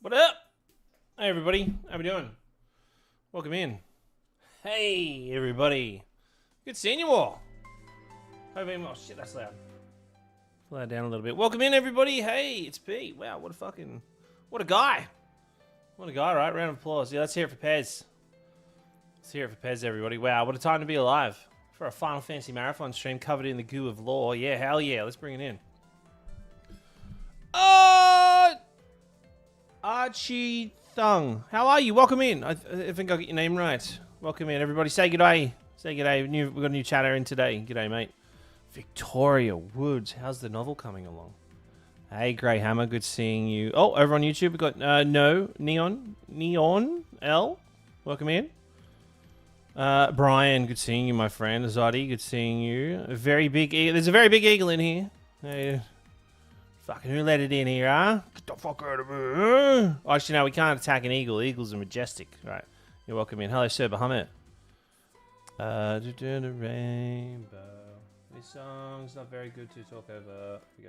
What up? Hey everybody, how we doing? Welcome in. Hey everybody. Good seeing you all. Oh shit, that's loud. Pull that down a little bit. Welcome in everybody. Hey, it's Pete. Wow, what a guy. What a guy, right? Round of applause. Yeah, let's hear it for Pez. Let's hear it for Pez, everybody. Wow, what a time to be alive. For a Final Fantasy Marathon stream covered in the goo of lore. Yeah, hell yeah, let's bring it in. Archie Thung, how are you? Welcome in. I think I got your name right. Welcome in, everybody. Say g'day. Say g'day. We've got a new chatter in today. G'day, mate. Victoria Woods, how's the novel coming along? Hey, Grey Hammer, good seeing you. Oh, over on YouTube, we've got Neon L. Welcome in. Brian, good seeing you, my friend. Zoddy, good seeing you. A very big eagle. There's a very big eagle in here. Hey. Fucking who let it in here, huh? Get the fuck out of here. Oh, actually, no, we can't attack an eagle. Eagles are majestic. Right. You're welcome in. Hello, Sir Bahamut. The rainbow. This song's not very good to talk over. Here we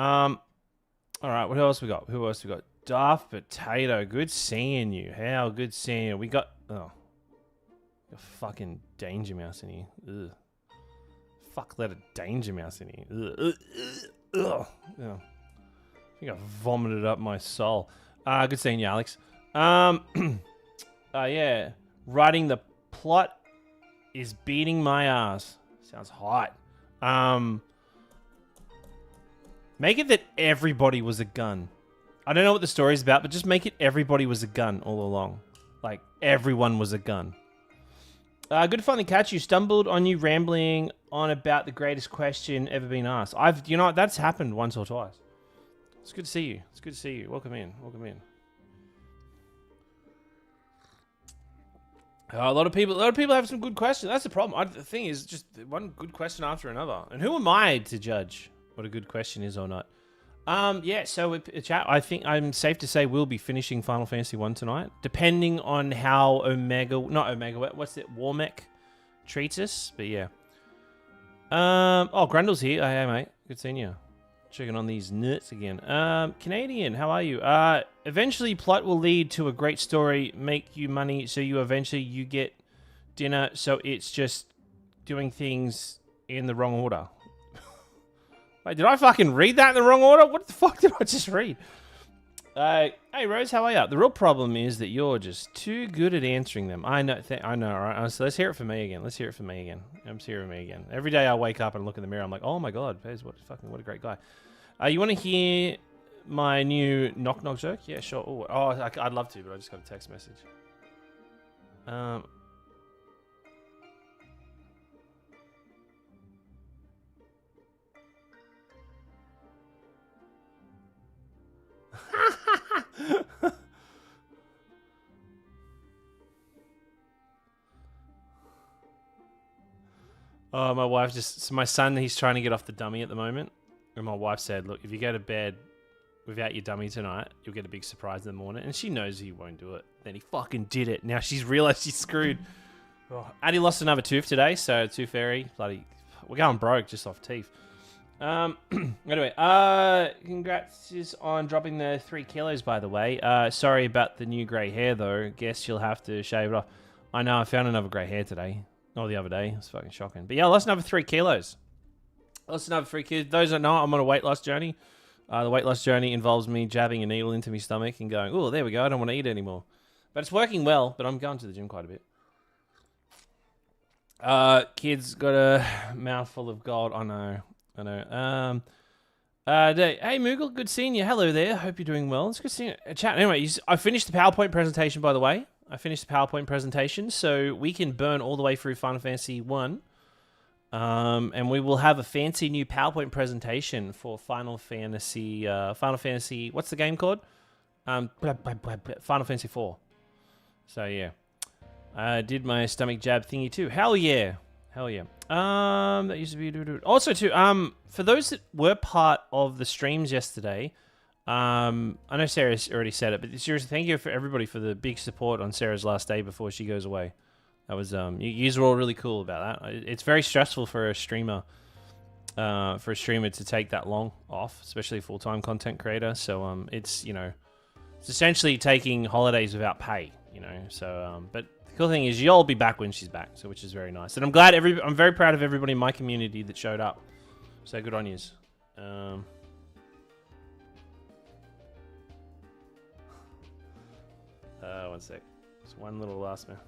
go. Alright, what else we got? Who else we got? Daft Potato. Good seeing you. How good seeing you. We got... Oh. A fucking Danger Mouse in here. Ugh. Fuck, let a Danger Mouse in here. Ugh. Ugh. Yeah. I think I vomited up my soul. Good seeing you, Alex. Yeah. Writing the plot is beating my ass. Sounds hot. Make it that everybody was a gun. I don't know what the story's about, but just make it everybody was a gun all along. Like, everyone was a gun. Good to finally catch you. Stumbled on you rambling on about the greatest question ever been asked. You know, that's happened once or twice. It's good to see you. It's good to see you. Welcome in. Welcome in. A lot of people have some good questions. That's the problem. The thing is, just one good question after another. And who am I to judge what a good question is or not? Yeah, so chat, I think I'm safe to say we'll be finishing Final Fantasy 1 tonight, depending on how what's it, Warmech treats us, but yeah. Oh, Grundle's here. Hey, mate. Good seeing you. Checking on these nuts again. Canadian, how are you? Eventually plot will lead to a great story, make you money, so you get dinner, so it's just doing things in the wrong order. Wait, did I fucking read that in the wrong order? What the fuck did I just read? Hey, Rose, how are you? The real problem is that you're just too good at answering them. I know, all right? So let's hear it for me again. Let's hear it for me again. Every day I wake up and look in the mirror, I'm like, oh my god, Pez, what a great guy. You want to hear my new knock-knock joke? Yeah, sure. Oh, I'd love to, but I just got a text message. Oh, my wife my son, he's trying to get off the dummy at the moment. And my wife said, look, if you go to bed without your dummy tonight, you'll get a big surprise in the morning. And she knows he won't do it. Then he fucking did it. Now she's realized she's screwed. Oh, and he lost another tooth today, so Tooth Fairy, bloody, we're going broke just off teeth. Anyway, congrats on dropping the 3 kilos, by the way. Sorry about the new grey hair, though. Guess you'll have to shave it off. I know, I found another grey hair today. Or the other day. It's fucking shocking. But yeah, I lost another 3 kilos. Those that know, I'm on a weight loss journey. The weight loss journey involves me jabbing a needle into my stomach and going, oh, there we go, I don't want to eat anymore. But it's working well, but I'm going to the gym quite a bit. Kid's got a mouthful of gold. I know. Hey, Moogle, good seeing you. Hello there. Hope you're doing well. It's good seeing you. Chat. Anyway, I finished the PowerPoint presentation, by the way. So we can burn all the way through Final Fantasy 1. And we will have a fancy new PowerPoint presentation for Final Fantasy, what's the game called? Final Fantasy 4. So yeah. I did my stomach jab thingy too. Hell yeah. That used to be... Also too, for those that were part of the streams yesterday, I know Sarah's already said it, but seriously, thank you for everybody for the big support on Sarah's last day before she goes away. That was you were all really cool about that. It's very stressful for a streamer, to take that long off, especially a full-time content creator. So it's It's essentially taking holidays without pay, you know. So, but the cool thing is you'll be back when she's back, so which is very nice. And I'm glad I'm very proud of everybody in my community that showed up. So good on yous. One sec. Just one little last minute.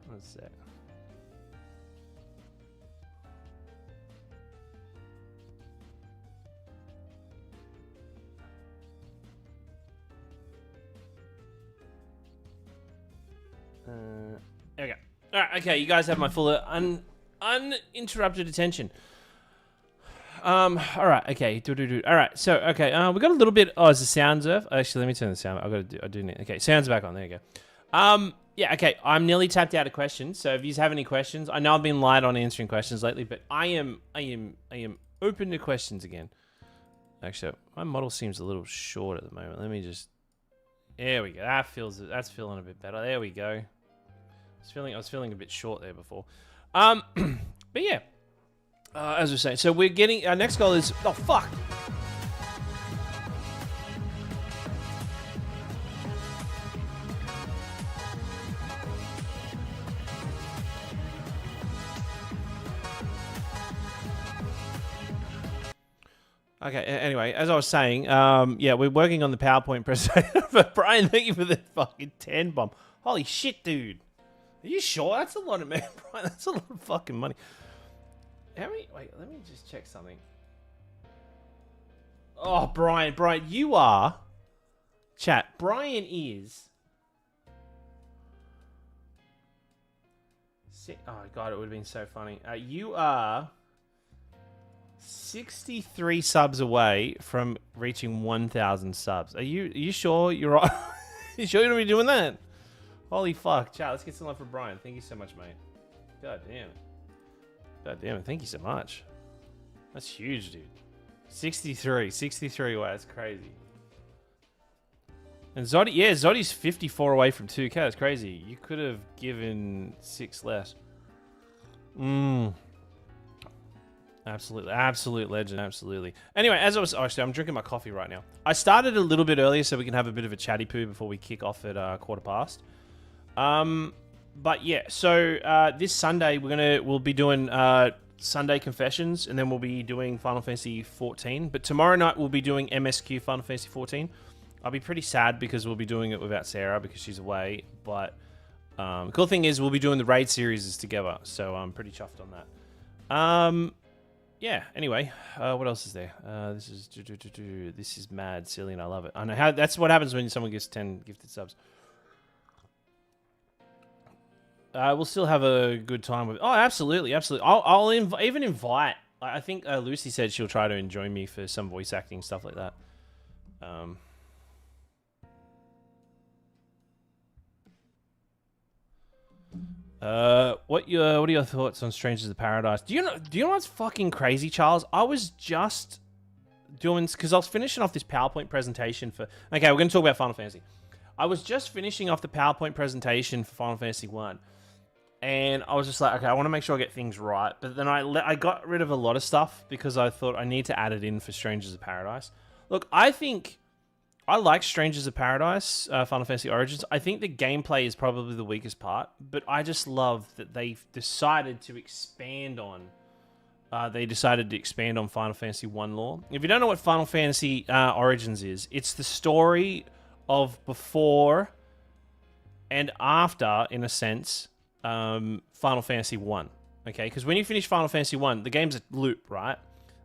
One sec. There we go. All right, okay, you guys have my full uninterrupted attention. All right, okay, All right, so okay, we got a little bit. Oh, is the sounds off? Actually, let me turn the sound. I do need. Okay, sounds back on. There you go. Yeah, okay. I'm nearly tapped out of questions. So if you have any questions, I know I've been light on answering questions lately, but I am open to questions again. Actually, my model seems a little short at the moment. Let me just. There we go. That's feeling a bit better. There we go. I was feeling a bit short there before. But yeah. As we're saying, so we're getting our next goal is fuck. Okay, anyway, as I was saying, yeah, we're working on the PowerPoint presentation. But Brian, thank you for the fucking 10 bomb. Holy shit, dude. Are you sure? That's a lot of money, Brian. That's a lot of fucking money. How many? Wait, let me just check something. Oh, Brian, you are. Chat, Brian is. Oh, God, it would have been so funny. You are 63 subs away from reaching 1,000 subs. Are you sure you're right? You sure you're going to be doing that? Holy fuck. Chat, let's get some love for Brian. Thank you so much, mate. God damn it. God damn it. Thank you so much. That's huge, dude. 63 away. That's crazy. And Zoddy, yeah, Zoddy's 54 away from 2K. That's crazy. You could have given 6 less. Absolutely. Absolute legend. Absolutely. Anyway, as I was... Actually, I'm drinking my coffee right now. I started a little bit earlier so we can have a bit of a chatty poo before we kick off at 1:15. But yeah, so this Sunday we'll be doing Sunday Confessions, and then we'll be doing Final Fantasy 14. But tomorrow night we'll be doing MSQ Final Fantasy 14. I'll be pretty sad because we'll be doing it without Sarah because she's away. But the cool thing is we'll be doing the raid series together, so I'm pretty chuffed on that. Yeah. Anyway, what else is there? This is mad silly, and I love it. I know how that's what happens when someone gets 10 gifted subs. We'll still have a good time with. Oh, absolutely. I'll even invite. I think Lucy said she'll try to join me for some voice acting stuff like that. What are your thoughts on Strangers of Paradise? Do you know what's fucking crazy, Charles? I was just doing because I was finishing off this PowerPoint presentation for. Okay, we're going to talk about Final Fantasy. I was just finishing off the PowerPoint presentation for Final Fantasy 1. And I was just like, okay, I want to make sure I get things right. But then I got rid of a lot of stuff because I thought I need to add it in for Strangers of Paradise. Look, I think I like Strangers of Paradise, Final Fantasy Origins. I think the gameplay is probably the weakest part, but I just love that they've decided to expand on. Final Fantasy 1 lore. If you don't know what Final Fantasy Origins is, it's the story of before and after, in a sense, Final Fantasy 1. Okay, because when you finish Final Fantasy 1, the game's a loop, right?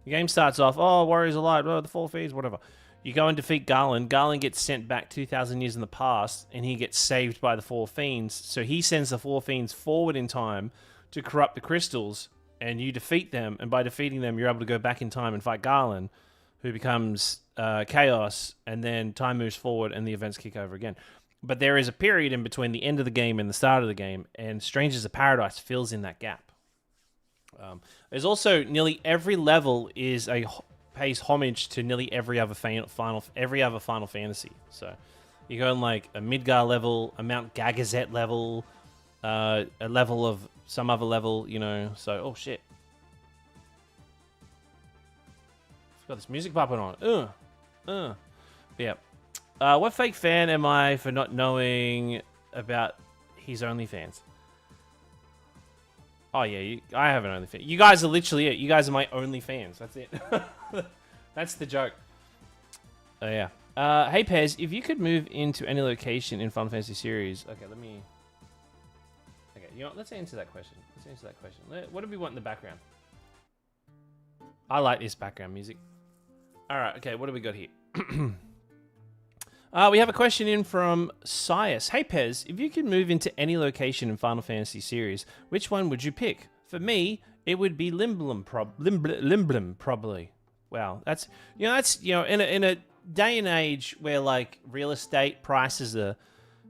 The game starts off, oh, warriors alive, oh, the Four Fiends, whatever. You go and defeat Garland. Garland gets sent back 2,000 years in the past, and he gets saved by the Four Fiends. So he sends the Four Fiends forward in time to corrupt the crystals, and you defeat them. And by defeating them, you're able to go back in time and fight Garland, who becomes Chaos, and then time moves forward, and the events kick over again. But there is a period in between the end of the game and the start of the game, and Strangers of Paradise fills in that gap. There's also nearly every level pays homage to nearly every other Final Fantasy. So You're going like a Midgar level, a Mount Gagazet level, a level of some other level, you know. So, oh shit. I've got this music popping on. Yeah. What fake fan am I for not knowing about his OnlyFans? Oh yeah, I have an OnlyFans. You guys are literally it. You guys are my OnlyFans. That's it. That's the joke. Oh yeah. Hey Pez, if you could move into any location in Final Fantasy series, okay, let me. Okay, you know what? Let's answer that question. What do we want in the background? I like this background music. All right. Okay, what do we got here? We have a question in from Sias. Hey Pez, if you could move into any location in Final Fantasy series, which one would you pick? For me, it would be Limblum, probably. Wow, that's in a day and age where like real estate prices are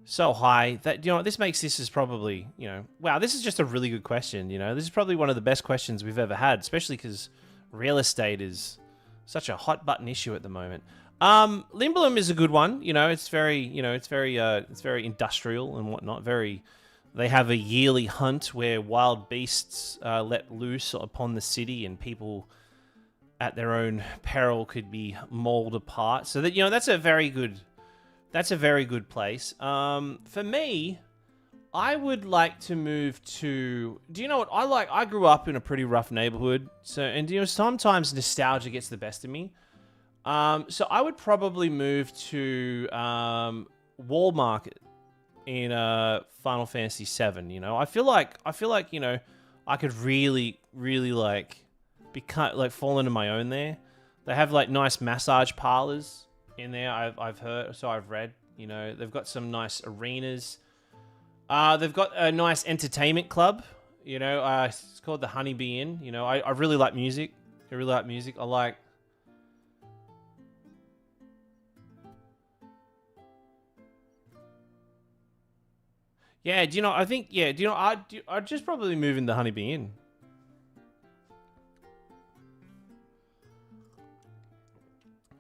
so high that this makes this is probably wow, this is just a really good question. This is probably one of the best questions we've ever had, especially because real estate is such a hot button issue at the moment. Limblum is a good one. It's very industrial and whatnot. They have a yearly hunt where wild beasts let loose upon the city, and people at their own peril could be mauled apart. So that that's a very good place. For me, I would like to move to. Do you know what I like? I grew up in a pretty rough neighborhood, and sometimes nostalgia gets the best of me. So I would probably move to Wall Market in Final Fantasy VII. I feel like I could really fall into my own there. They have like nice massage parlors in there. I've heard, so I've read. They've got some nice arenas. They've got a nice entertainment club. It's called the Honeybee Inn. I really like music. I like. Yeah, I'd just probably move in the Honeybee Inn.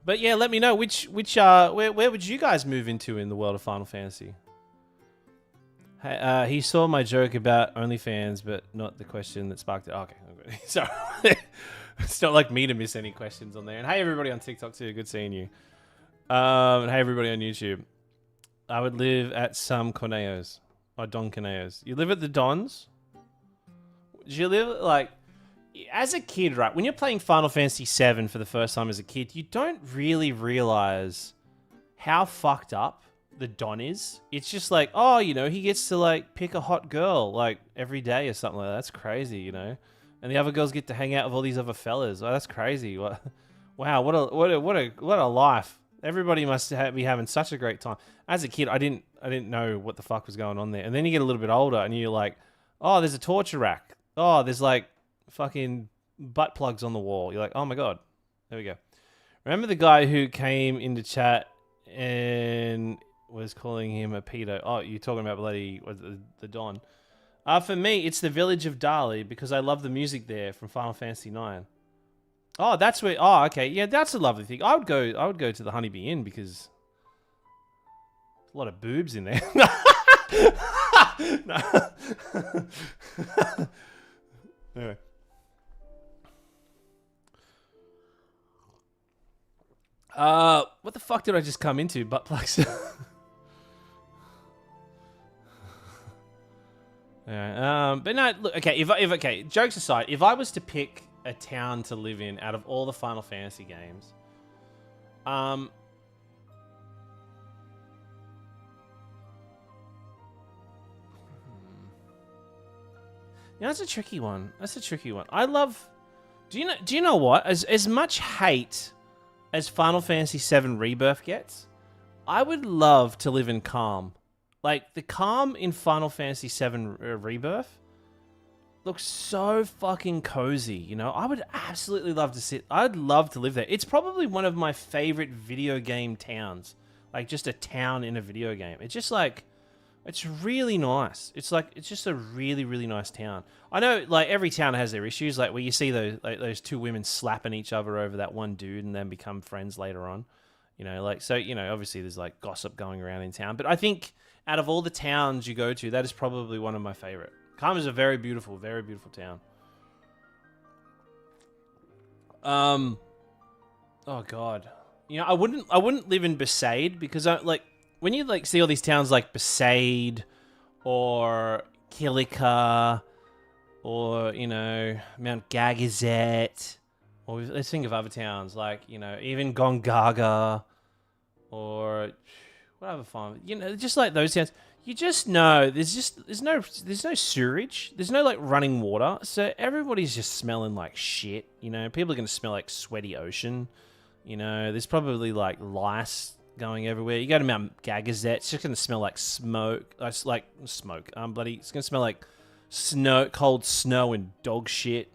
But yeah, let me know where would you guys move into in the world of Final Fantasy? He saw my joke about OnlyFans, but not the question that sparked it. Okay, so it's not like me to miss any questions on there. And hey, everybody on TikTok too, good seeing you. And hey, everybody on YouTube. I would live at some Corneos. Or Don Corneos. You live at the Dons? Do you live, like... As a kid, right? When you're playing Final Fantasy VII for the first time as a kid, you don't really realize how fucked up the Don is. It's just like, oh, he gets to, like, pick a hot girl, like, every day or something like that. That's crazy, And the other girls get to hang out with all these other fellas. Oh, that's crazy. Wow, what a life. Everybody must be having such a great time. As a kid, I didn't know what the fuck was going on there. And then you get a little bit older and you're like, oh, there's a torture rack. Oh, there's like fucking butt plugs on the wall. You're like, oh my God. There we go. Remember the guy who came into chat and was calling him a pedo? Oh, you're talking about bloody the Don. For me, it's the village of Dali because I love the music there from Final Fantasy IX. Oh, that's where. Oh, okay. Yeah, that's a lovely thing. I would go to the Honeybee Inn because there's a lot of boobs in there. No. Anyway. What the fuck did I just come into? Butt plugs. Yeah. But no. Look. Okay. Okay. Jokes aside, if I was to pick a town to live in out of all the Final Fantasy games, that's a tricky one. I love. Do you know what? As much hate as Final Fantasy VII Rebirth gets, I would love to live in Calm. Like the Calm in Final Fantasy VII Rebirth looks so fucking cozy. I would absolutely love to I'd love to live there. It's probably one of my favorite video game towns. Like just a town in a video game. It's just like. It's really nice. It's just a really, really nice town. I know, like, every town has their issues, like, where you see those two women slapping each other over that one dude and then become friends later on. You know, like, so, you know, obviously there's like gossip going around in town, but I think out of all the towns you go to, that is probably one of my favorite. Karma's a very beautiful town. Oh god. You know, I wouldn't live in Besaid because like when you like see all these towns like Besaid or Kilika or, you know, Mount Gagazet, or let's think of other towns like, you know, even Gongaga or what other farm, you know, just like those towns. You just know there's no sewage, there's no like running water, so everybody's just smelling like shit. You know, people are gonna smell like sweaty ocean. You know, there's probably like lice going everywhere. You go to Mount Gagazet, it's just gonna smell like smoke. It's like smoke. It's gonna smell like snow, cold snow, and dog shit.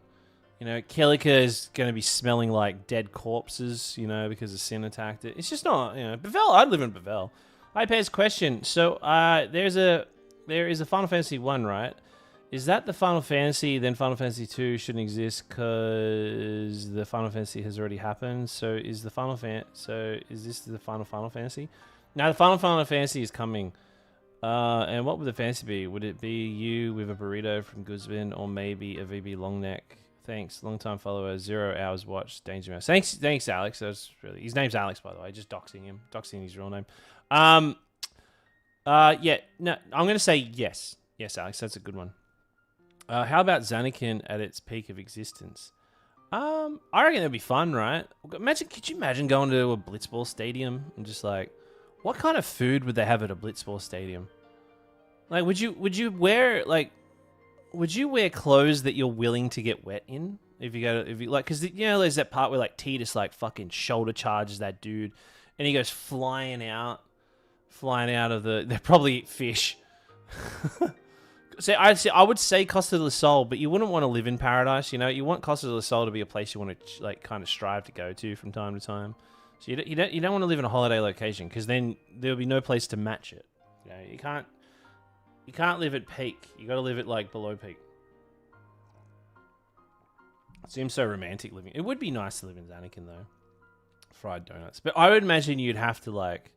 You know, Kellica is gonna be smelling like dead corpses. You know, because the sin attacked it. It's just not. You know, Bevel. I'd live in Bevel. Hi, Pez. Question. So, there is a Final Fantasy 1, right? Is that the Final Fantasy? Then Final Fantasy 2 shouldn't exist because the Final Fantasy has already happened. So is the is this the Final Fantasy? Now the Final Fantasy is coming. And what would the fantasy be? Would it be you with a burrito from Guzman, or maybe a VB Longneck? Thanks, long time follower, 0 hours watched, Danger Mouse. Thanks, Alex. That's really, his name's Alex, by the way. Just doxing his real name. Yeah, no, I'm gonna say yes. Yes, Alex, that's a good one. How about Zanakin at its peak of existence? I reckon that'd be fun, right? Could you imagine going to a Blitzball stadium and just like, what kind of food would they have at a Blitzball stadium? Like, would you wear clothes that you're willing to get wet in? If you like, because you know, there's that part where like Tidus like fucking shoulder charges that dude, and he goes flying out of they probably eat fish. So I would say Costa del Sol, but you wouldn't want to live in paradise. You know, you want Costa del Sol to be a place you want to like kind of strive to go to from time to time. So you don't want to live in a holiday location because then there'll be no place to match it. You know, you can't live at peak. You got to live at like below peak. It seems so romantic living. It would be nice to live in Zanakin though. Fried donuts, but I would imagine you'd have to like.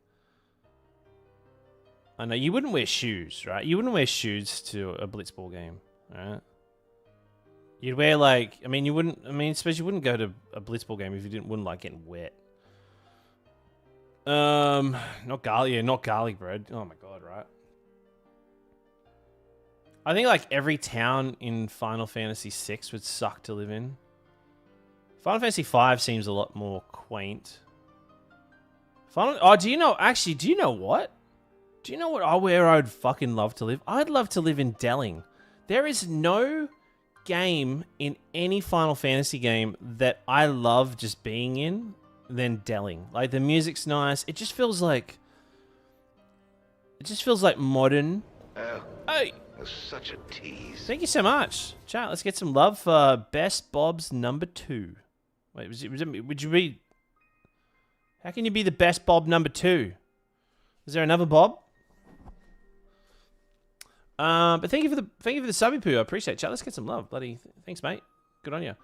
I know you wouldn't wear shoes, right? You wouldn't wear shoes to a Blitzball game, right? You'd wear like, especially you wouldn't go to a Blitzball game if you wouldn't like getting wet. Not garlic bread. Oh my god, right? I think like every town in Final Fantasy VI would suck to live in. Final Fantasy V seems a lot more quaint. Do you know what? Do you know where I'd fucking love to live? I'd love to live in Delling. There is no game in any Final Fantasy game that I love just being in than Delling. Like, the music's nice. It just feels like modern. Oh, hey, that's such a tease. Thank you so much. Chat, let's get some love for Best Bob's number 2. Wait, would you be... How can you be the Best Bob number 2? Is there another Bob? But thank you for the subby poo. I appreciate it. Chat, let's get some love. Bloody thanks, mate. Good on you.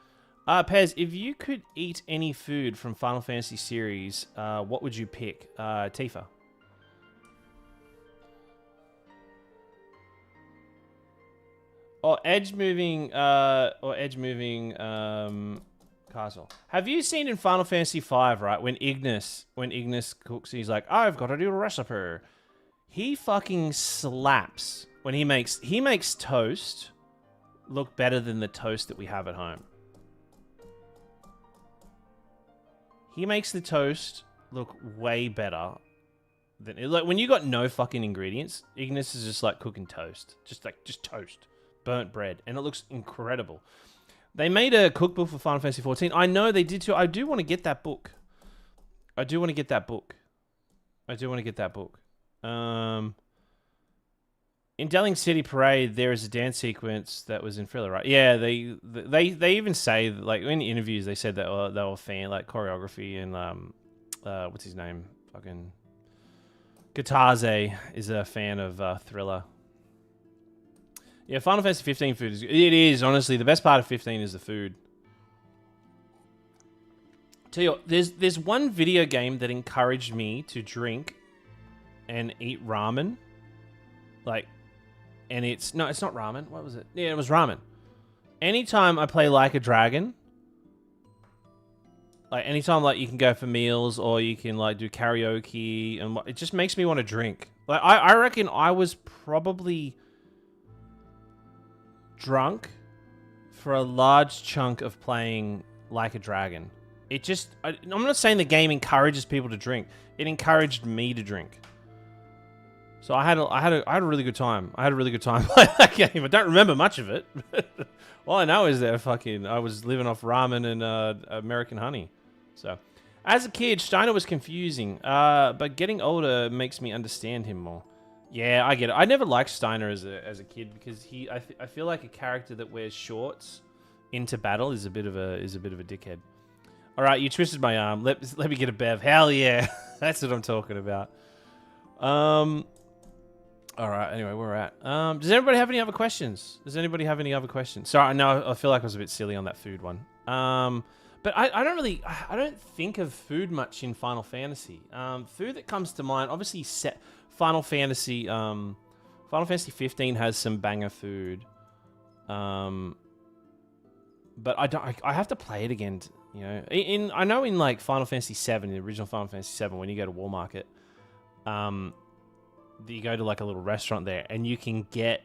Pez, if you could eat any food from Final Fantasy series, what would you pick? Tifa. Or edge moving castle. Have you seen in Final Fantasy V, right, when Ignis cooks, he's like, I've got a new recipe. He fucking slaps when he makes toast look better than the toast that we have at home. He makes the toast look way better than like when you got no fucking ingredients. Ignis is just like cooking toast, just toast, burnt bread, and it looks incredible. They made a cookbook for Final Fantasy XIV. I know they did too. I do want to get that book. In Delling City Parade, there is a dance sequence that was in Thriller, right? Yeah, they even say, like, in interviews, they said that they were fan, like, choreography and, what's his name? Fucking Guitarze is a fan of Thriller. Yeah, Final Fantasy 15 food is... It is, honestly. The best part of 15 is the food. Tell you what, there's one video game that encouraged me to drink and eat ramen. Like, and it's not ramen. What was it? Yeah, it was ramen. Anytime I play Like a Dragon, like anytime like you can go for meals or you can like do karaoke and it just makes me want to drink. Like I reckon I was probably drunk for a large chunk of playing Like a Dragon. It just, I'm not saying the game encourages people to drink. It encouraged me to drink. So I had a really good time. I had a really good time playing that game. I don't remember much of it. All I know is that I was living off ramen and American honey. So, as a kid, Steiner was confusing, but getting older makes me understand him more. Yeah, I get it. I never liked Steiner as a kid because I feel like a character that wears shorts into battle is a bit of a dickhead. All right, you twisted my arm. Let me get a bev. Hell yeah, that's what I'm talking about. All right. Anyway, where we're at. Does anybody have any other questions? Sorry, no, I feel like I was a bit silly on that food one. But I don't think of food much in Final Fantasy. Food that comes to mind, obviously, Final Fantasy 15 has some banger food. But I have to play it again. You know, I know in like Final Fantasy VII, the original Final Fantasy VII, when you go to War Market, you go to like a little restaurant there, and you can get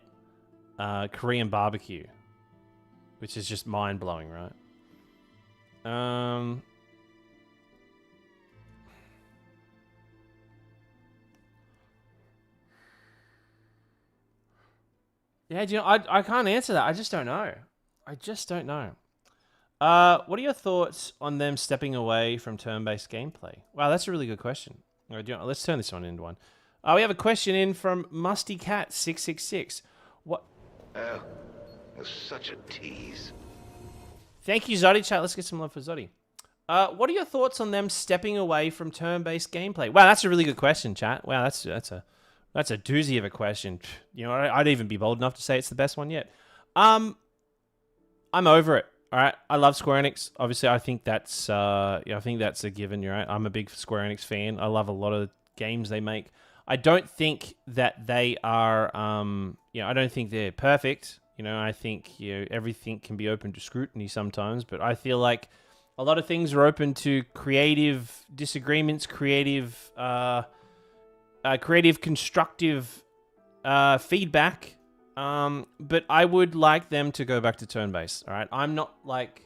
Korean barbecue, which is just mind blowing, right? Yeah, do you know, I can't answer that. I just don't know. What are your thoughts on them stepping away from turn-based gameplay? Wow, that's a really good question. All right, let's turn this one into one. We have a question in from Musty Cat 666. What? Oh, that's such a tease. Thank you, Zoddy. Chat, let's get some love for Zoddy. What are your thoughts on them stepping away from turn-based gameplay? Wow, that's a really good question, chat. Wow, that's a doozy of a question. You know, I'd even be bold enough to say it's the best one yet. I'm over it. All right, I love Square Enix. Obviously, I think that's a given. You're right. I'm a big Square Enix fan. I love a lot of games they make. I don't think that they are. I don't think they're perfect. You know, I think everything can be open to scrutiny sometimes, but I feel like a lot of things are open to creative disagreements, creative, constructive feedback. But I would like them to go back to turn-based. All right, I'm not like.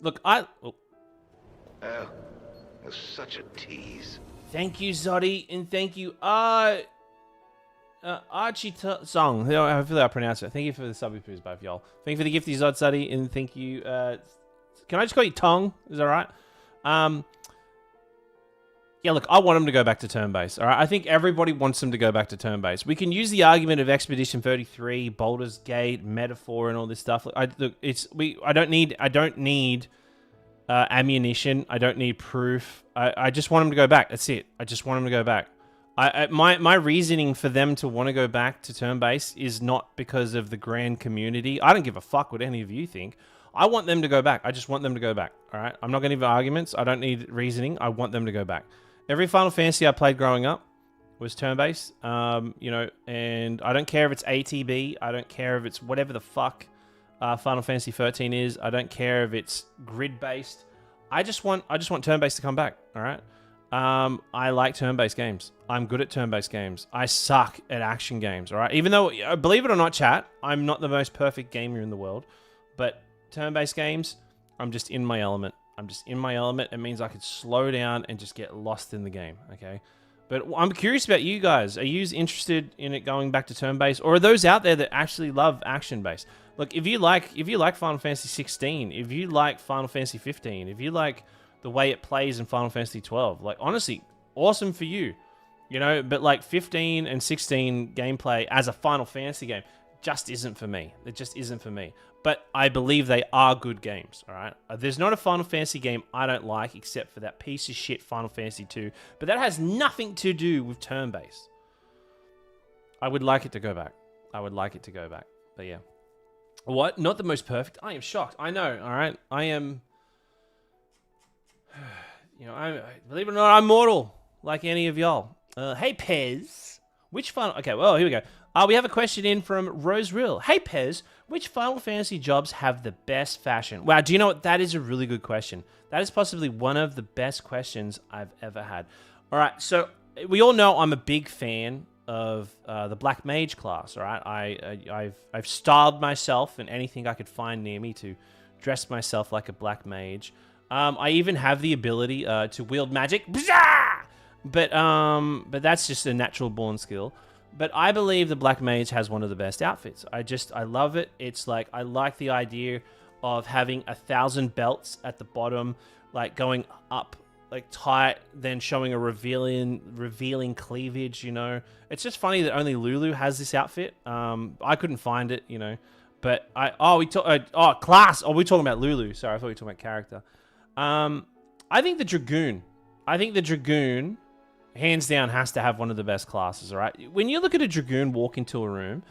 Look, Oh, that's such a tease. Thank you, Zoddy, and thank you, Archie Song. I feel like I pronounce it. Thank you for the sub, please, both y'all. Thank you for the gifty, Zod Zoddy, and thank you. Can I just call you Tong? Is that right? Yeah, look, I want them to go back to turn-based, all right? I think everybody wants them to go back to turn-based. We can use the argument of Expedition 33, Baldur's Gate, Metaphor, and all this stuff. I don't need ammunition. I don't need proof. I just want them to go back. That's it. I just want them to go back. My reasoning for them to want to go back to turn-based is not because of the grand community. I don't give a fuck what any of you think. I want them to go back. I just want them to go back, all right? I'm not going to give arguments. I don't need reasoning. I want them to go back. Every Final Fantasy I played growing up was turn-based, and I don't care if it's ATB. I don't care if it's whatever the fuck Final Fantasy 13 is. I don't care if it's grid-based. I just want turn-based to come back, all right? I like turn-based games. I'm good at turn-based games. I suck at action games, all right? Even though, believe it or not, chat, I'm not the most perfect gamer in the world, but turn-based games, I'm just in my element. It means I could slow down and just get lost in the game, okay? But I'm curious about you guys. Are you interested in it going back to turn-based? Or are those out there that actually love action-based? Look, if you like Final Fantasy 16, if you like Final Fantasy 15, if you like the way it plays in Final Fantasy 12, like, honestly, awesome for you. You know, but like 15 and 16 gameplay as a Final Fantasy game just isn't for me. It just isn't for me. But I believe they are good games, all right? There's not a Final Fantasy game I don't like except for that piece of shit Final Fantasy 2, but that has nothing to do with turn-based. I would like it to go back. But yeah. What? Not the most perfect? I am shocked. I know, all right? I am You know, believe it or not, I'm mortal, like any of y'all. Hey, Pez, which final... Okay, well, here we go. We have a question in from Rose Real. Hey, Pez, which Final Fantasy jobs have the best fashion? Wow, do you know what? That is a really good question. That is possibly one of the best questions I've ever had. All right, so we all know I'm a big fan of the Black Mage class, all right? I've styled myself in anything I could find near me to dress myself like a Black Mage. I even have the ability to wield magic. But that's just a natural born skill. But I believe the Black Mage has one of the best outfits. I love it. It's like, I like the idea of having 1,000 belts at the bottom, like going up like tight, then showing a revealing cleavage, you know. It's just funny that only Lulu has this outfit. I couldn't find it, you know. But class. Oh, we're talking about Lulu. Sorry, I thought we were talking about character. I think the Dragoon, hands down, has to have one of the best classes, all right? When you look at a Dragoon walk into a room,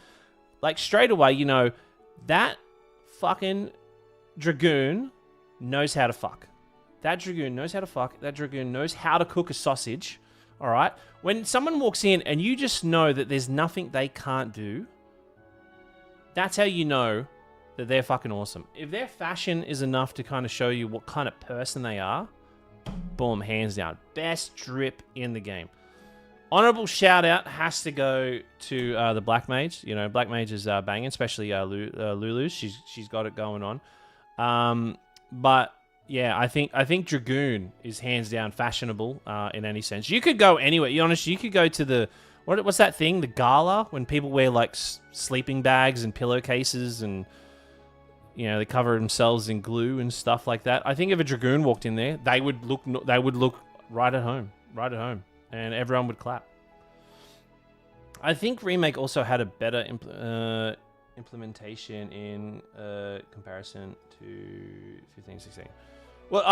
like straight away, you know, that fucking Dragoon knows how to fuck. That Dragoon knows how to fuck. That Dragoon knows how to cook a sausage, all right? When someone walks in and you just know that there's nothing they can't do, that's how you know that they're fucking awesome. If their fashion is enough to kind of show you what kind of person they are, boom, hands down. Best drip in the game. Honorable shout out has to go to the Black Mage. You know, Black Mage is banging, especially Lulu. She's got it going on. But yeah, I think Dragoon is hands down fashionable in any sense. You could go anywhere. You could go to the what's that thing? The gala, when people wear like sleeping bags and pillowcases and, you know, they cover themselves in glue and stuff like that. I think if a Dragoon walked in there, they would look right at home, and everyone would clap. I think Remake also had a better implementation in comparison to 15, 16. Well,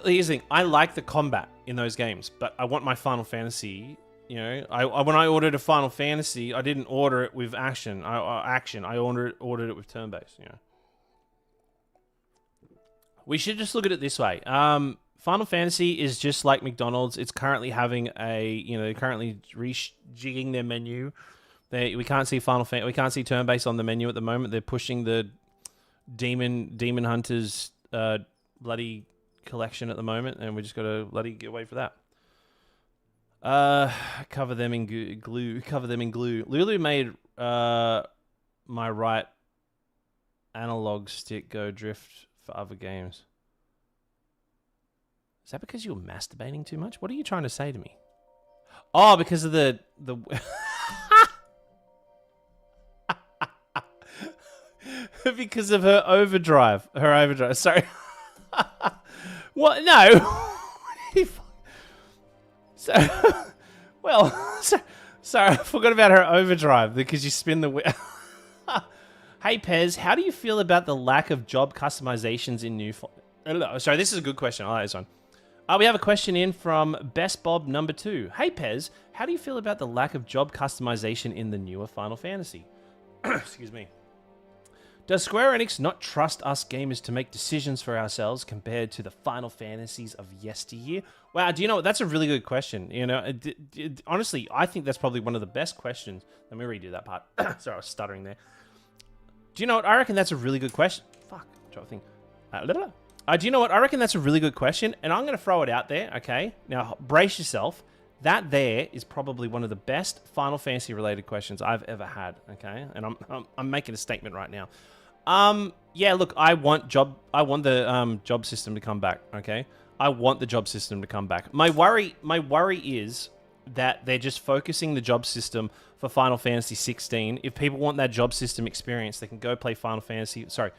here's the thing. I like the combat in those games, but I want my Final Fantasy. You know, when I ordered a Final Fantasy, I didn't order it with action. I ordered it with turn-based. You know. We should just look at it this way. Final Fantasy is just like McDonald's. It's currently having currently rejigging their menu. We can't see we can't see turn-based on the menu at the moment. They're pushing the Demon Hunters bloody collection at the moment, and we just got to bloody get away for that. Cover them in glue. Cover them in glue. Lulu made my right analog stick go drift for other games. Is that because you were masturbating too much? What are you trying to say to me? Oh, because of the because of her overdrive. Sorry. What? No. Sorry, I forgot about her overdrive because you spin the wheel. Hey, Pez, how do you feel about the lack of job customizations in new... Sorry, this is a good question. I like this one. We have a question in from Best Bob number 2. Hey, Pez, how do you feel about the lack of job customization in the newer Final Fantasy? Excuse me. Does Square Enix not trust us gamers to make decisions for ourselves compared to the Final Fantasies of yesteryear? Wow, do you know what? That's a really good question. You know, honestly, I think that's probably one of the best questions. Let me redo that part. Sorry, I was stuttering there. Do you know what? I reckon that's a really good question. Fuck, drop a thing. Do you know what? I reckon that's a really good question, and I'm going to throw it out there, okay? Now, brace yourself. That there is probably one of the best Final Fantasy related questions I've ever had, okay? And I'm making a statement right now. Yeah, look, I want the job system to come back, okay? I want the job system to come back. My worry is that they're just focusing the job system for Final Fantasy 16. If people want that job system experience, they can go play Final Fantasy. Sorry.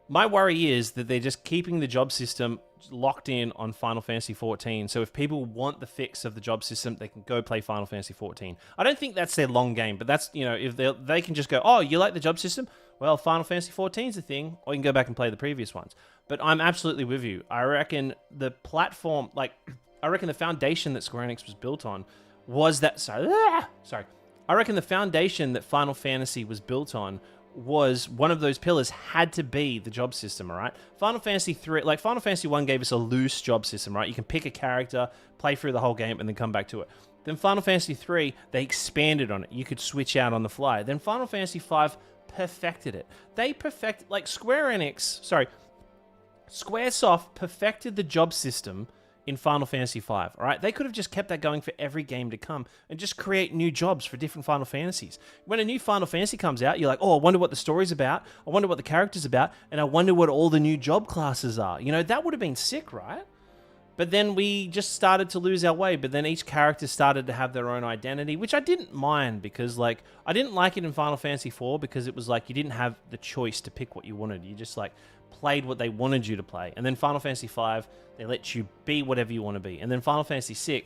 My worry is that they're just keeping the job system locked in on Final Fantasy 14. So if people want the fix of the job system, they can go play Final Fantasy 14. I don't think that's their long game, but that's, you know, if they can just go, oh, you like the job system? Well, Final Fantasy 14 is a thing, or you can go back and play the previous ones. But I'm absolutely with you. I reckon the platform, I reckon the foundation that Square Enix was built on was that... Sorry. I reckon the foundation that Final Fantasy was built on was one of those pillars had to be the job system, all right? Final Fantasy 3, like Final Fantasy 1 gave us a loose job system, right? You can pick a character, play through the whole game, and then come back to it. Then Final Fantasy 3, they expanded on it. You could switch out on the fly. Then Final Fantasy 5 perfected it. Squaresoft perfected the job system in Final Fantasy V, all right? They could have just kept that going for every game to come and just create new jobs for different Final Fantasies. When a new Final Fantasy comes out, you're like, oh, I wonder what the story's about, I wonder what the character's about, and I wonder what all the new job classes are. You know, that would have been sick, right? But then we just started to lose our way, but then each character started to have their own identity, which I didn't mind because, like, I didn't like it in Final Fantasy IV because it was like you didn't have the choice to pick what you wanted. You just, like, played what they wanted you to play. And then Final Fantasy V, they let you be whatever you want to be. And then Final Fantasy VI,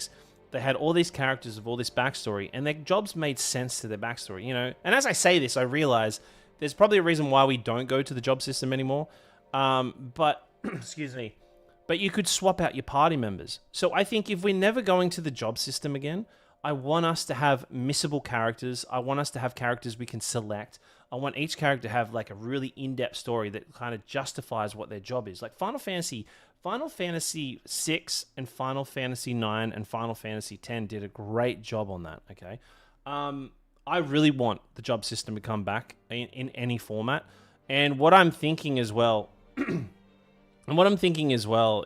they had all these characters with all this backstory, and their jobs made sense to their backstory, you know? And as I say this, I realize there's probably a reason why we don't go to the job system anymore. But, excuse me, but you could swap out your party members. So I think if we're never going to the job system again, I want us to have missable characters. I want us to have characters we can select. I want each character to have like a really in-depth story that kind of justifies what their job is. Like Final Fantasy VI and Final Fantasy IX and Final Fantasy X did a great job on that, okay? I really want the job system to come back in any format. And what I'm thinking as well...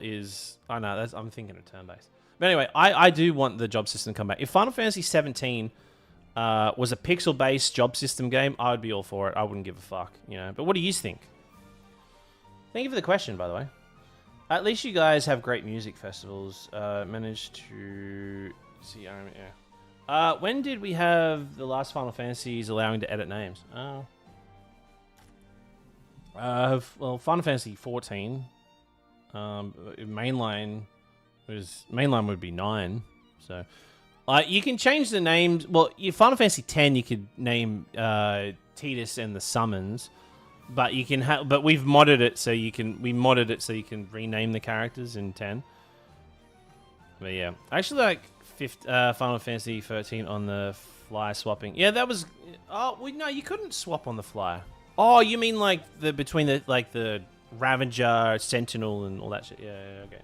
is... I know, I'm thinking of turn-based. But anyway, I do want the job system to come back. If Final Fantasy 17 was a pixel-based job system game, I would be all for it. I wouldn't give a fuck, you know. But what do you think? Thank you for the question, by the way. At least you guys have great music festivals. Managed to see... yeah. When did we have the last Final Fantasies allowing to edit names? Well, Final Fantasy 14... mainline would be 9, so you can change the names. Well, in Final Fantasy 10 you could name Tidus and the summons, but you can but we modded it so you can rename the characters in 10. But yeah, I actually like Final Fantasy 13 on the fly swapping. Yeah, that was no, you couldn't swap on the fly. Oh, you mean like between the Ravager, Sentinel, and all that shit. Yeah, okay.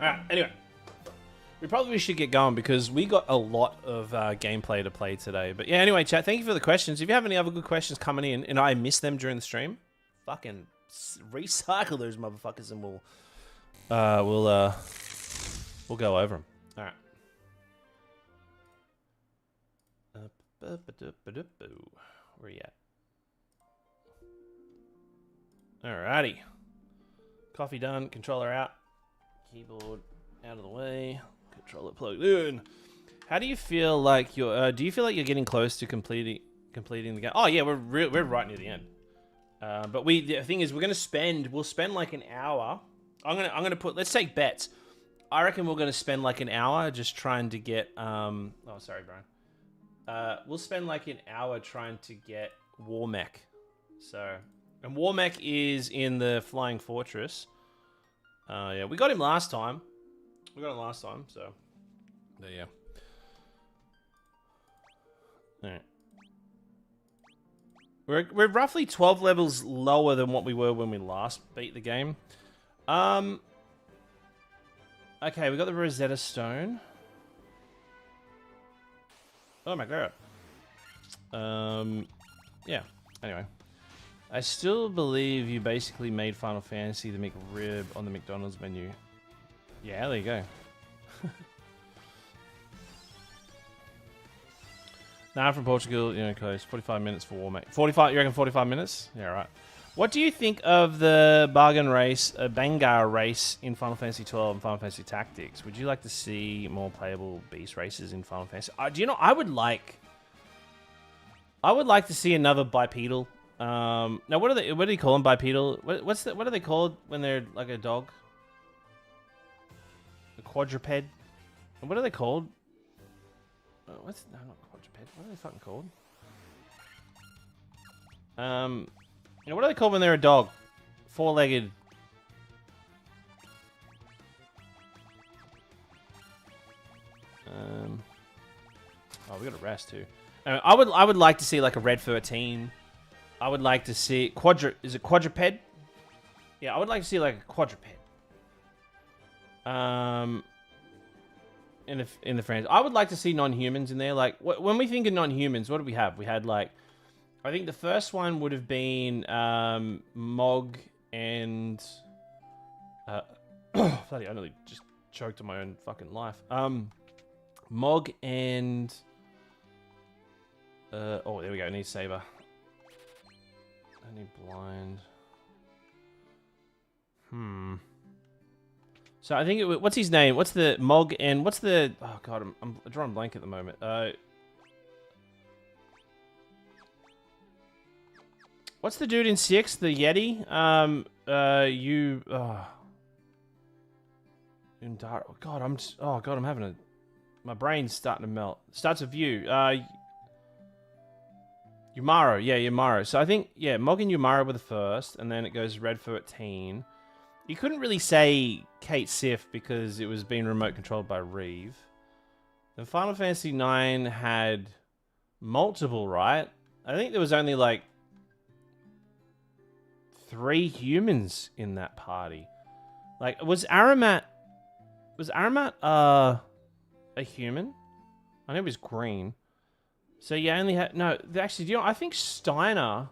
Alright, anyway. We probably should get going because we got a lot of gameplay to play today. But yeah, anyway, chat, thank you for the questions. If you have any other good questions coming in and I missed them during the stream, fucking recycle those motherfuckers and we'll go over them. Alright. Where are you at? Alrighty. Coffee done. Controller out. Keyboard out of the way. Controller plugged in. How do you feel like you're... do you feel like you're getting close to completing the game? Oh yeah, we're right near the end. But the thing is, we'll spend like an hour. I'm gonna put... Let's take bets. I reckon we're gonna spend like an hour just trying to get... oh, sorry, Brian. We'll spend like an hour trying to get Warmech. So... And Warmech is in the Flying Fortress. Yeah, we got him last time. So there you go. Alright. We're roughly 12 levels lower than what we were when we last beat the game. Okay, we got the Rosetta Stone. Oh my god. Yeah, anyway. I still believe you basically made Final Fantasy the McRib on the McDonald's menu. Yeah, there you go. Now from Portugal, you know, close. 45 minutes for Warmake. 45, you reckon 45 minutes? Yeah, right. What do you think of the Bangar race in Final Fantasy 12 and Final Fantasy Tactics? Would you like to see more playable beast races in Final Fantasy? Do you know, I would like to see another bipedal. Now what do they call them? Bipedal? What are they called when they're like a dog? A quadruped? What are they called? No, not quadruped. What are they fucking called? You know, what are they called when they're a dog? Four-legged. Oh, we got to rest too. I would like to see like a red 13. I would like to see is it quadruped? Yeah, I would like to see like a quadruped. In the franchise, I would like to see non-humans in there. Like when we think of non-humans, what do we have? We had like, I think the first one would have been Mog and bloody, I nearly just choked on my own fucking life. Mog and oh, there we go. I need Saber. I need Blind. So I think what's his name? What's the Mog and what's the? Oh god, I'm drawing blank at the moment. What's the dude in 6? The Yeti? Oh god, I'm having a. My brain's starting to melt. Starts with you. Yumaro, yeah, Yumaro. So I think, yeah, Mog and Yumaro were the first, and then it goes Red 13. You couldn't really say Kate Sif because it was being remote controlled by Reeve. Then Final Fantasy IX had multiple, right? I think there was only like 3 humans in that party. Like, was Aramat a human? I know he was green. So you only had... No, actually, you know, I think Steiner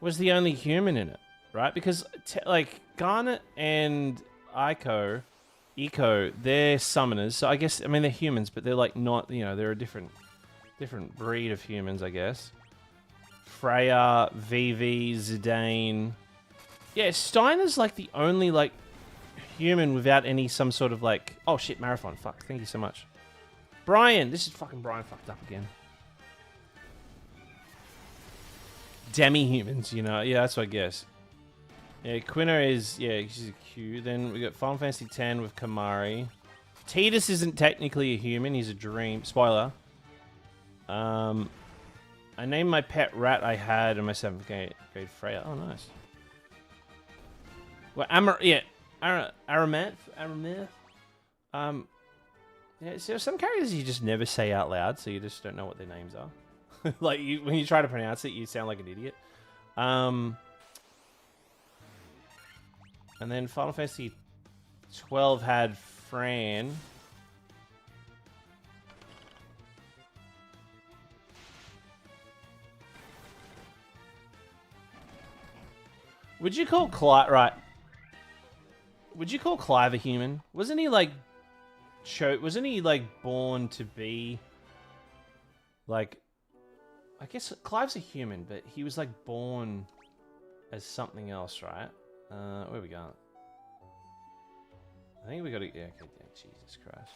was the only human in it, right? Because, like, Garnet and Eiko, they're summoners. So I guess, I mean, they're humans, but they're, like, not... You know, they're a different breed of humans, I guess. Freya, Vivi, Zidane. Yeah, Steiner's, like, the only, like, human without any some sort of, like... Oh, shit, Marathon. Fuck, thank you so much. Brian. This is fucking Brian fucked up again. Demi-humans, you know. Yeah, that's what I guess. Yeah, Quina is... Yeah, she's a Q. Then we got Final Fantasy X with Kamari. Tidus isn't technically a human. He's a dream. Spoiler. I named my pet rat I had in my 7th grade Freya. Oh, nice. Well, Aramanth. Yeah, so some characters you just never say out loud, so you just don't know what their names are. Like, when you try to pronounce it, you sound like an idiot. And then Final Fantasy 12 had Fran. Would you call Clive... Right. Would you call Clive a human? Wasn't he, like... Wasn't he, like, born to be... Like... I guess Clive's a human, but he was, like, born as something else, right? Where we go? I think we got to... Yeah, okay, Jesus Christ.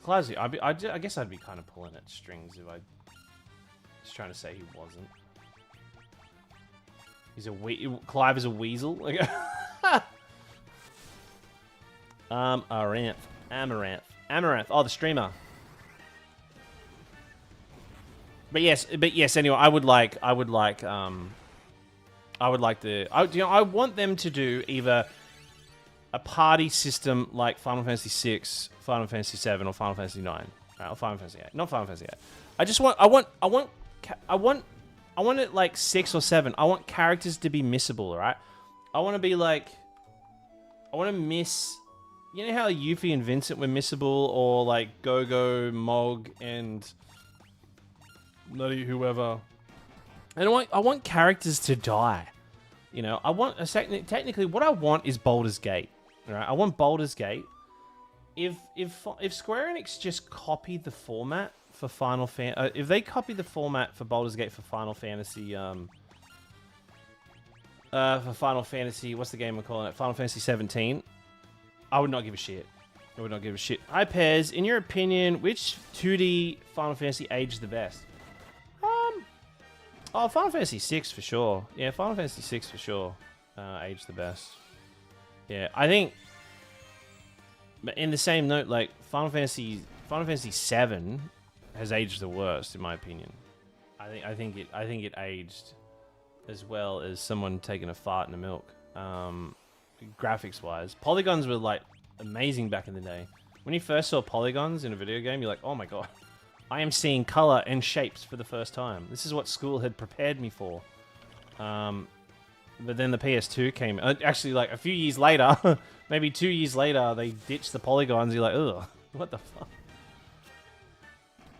Clive's... I guess I'd be kind of pulling at strings if I was trying to say he wasn't. He's a Clive is a weasel. Like, Amaranth. Oh, the streamer. But yes. Anyway, I want them to do either a party system like Final Fantasy VI, Final Fantasy VII, or Final Fantasy IX, right? Or Final Fantasy VIII. Not Final Fantasy VIII. I want it like 6 or 7. I want characters to be missable, right? I want to be like... I want to miss... You know how Yuffie and Vincent were missable? Or like Go-Go, Mog, and... Nutty whoever. And I want characters to die. You know, I want... Technically, what I want is Baldur's Gate. Right? I want Baldur's Gate. If Square Enix just copied the format... For Final Fan, if they copy the format for Baldur's Gate for Final Fantasy, what's the game we're calling it? Final Fantasy 17. I would not give a shit. Hi, Pez. In your opinion, which 2D Final Fantasy aged the best? Final Fantasy 6 for sure. Yeah, Final Fantasy 6 for sure. Aged the best. Yeah, I think. But in the same note, like Final Fantasy 7. Has aged the worst, in my opinion. I think it aged as well as someone taking a fart in the milk. Graphics wise, polygons were like amazing back in the day. When you first saw polygons in a video game, you're like, oh my god, I am seeing color and shapes for the first time. This is what school had prepared me for. But then the PS2 came. Actually, like a few years later, maybe 2 years later, they ditched the polygons. You're like, ugh, what the fuck?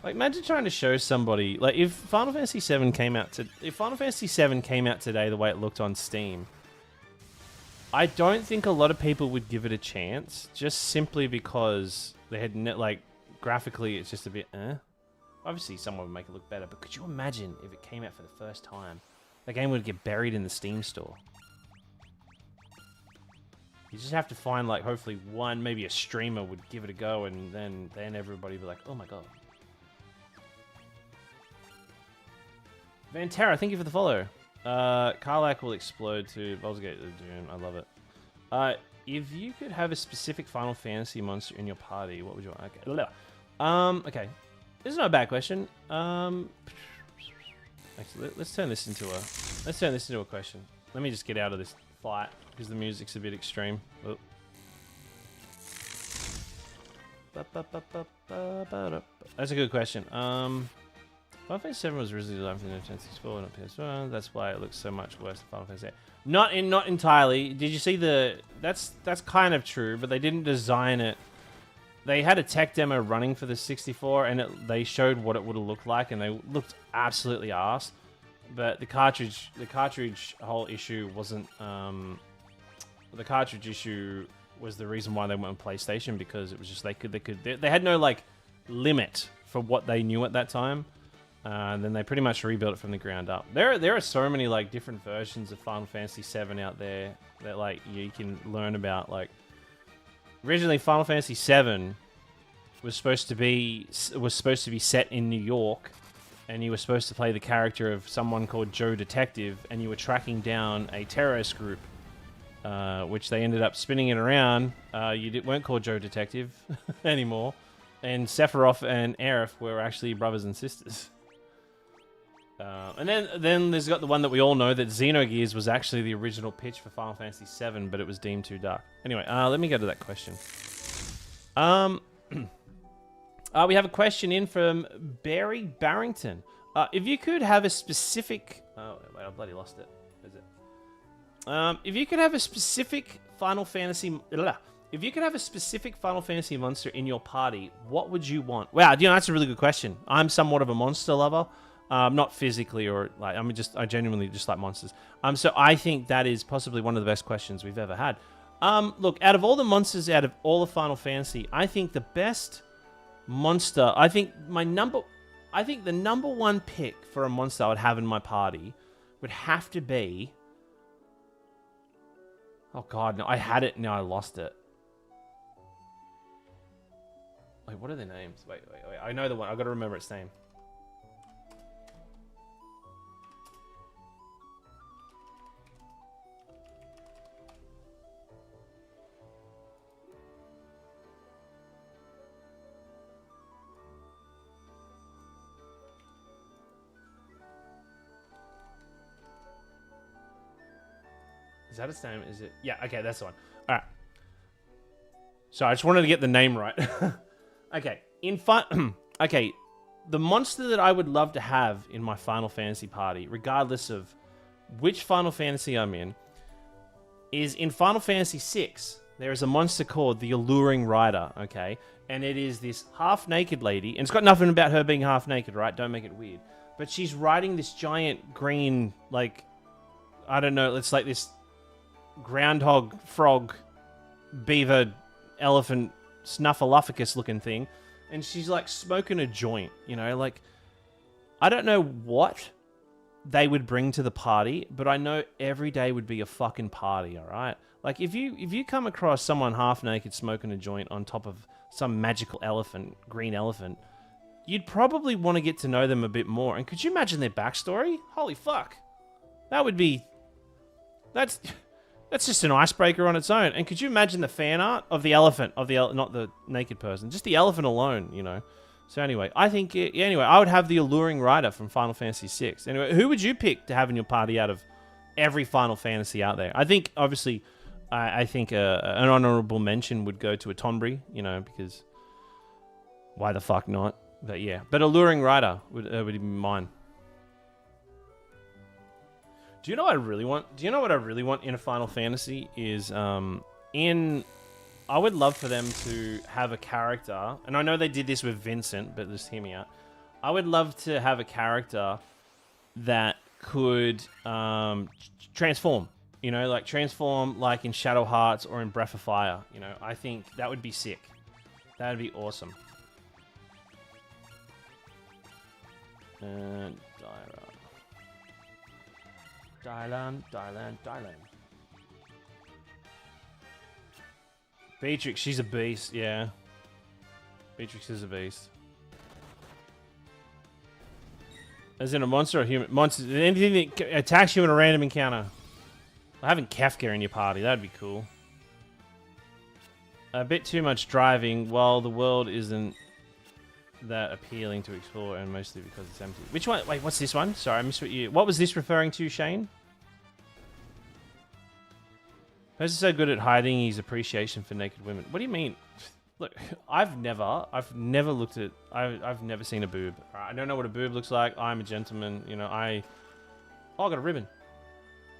Like, imagine trying to show somebody, like, if Final Fantasy VII came out today the way it looked on Steam, I don't think a lot of people would give it a chance, just simply because they had like graphically it's just a bit Obviously someone would make it look better, but could you imagine if it came out for the first time? The game would get buried in the Steam store. You just have to find, like, hopefully one, maybe a streamer would give it a go, and then everybody would be like, oh my god. Vantera, thank you for the follow. Karlak will explode to Baldur's Gate Dune. I love it. If you could have a specific Final Fantasy monster in your party, what would you want? Okay. Okay. This is not a bad question. Actually, let's turn this into a question. Let me just get out of this fight because the music's a bit extreme. Oh. That's a good question. Final Fantasy VII was originally designed for the Nintendo 64, not PS1. That's why it looks so much worse than Final Fantasy VIII. Not entirely. Did you see the? That's kind of true, but they didn't design it. They had a tech demo running for the 64, and they showed what it would have looked like, and they looked absolutely arse. But the cartridge whole issue wasn't. The cartridge issue was the reason why they went on PlayStation, because it was just they had no like limit for what they knew at that time. And then they pretty much rebuilt it from the ground up. There are so many like different versions of Final Fantasy VII out there that like you can learn about. Like originally, Final Fantasy VII was supposed to be set in New York, and you were supposed to play the character of someone called Joe Detective, and you were tracking down a terrorist group, which they ended up spinning it around. Weren't called Joe Detective anymore, and Sephiroth and Aerith were actually brothers and sisters. And then there's got the one that we all know, that Xenogears was actually the original pitch for Final Fantasy VII, but it was deemed too dark. Anyway, let me go to that question. We have a question in from Barry Barrington. If you could have a specific... Oh, wait, I bloody lost it. Where's it? If you could have a specific Final Fantasy... If you could have a specific Final Fantasy monster in your party, what would you want? Wow, that's a really good question. I'm somewhat of a monster lover. Not physically or like, I genuinely just like monsters. So I think that is possibly one of the best questions we've ever had. Look, out of all the monsters, out of all of Final Fantasy, I think the best monster, I think the number one pick for a monster I would have in my party would have to be, oh god, no, I had it, now I lost it. Wait, what are their names? Wait, I know the one, I've got to remember its name. Is that its name? Is it? Yeah, okay, that's the one. All right. So I just wanted to get the name right. Okay, okay, the monster that I would love to have in my Final Fantasy party, regardless of which Final Fantasy I'm in, is in Final Fantasy VI. There is a monster called the Alluring Rider, okay? And it is this half-naked lady, and it's got nothing about her being half-naked, right? Don't make it weird. But she's riding this giant green, like, I don't know, it's like this groundhog, frog, beaver, elephant, snuffleupagus looking thing, and she's like smoking a joint, you know, like I don't know what they would bring to the party, but I know every day would be a fucking party, all right? Like if you come across someone half naked smoking a joint on top of some magical elephant, green elephant, you'd probably want to get to know them a bit more. And could you imagine their backstory? Holy fuck. That's just an icebreaker on its own. And could you imagine the fan art of the elephant, not the naked person, just the elephant alone, you know? So anyway, I think, I would have the Alluring Rider from Final Fantasy VI. Anyway, who would you pick to have in your party out of every Final Fantasy out there? I think, obviously, I think an honorable mention would go to a Tonbri, you know, because why the fuck not? But yeah, but Alluring Rider would be mine. Do you know what I really want? Do you know what I really want in a Final Fantasy is I would love for them to have a character, and I know they did this with Vincent, but just hear me out. I would love to have a character that could transform. You know, like transform like in Shadow Hearts or in Breath of Fire. You know, I think that would be sick. That would be awesome. Dylan. Beatrix, she's a beast, yeah. Beatrix is a beast. As in a monster or human? Monster, anything that attacks you in a random encounter. Having Kefka in your party, that'd be cool. A bit too much driving, while the world isn't that appealing to explore, and mostly because it's empty. Which one? Wait, what's this one? Sorry, I missed what you... What was this referring to, Shane? Percy's so good at hiding his appreciation for naked women. What do you mean? Look, I've never looked at... I've never seen a boob. I don't know what a boob looks like. I'm a gentleman. You know, Oh, I got a ribbon.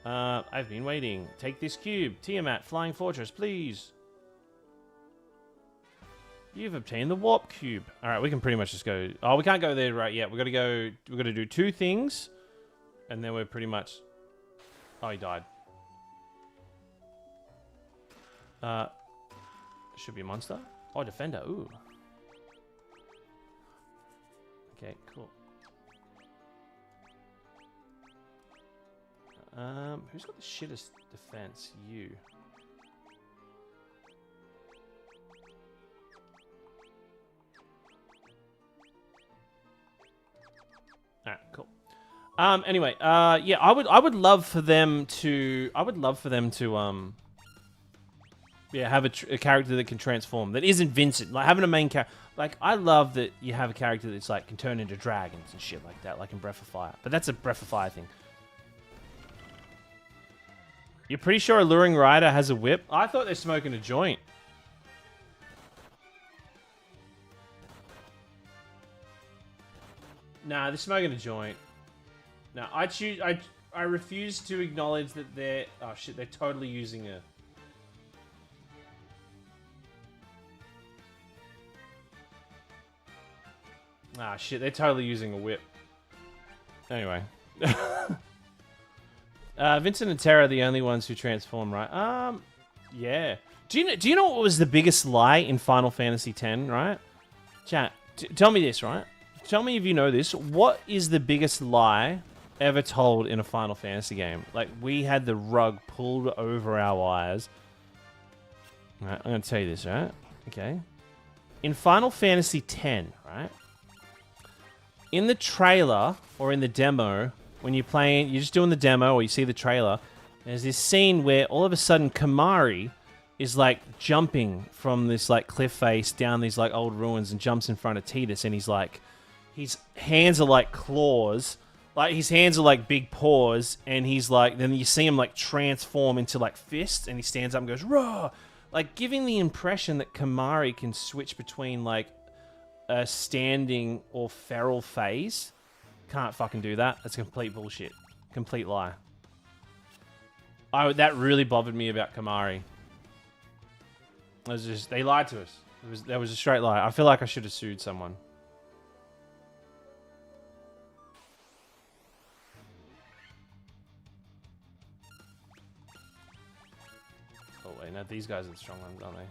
I've been waiting. Take this cube. Tiamat, Flying Fortress, please. You've obtained the warp cube. All right, we can pretty much just go... Oh, we can't go there right yet. We've got to go... We've got to do 2 things. And then we're pretty much... Oh, he died. Should be a monster. Oh, defender. Ooh. Okay, cool. Who's got the shittest defense? You. Alright, cool. Anyway, yeah, I would love for them to yeah, have a character that can transform, that isn't Vincent. Like, having a main character... Like, I love that you have a character that's, like, can turn into dragons and shit like that, like in Breath of Fire. But that's a Breath of Fire thing. You're pretty sure Alluring Rider has a whip? I thought they're smoking a joint. Nah, they're smoking a joint. No, I refuse to acknowledge that they're... Oh, shit, they're totally using a... Ah, shit, they're totally using a whip. Anyway. Vincent and Terra are the only ones who transform, right? Yeah. Do you know what was the biggest lie in Final Fantasy X, right? Chat, tell me this, right? Tell me if you know this. What is the biggest lie ever told in a Final Fantasy game? Like, we had the rug pulled over our eyes. Right, I'm going to tell you this, right? Okay. In Final Fantasy X, right? In the trailer, or in the demo, when you're playing, you're just doing the demo, or you see the trailer, there's this scene where all of a sudden Kamari is like jumping from this like cliff face down these like old ruins and jumps in front of Tidus, and he's like, his hands are like claws, like his hands are like big paws, and he's like, then you see him like transform into like fists, and he stands up and goes, "Raw!" Like giving the impression that Kamari can switch between like a standing or feral phase. Can't fucking do that. That's complete bullshit. Complete lie. That really bothered me about Kamari. It was just, they lied to us. That was a straight lie. I feel like I should have sued someone. Oh wait, no, these guys are the strong ones, aren't they?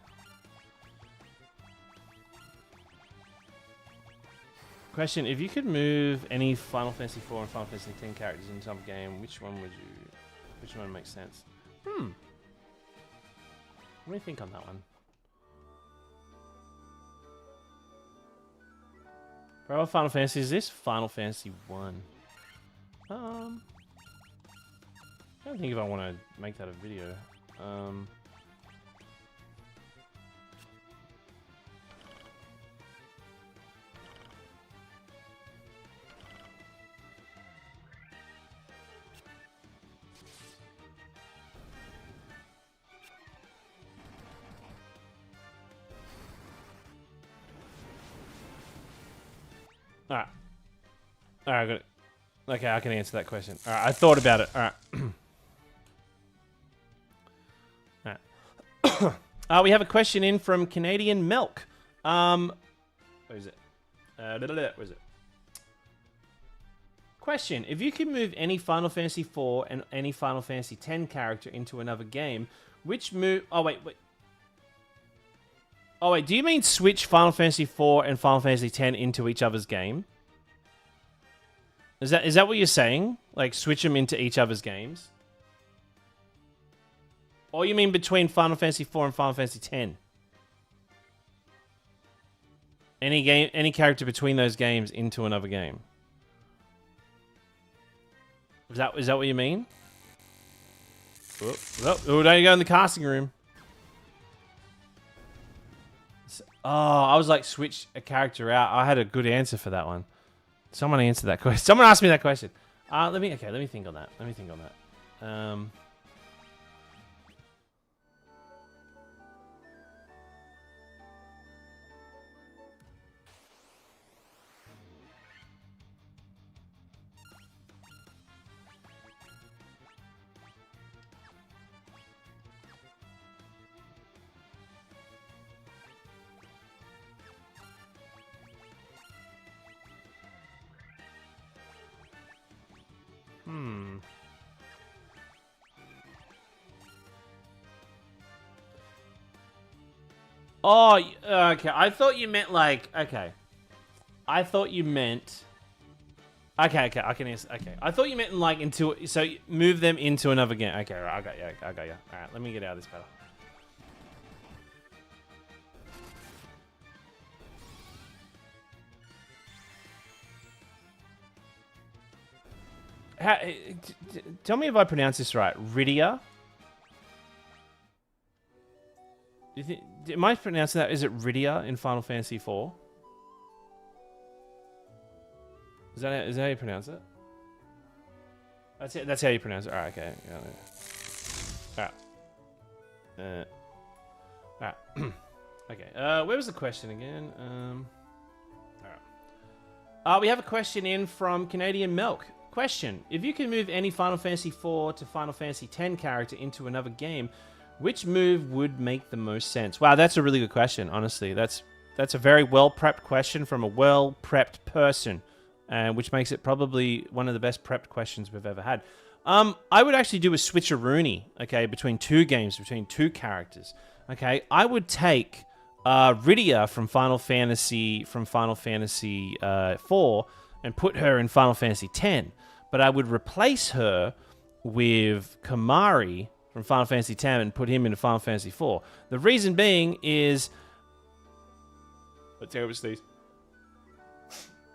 Question: if you could move any Final Fantasy IV and Final Fantasy X characters in some game, which one makes sense? Let me think on that one. Bro, what Final Fantasy is this? Final Fantasy I. I don't think if I want to make that a video. All right. All right, good. Okay, I can answer that question. All right, I thought about it. All right. All right. We have a question in from Canadian Milk. Where is it? Where is it? Question: if you could move any Final Fantasy IV and any Final Fantasy X character into another game, which move? Oh wait. Oh wait. Do you mean switch Final Fantasy IV and Final Fantasy X into each other's game? Is that what you're saying? Like switch them into each other's games? Or you mean between Final Fantasy IV and Final Fantasy X? Any character between those games into another game? Is that what you mean? Oh, don't you go in the casting room? Oh, I was like, switch a character out. I had a good answer for that one. Someone answered that question. Someone asked me that question. Let me think on that. Oh, okay. I thought you meant like, okay. I thought you meant... Okay, I can answer. Okay. I thought you meant like into... So move them into another game. Okay, right, I got you. Alright, let me get out of this battle. Tell me if I pronounce this right. Rydia? Am I pronouncing that? Is it Rydia in Final Fantasy IV? Is that how you pronounce it? That's it. That's how you pronounce it. All right. Okay. All right. All right. Okay. Where was the question again? All right. We have a question in from Canadian Milk. Question: if you could move any Final Fantasy IV to Final Fantasy X character into another game, which move would make the most sense? Wow, that's a really good question, honestly. That's a very well-prepped question from a well-prepped person, which makes it probably one of the best prepped questions we've ever had. I would actually do a switcheroony, okay, between two games, between two characters. Okay, I would take Rydia from Final Fantasy IV and put her in Final Fantasy X, but I would replace her with Kimahri from Final Fantasy X and put him into Final Fantasy IV. The reason being is... Let's take over Steve.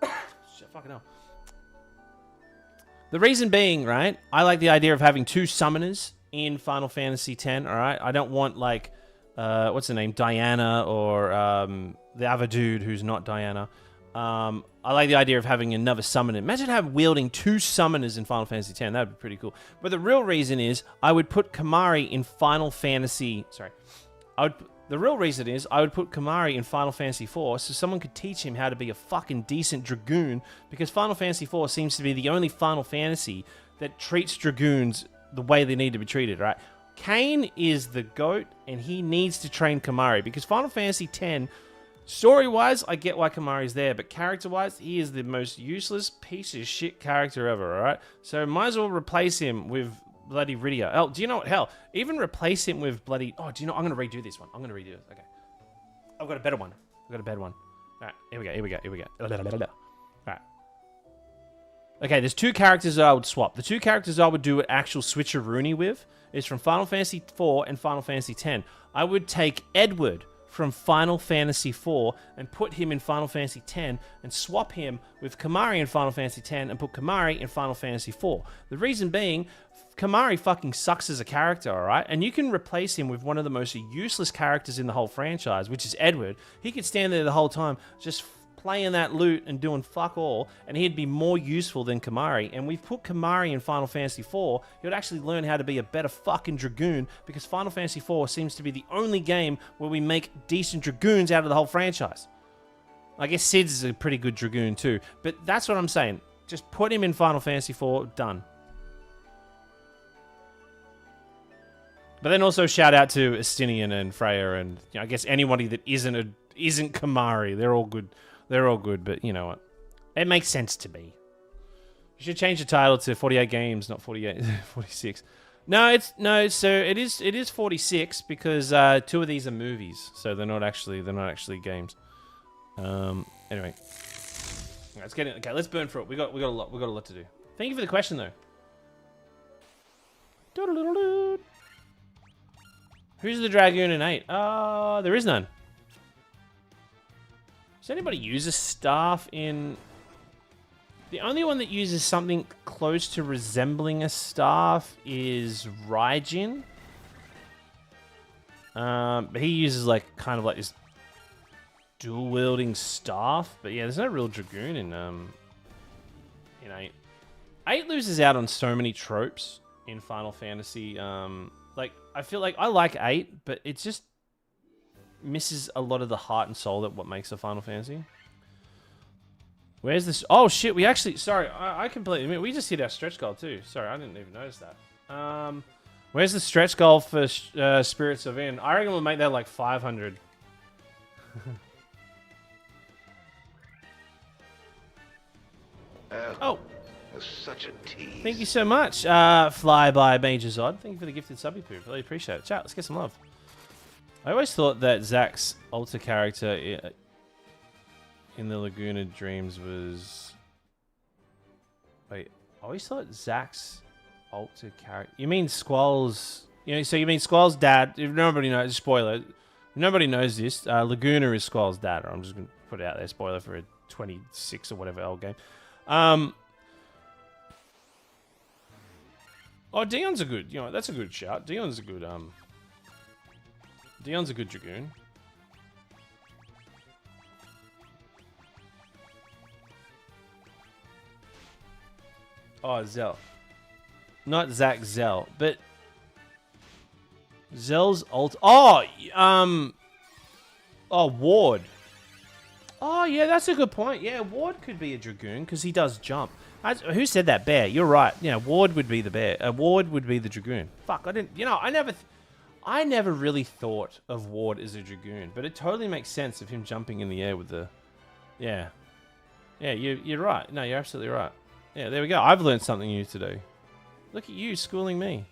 Shit, fucking hell. The reason being, right, I like the idea of having two summoners in Final Fantasy X, alright? I don't want, like, what's her name? Diana or the other dude who's not Diana. I like the idea of having another summoner. Imagine wielding two summoners in Final Fantasy X. That would be pretty cool. But the real reason is I would put Kimahri in Final Fantasy... Sorry. The real reason is I would put Kimahri in Final Fantasy IV so someone could teach him how to be a fucking decent Dragoon, because Final Fantasy IV seems to be the only Final Fantasy that treats Dragoons the way they need to be treated, right? Kain is the GOAT, and he needs to train Kimahri, because Final Fantasy X... Story-wise, I get why Kimahri's there, but character-wise, he is the most useless piece of shit character ever, alright? So might as well replace him with bloody Rydia. Oh, do you know what? Hell, even replace him with bloody... Oh, do you know... I'm going to redo this one. I'm going to redo it. Okay. I've got a better one. Alright, here we go. Alright. Okay, there's two characters that I would swap. The two characters I would do an actual switcheroony with is from Final Fantasy IV and Final Fantasy X. I would take Edward from Final Fantasy IV and put him in Final Fantasy X and swap him with Kimahri in Final Fantasy X and put Kimahri in Final Fantasy IV. The reason being, Kimahri fucking sucks as a character, alright? And you can replace him with one of the most useless characters in the whole franchise, which is Edward. He could stand there the whole time just playing that lute and doing fuck all, and he'd be more useful than Kimahri. And we've put Kimahri in Final Fantasy IV, he would actually learn how to be a better fucking Dragoon, because Final Fantasy IV seems to be the only game where we make decent Dragoons out of the whole franchise. I guess Sid's a pretty good Dragoon too. But that's what I'm saying. Just put him in Final Fantasy IV. Done. But then also shout out to Estinian and Freya and I guess anybody that isn't Kamari. They're all good. They're all good. But you know what? It makes sense to me. You should change the title to 48 games, not 48, 46. No, so it is 46 because 2 of these are movies, so they're not actually games. Anyway, let's get it. Okay, let's burn through it. We got a lot to do. Thank you for the question though. Who's the Dragoon in 8? There is none. Does anybody use a staff in? The only one that uses something close to resembling a staff is Raijin. But he uses like kind of like this dual wielding staff. But yeah, there's no real Dragoon in 8. 8 loses out on so many tropes in Final Fantasy. Like I feel like I like 8, but it just misses a lot of the heart and soul that what makes a Final Fantasy. Where's this? Oh shit! We actually, sorry, I completely. I mean, we just hit our stretch goal too. Sorry, I didn't even notice that. Where's the stretch goal for Spirits of In? I reckon we'll make that like 500. Oh, such a tease. thank you so much, Fly by Major Zod. Thank you for the gifted subby poop. Really appreciate it. Chat, let's get some love. I always thought that Zack's alter character in the Laguna Dreams was... Wait, I always thought Zack's alter character... You mean Squall's... so you mean Squall's dad... If nobody knows... Spoiler. If nobody knows this, Laguna is Squall's dad. I'm just going to put it out there. Spoiler for a 26 or whatever old game. Oh, Dion's a good... that's a good shout. Dion's a good... Dion's a good Dragoon. Oh, Zell. Not Zack, Zell. But... Zell's ult... Oh! Oh, Ward. Oh, yeah, that's a good point. Yeah, Ward could be a Dragoon, because he does jump. Who said that? Bear. You're right. Yeah, Ward would be the bear. Ward would be the Dragoon. Fuck, I didn't... I never really thought of Ward as a Dragoon, but it totally makes sense of him jumping in the air with the... Yeah. Yeah, you're right. No, you're absolutely right. Yeah, there we go. I've learned something new today. Look at you schooling me.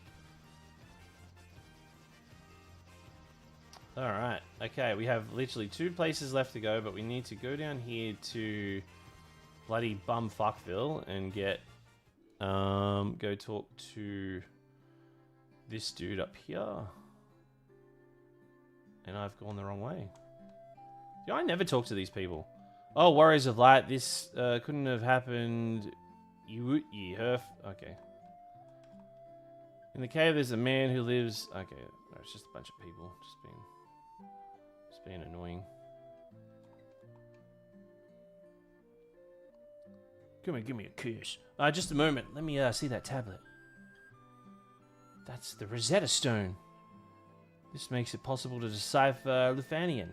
Alright. Okay, we have literally 2 places left to go, but we need to go down here to bloody Bumfuckville and get... go talk to this dude up here. And I've gone the wrong way. Yeah, I never talk to these people. Oh, Warriors of Light. This couldn't have happened... Okay. In the cave, there's a man who lives... Okay, no, it's just a bunch of people. Just being annoying. Come here, give me a kiss. Just a moment. Let me see that tablet. That's the Rosetta Stone. This makes it possible to decipher Lithanian.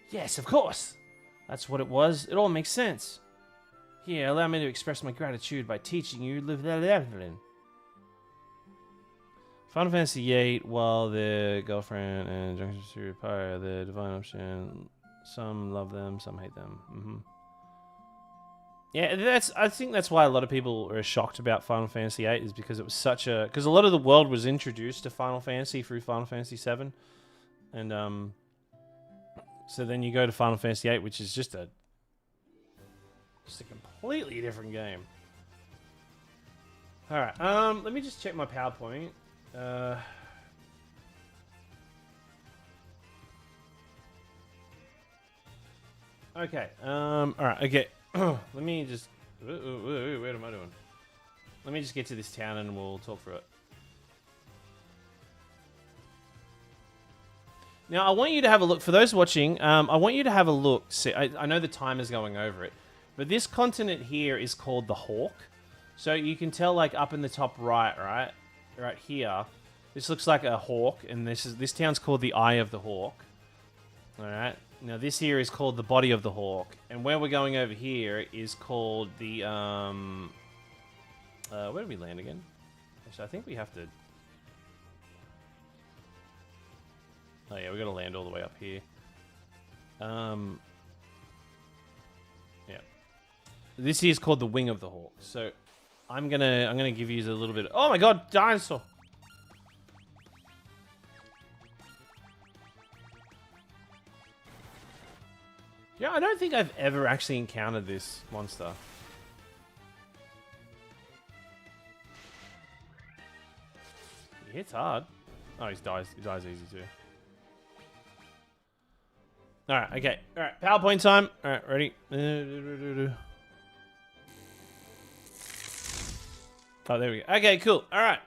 Yes, of course. That's what it was. It all makes sense. Here, allow me to express my gratitude by teaching you Lithanian. Final Fantasy VIII, while their girlfriend and Junction Studio Pyre, the divine option. Some love them, some hate them. Yeah, I think that's why a lot of people are shocked about Final Fantasy VIII, is because it was such a... Because a lot of the world was introduced to Final Fantasy through Final Fantasy VII. And, so then you go to Final Fantasy VIII, which is just a completely different game. Alright, let me just check my PowerPoint. Okay, alright, okay. Let me just... What am I doing? Let me just get to this town and we'll talk through it. Now, I want you to have a look. For those watching, I want you to have a look. See, I know the time is going over it. But this continent here is called the Hawk. So you can tell, like, up in the top right, right here, This looks like a hawk, and this town's called the Eye of the Hawk. All right. Now this here is called the Body of the Hawk, and where we're going over here is called the where do we land again? Actually, I think we have to. Oh yeah, we got to land all the way up here. Yeah. This here is called the Wing of the Hawk. So I'm gonna give you a little bit. Oh my God, dinosaur! Yeah, I don't think I've ever actually encountered this monster. He hits hard. Oh, he dies easy too. Alright, okay. Alright, PowerPoint time. Alright, ready? Oh, there we go. Okay, cool. Alright.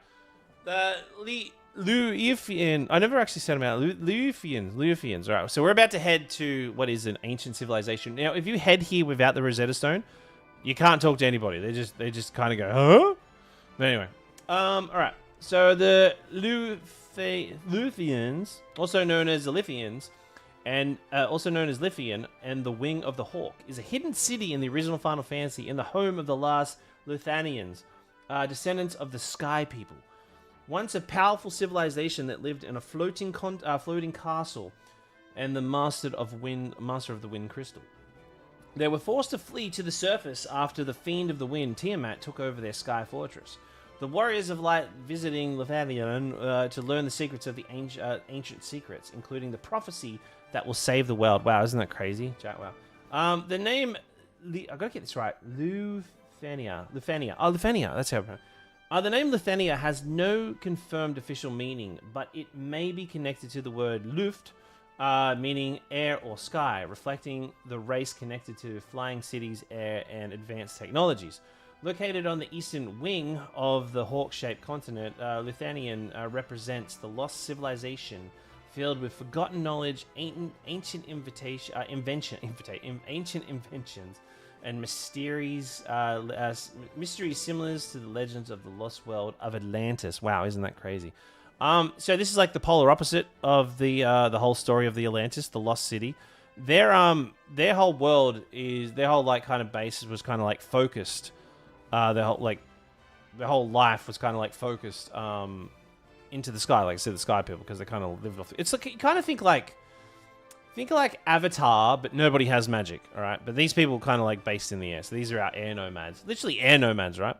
Luifian. I never actually said them out. Luifians. Alright, so we're about to head to what is an ancient civilization. Now, if you head here without the Rosetta Stone, you can't talk to anybody. They just kind of go, huh? But anyway. Alright. So the Luthians, also known as the Lithians, and also known as Lithian, and the Wing of the Hawk, is a hidden city in the original Final Fantasy and the home of the last Luthanians, descendants of the Sky People. Once a powerful civilization that lived in a floating castle, and the master of the Wind Crystal. They were forced to flee to the surface after the Fiend of the Wind, Tiamat, took over their sky fortress. The Warriors of Light visiting Lothavian to learn the secrets of the ancient secrets, including the prophecy that will save the world. Wow, isn't that crazy? Chat, wow. The name, I gotta get this right. Lufenia. Oh, Lufenia. That's how I pronounce it. The name Lufenia has no confirmed official meaning, but it may be connected to the word Luft, meaning air or sky, reflecting the race connected to flying cities, air, and advanced technologies. Located on the eastern wing of the hawk-shaped continent, Luthanian represents the lost civilization filled with forgotten knowledge, ancient inventions, and mysteries similar to the legends of the lost world of Atlantis. Wow, isn't that crazy? So this is like the polar opposite of the whole story of the Atlantis, the lost city. Their whole world their whole like kind of basis was kind of like focused. Their whole life was kind of like focused into the sky, like I said, the sky people, because they kind of lived off. It's like you kind of think like Avatar, but nobody has magic, all right? But these people kind of like based in the air. So these are our air nomads, literally air nomads, right?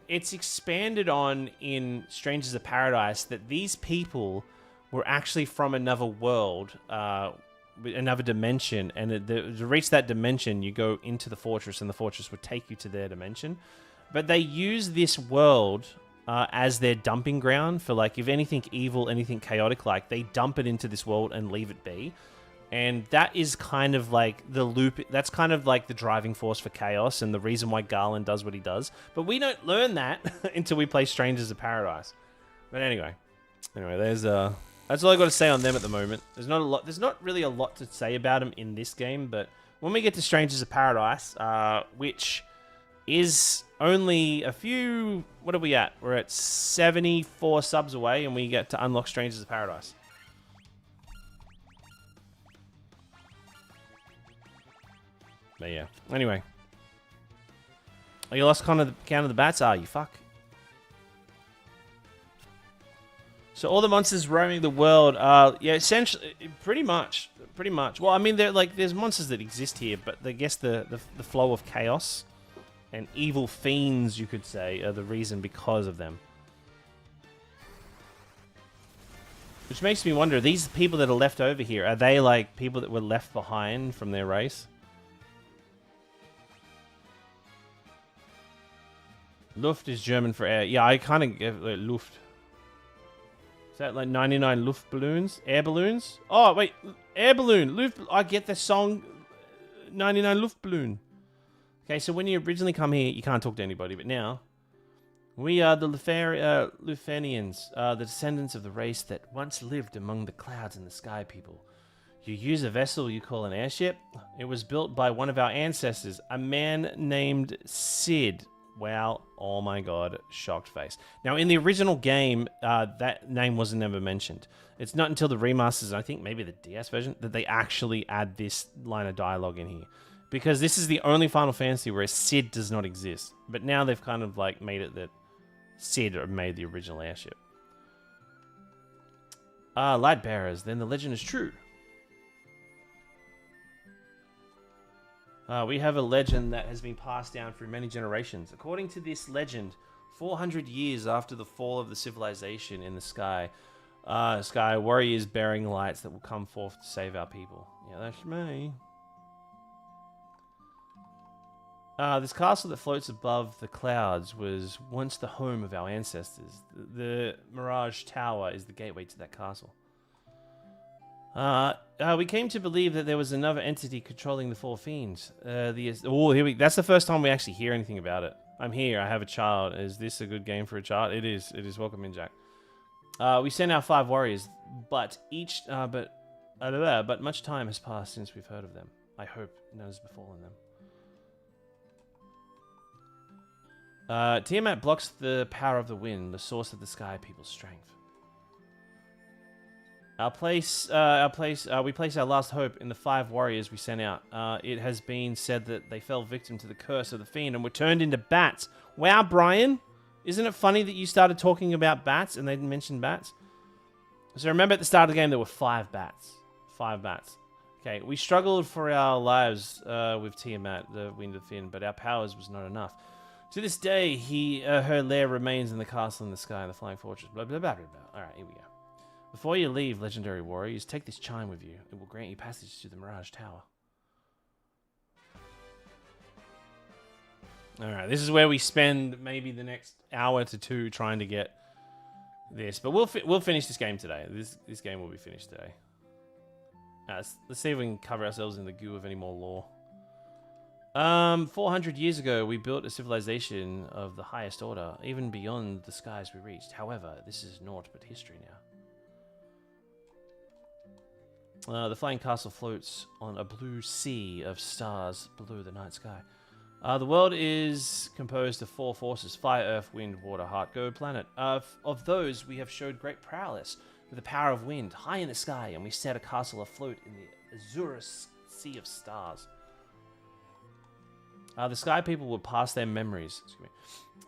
It's expanded on in Strangers of Paradise that these people were actually from another world, another dimension, and to reach that dimension, you go into the fortress, and the fortress would take you to their dimension. But they use this world as their dumping ground for, like, if anything evil, anything chaotic, like, they dump it into this world and leave it be. And that is kind of like the loop. That's kind of like the driving force for chaos and the reason why Garland does what he does. But we don't learn that until we play Strangers of Paradise. But anyway, there's that's all I got to say on them at the moment. There's not really a lot to say about them in this game. But when we get to Strangers of Paradise, which is only a few. What are we at? We're at 74 subs away, and we get to unlock Strangers of Paradise. But yeah. Anyway. Oh, you lost count of the bats? Ah, you fuck. So all the monsters roaming the world are, yeah, essentially, pretty much. Well, I mean, there's monsters that exist here, but I guess the flow of chaos and evil fiends, you could say, are the reason because of them. Which makes me wonder, these people that are left over here, are they like people that were left behind from their race? Luft is German for air. Yeah, I kind of get Luft. Is that like 99 Luft balloons? Air balloons? Oh, wait. Air balloon. Luft. I get the song 99 Luft balloon. Okay, so when you originally come here, you can't talk to anybody. But now, we are the Lufenians, the descendants of the race that once lived among the clouds and the sky people. You use a vessel you call an airship. It was built by one of our ancestors, a man named Sid. Wow. Oh my god. Shocked face. Now, in the original game, that name wasn't ever mentioned. It's not until the remasters, I think maybe the DS version, that they actually add this line of dialogue in here. Because this is the only Final Fantasy where Sid does not exist. But now they've kind of like made it that Sid made the original airship. Light bearers, then the legend is true. We have a legend that has been passed down through many generations. According to this legend, 400 years after the fall of the civilization in the sky, warriors bearing lights that will come forth to save our people. Yeah, that's me. This castle that floats above the clouds was once the home of our ancestors. The Mirage Tower is the gateway to that castle. We came to believe that there was another entity controlling the four fiends. That's the first time we actually hear anything about it. I'm here. I have a child. Is this a good game for a child? It is. It is. Welcome in, Jack. We sent our 5 warriors, but much time has passed since we've heard of them. I hope none has befallen them. Tiamat blocks the power of the wind, the source of the sky people's strength. We place our last hope in the 5 warriors we sent out. It has been said that they fell victim to the curse of the fiend and were turned into bats. Wow, Brian, isn't it funny that you started talking about bats and they didn't mention bats? So remember at the start of the game there were 5 bats. 5 bats. Okay, we struggled for our lives with Tiamat, the wind of the fiend, but our powers was not enough. To this day, her lair remains in the castle in the sky, the flying fortress. Blah, blah, blah, blah, blah. All right, here we go. Before you leave, legendary warriors, take this chime with you. It will grant you passage to the Mirage Tower. All right, this is where we spend maybe the next hour to 2 trying to get this, but we'll finish this game today. This game will be finished today. Let's see if we can cover ourselves in the goo of any more lore. 400 years ago, we built a civilization of the highest order, even beyond the skies we reached. However, this is naught but history now. The flying castle floats on a blue sea of stars below the night sky. The world is composed of 4 forces: fire, earth, wind, water, heart, go, planet. Of those, we have showed great prowess with the power of wind high in the sky, and we set a castle afloat in the azure sea of stars. The sky people will pass their memories. Excuse me.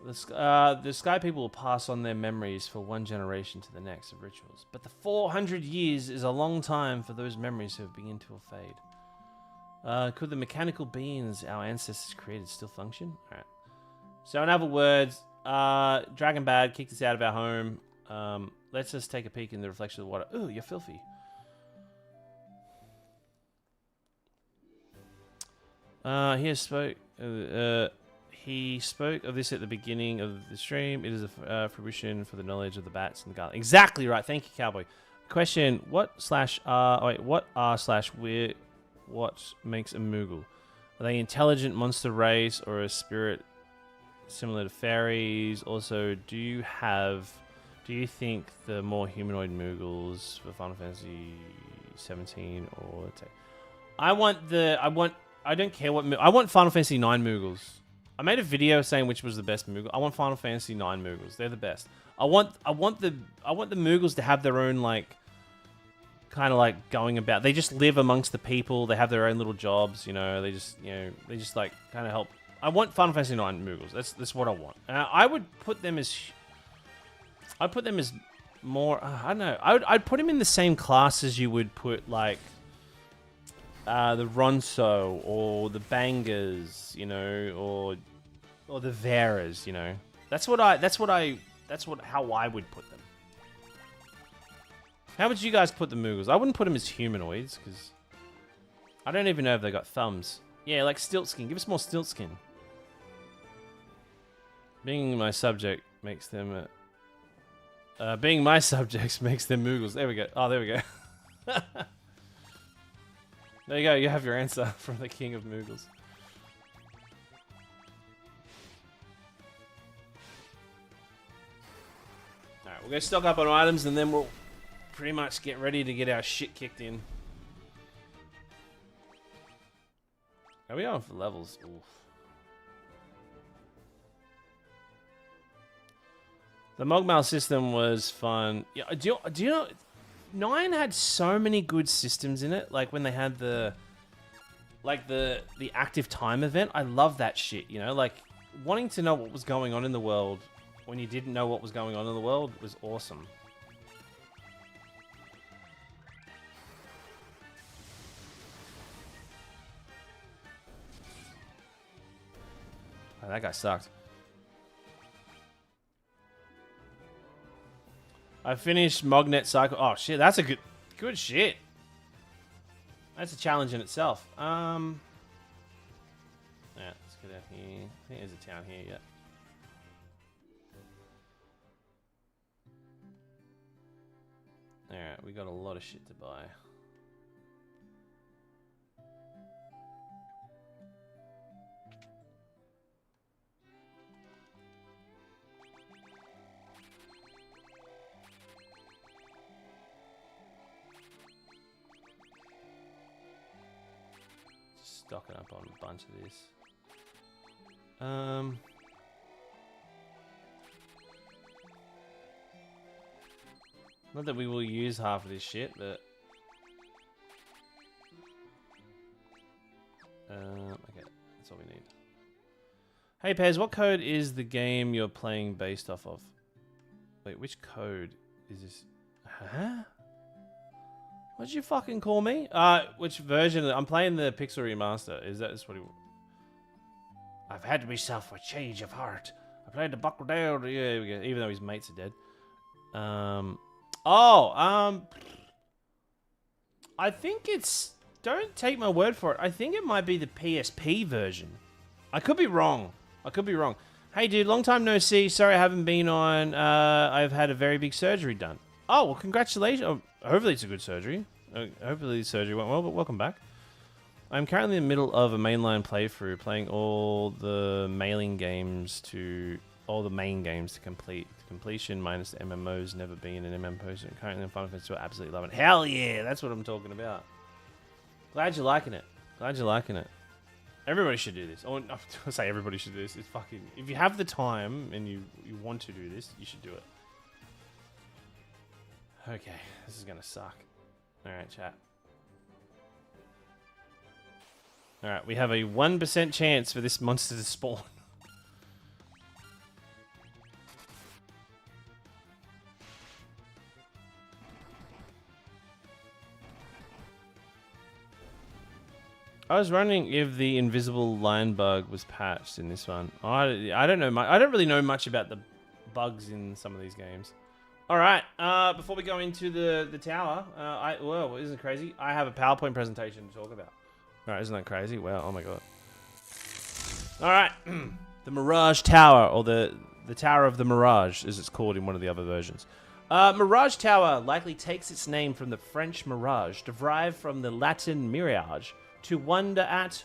The sky people will pass on their memories for 1 generation to the next of rituals. But the 400 years is a long time for those memories to begin to fade. Could the mechanical beings our ancestors created still function? All right. So in other words, Dragon Bad kicked us out of our home. Let's just take a peek in the reflection of the water. Ooh, you're filthy. He spoke of this at the beginning of the stream. It is a fruition for the knowledge of the bats and the garlic. Exactly right. Thank you, Cowboy. Question: what makes a Moogle? Are they intelligent monster race or a spirit similar to fairies? Also, do you think the more humanoid Moogles for Final Fantasy 17 or I don't care what I want Final Fantasy 9 Moogles. I made a video saying which was the best Moogle. I want Final Fantasy 9 Moogles. They're the best. I want the Moogles to have their own kind of going about. They just live amongst the people. They have their own little jobs. They just kind of help. I want Final Fantasy 9 Moogles. That's what I want. I would put them as. I'd put them as more. I don't know. I'd put them in the same class as you would put the Ronso or the Bangers, or the Veras, That's how I would put them. How would you guys put the Moogles? I wouldn't put them as humanoids because I don't even know if they got thumbs. Yeah, like Stiltskin. Give us more Stiltskin. Being my subject makes them. Being my subjects makes them Moogles. There we go. Oh, there we go. There you go. You have your answer from the King of Moogles. Alright, we'll go stock up on items and then we'll pretty much get ready to get our shit kicked in. Are we on for levels? Oof. The Mogmal system was fun. Yeah, do you know? 9 had so many good systems in it. Like when they had the active time event. I love that shit. You know, like wanting to know what was going on in the world when you didn't know what was going on in the world was awesome. Oh, that guy sucked. I finished Mognet Cycle. Oh shit, that's a good shit. That's a challenge in itself. Yeah, let's get out here. I think there's a town here, yeah. Alright, we got a lot of shit to buy. Stocking up on a bunch of this. Not that we will use half of this shit, but okay, that's all we need. Hey Pez, what code is the game you're playing based off of? Wait, which code is this? Huh? What'd you fucking call me? Which version? I'm playing the Pixel Remaster. Is that what he... I've had myself a change of heart. I played the Buckle Down. Yeah, even though his mates are dead. I think it's... Don't take my word for it. I think it might be the PSP version. I could be wrong. Hey, dude, long time no see. Sorry I haven't been on. I've had a very big surgery done. Oh, well, congratulations. Oh, hopefully it's a good surgery. Hopefully the surgery went well, but welcome back. I'm currently in the middle of a mainline playthrough, playing all the mailing games to... all the main games to completion, minus the MMOs, never been an MMO person. Currently in Final Fantasy 2, absolutely loving it. Hell yeah, that's what I'm talking about. Glad you're liking it. Everybody should do this. I say everybody should do this. It's fucking... If you have the time and you want to do this, you should do it. Okay, this is gonna suck. Alright, chat. Alright, we have a 1% chance for this monster to spawn. I was wondering if the invisible line bug was patched in this one. I don't know. I don't really know much about the bugs in some of these games. All right. Before we go into the tower, whoa, isn't it crazy? I have a PowerPoint presentation to talk about. All right, isn't that crazy? Wow. Oh my god. All right. The Mirage Tower, or the Tower of the Mirage, as it's called in one of the other versions. Mirage Tower likely takes its name from the French mirage, derived from the Latin mirage, to wonder at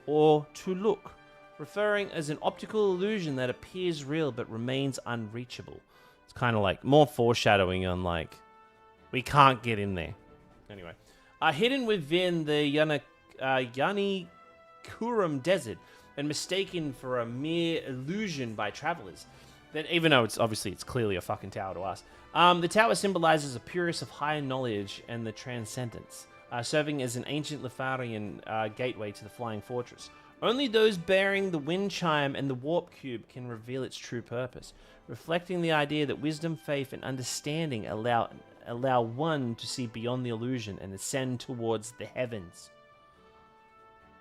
or to look, referring as an optical illusion that appears real but remains unreachable. It's kind of like more foreshadowing on like, we can't get in there. Anyway, hidden within the Yanikurum Desert and mistaken for a mere illusion by travelers. That even though it's clearly a fucking tower to us. The tower symbolizes a purist of higher knowledge and the transcendence, serving as an ancient Lothlorien gateway to the Flying Fortress. Only those bearing the wind chime and the warp cube can reveal its true purpose, reflecting the idea that wisdom, faith, and understanding allow one to see beyond the illusion and ascend towards the heavens.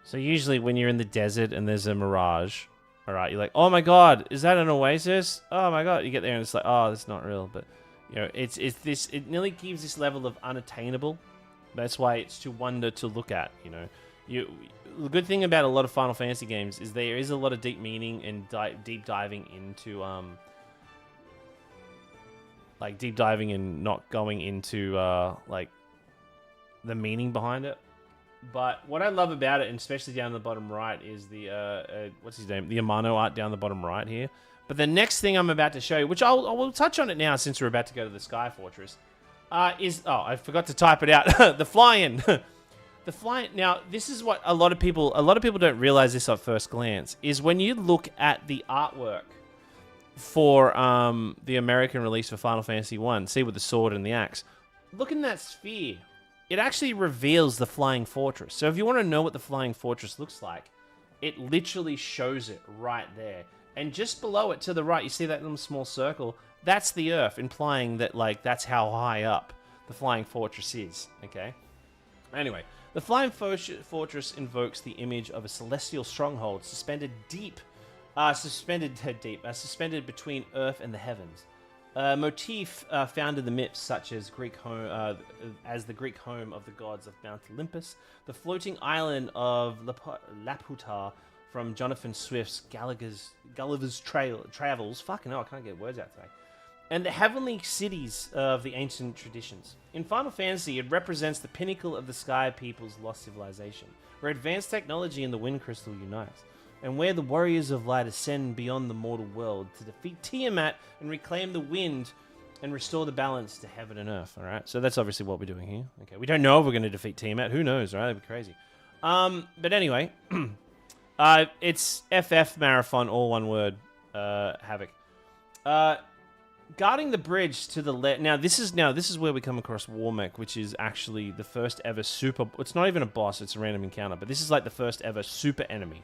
So usually when you're in the desert and there's a mirage, all right, you're like, oh my god, is that an oasis? Oh my god, you get there and it's like, oh, that's not real. But you know, it nearly gives this level of unattainable. That's why it's to wonder, to look at. You know, the good thing about a lot of Final Fantasy games is there is a lot of deep meaning and deep diving into like deep diving and not going into like the meaning behind it. But what I love about it, and especially down the bottom right, is the what's his name, the Amano art down the bottom right here. But the next thing I'm about to show you, which I will touch on it now since we're about to go to the Sky Fortress, is I forgot to type it out. The fly-in. The fly. Now, this is what a lot of people don't realize this at first glance, is when you look at the artwork for the American release for Final Fantasy 1. See, with the sword and the axe. Look in that sphere. It actually reveals the Flying Fortress. So if you want to know what the Flying Fortress looks like, it literally shows it right there. And just below it to the right, you see that little small circle? That's the Earth, implying that, like, that's how high up the Flying Fortress is, okay? Anyway, the Flying Fortress invokes the image of a celestial stronghold suspended suspended between Earth and the heavens. A motif found in the myths, such as the Greek home of the gods of Mount Olympus, the floating island of Laputa from Jonathan Swift's Gulliver's Travels. Fucking hell, I can't get words out today. And the heavenly cities of the ancient traditions. In Final Fantasy, it represents the pinnacle of the Sky People's lost civilization, where advanced technology and the Wind Crystal unites, and where the warriors of light ascend beyond the mortal world to defeat Tiamat and reclaim the wind and restore the balance to heaven and earth. All right, so that's obviously what we're doing here. Okay, we don't know if we're going to defeat Tiamat. Who knows, right? That'd be crazy. But anyway, it's FF Marathon, all one word, Havoc. Guarding the bridge to the left. Now this is where we come across Warmech, which is actually the first ever super. It's not even a boss; it's a random encounter. But this is like the first ever super enemy.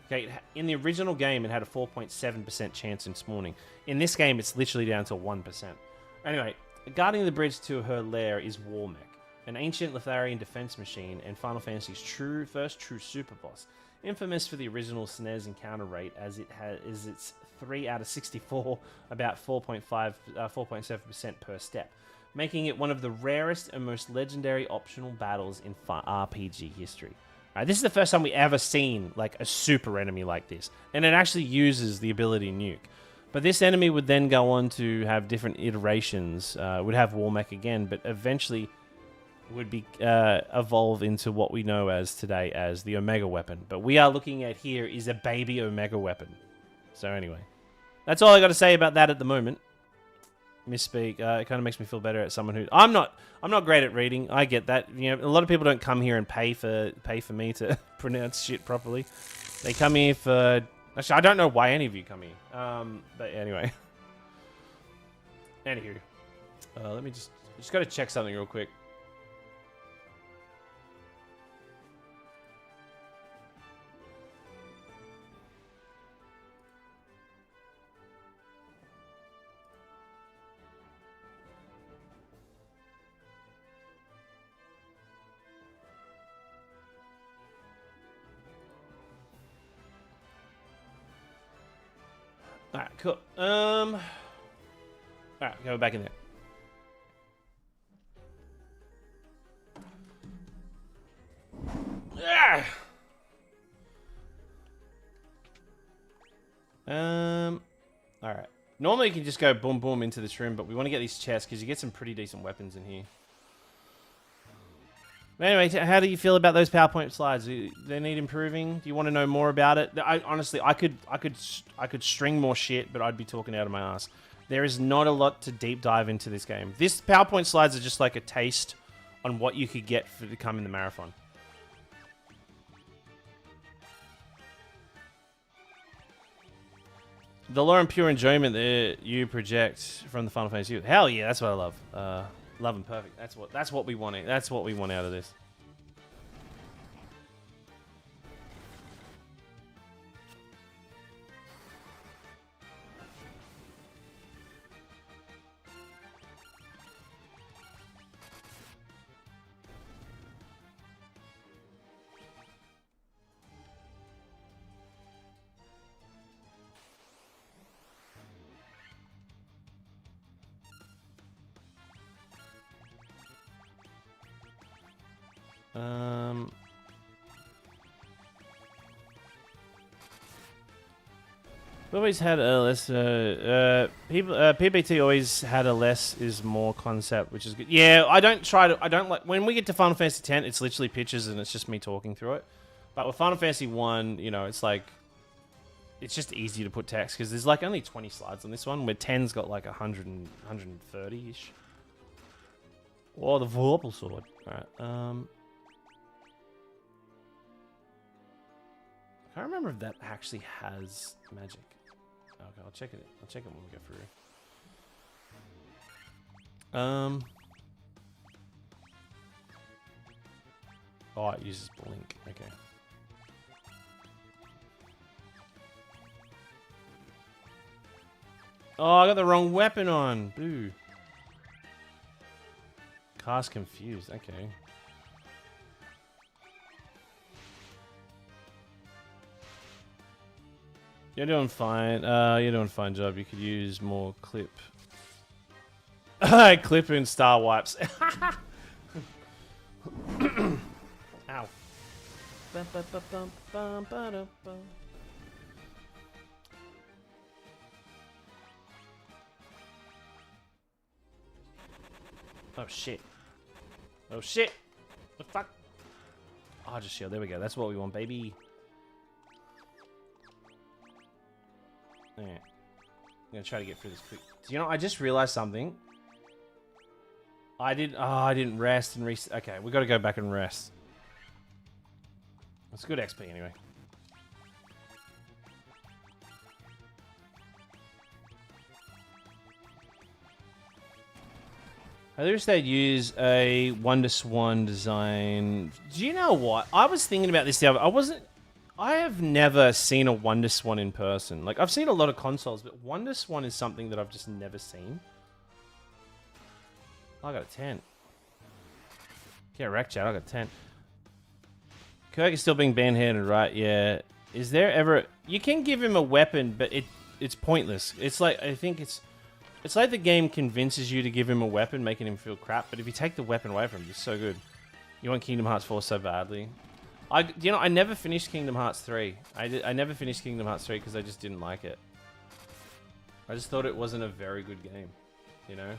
Okay, in the original game, it had a 4.7% chance in spawning. In this game, it's literally down to 1%. Anyway, guarding the bridge to her lair is Warmech, an ancient Lothlarian defense machine and Final Fantasy's first true super boss. Infamous for the original SNES encounter rate, as it is its 3 out of 64, about 4.7% per step, making it one of the rarest and most legendary optional battles in RPG history. This is the first time we ever seen like a super enemy like this, and it actually uses the ability Nuke. But this enemy would then go on to have different iterations. Would have Warmech again, but eventually would be evolve into what we know as today as the Omega weapon. But we are looking at here is a baby Omega weapon. So anyway, that's all I got to say about that at the moment. Misspeak. It kind of makes me feel better at someone who I'm not great at reading. I get that. You know, a lot of people don't come here and pay for me to pronounce shit properly. They come here for. Actually, I don't know why any of you come here. But anyway. Anywho, let me just got to check something real quick. Alright, cool. Alright, go back in there. Yeah. Alright. Normally you can just go boom boom into this room, but we want to get these chests because you get some pretty decent weapons in here. Anyway, how do you feel about those PowerPoint slides? Do they need improving? Do you want to know more about it? Honestly, I could string more shit, but I'd be talking out of my ass. There is not a lot to deep dive into this game. This PowerPoint slides are just like a taste on what you could get to come in the marathon. The lore and pure enjoyment that you project from the Final Fantasy. Hell yeah, that's what I love. Love and perfect. That's what we want. That's what we want out of this. We always had a less. PBT always had a less is more concept, which is good. Yeah, I don't like when we get to Final Fantasy X. It's literally pictures and it's just me talking through it. But with Final Fantasy 1, you know, it's like it's just easy to put text because there's like only 20 slides on this one, where 10's got like 100 and 130 ish. Oh, the Vorpal sword. All right. I can't remember if that actually has magic. Okay, I'll check it. I'll check it when we go through. Oh, it uses blink. Okay. Oh, I got the wrong weapon on. Boo. Cast confused. Okay. You're doing fine. You're doing a fine job. You could use more clip. Clip and star wipes. Ow. Oh shit. Oh shit. The fuck? Oh, just shield. There we go. That's what we want, baby. Yeah. I'm gonna try to get through this quick. Do you know, I just realized something. I didn't rest and reset. Okay, we gotta go back and rest. It's good XP anyway. I wish they'd use a Wonder Swan design. Do you know what? I was thinking about this the other. I have never seen a Wonder Swan in person. Like, I've seen a lot of consoles, but Wonder Swan is something that I've just never seen. I got a 10. Get wrecked, chat. I got a 10. Kirk is still being band-handed, right? Yeah. Is there ever... You can give him a weapon, but it's pointless. It's like... I think it's like the game convinces you to give him a weapon, making him feel crap. But if you take the weapon away from him, it's so good. You want Kingdom Hearts 4 so badly. I never finished Kingdom Hearts 3. I never finished Kingdom Hearts 3 because I just didn't like it. I just thought it wasn't a very good game, you know?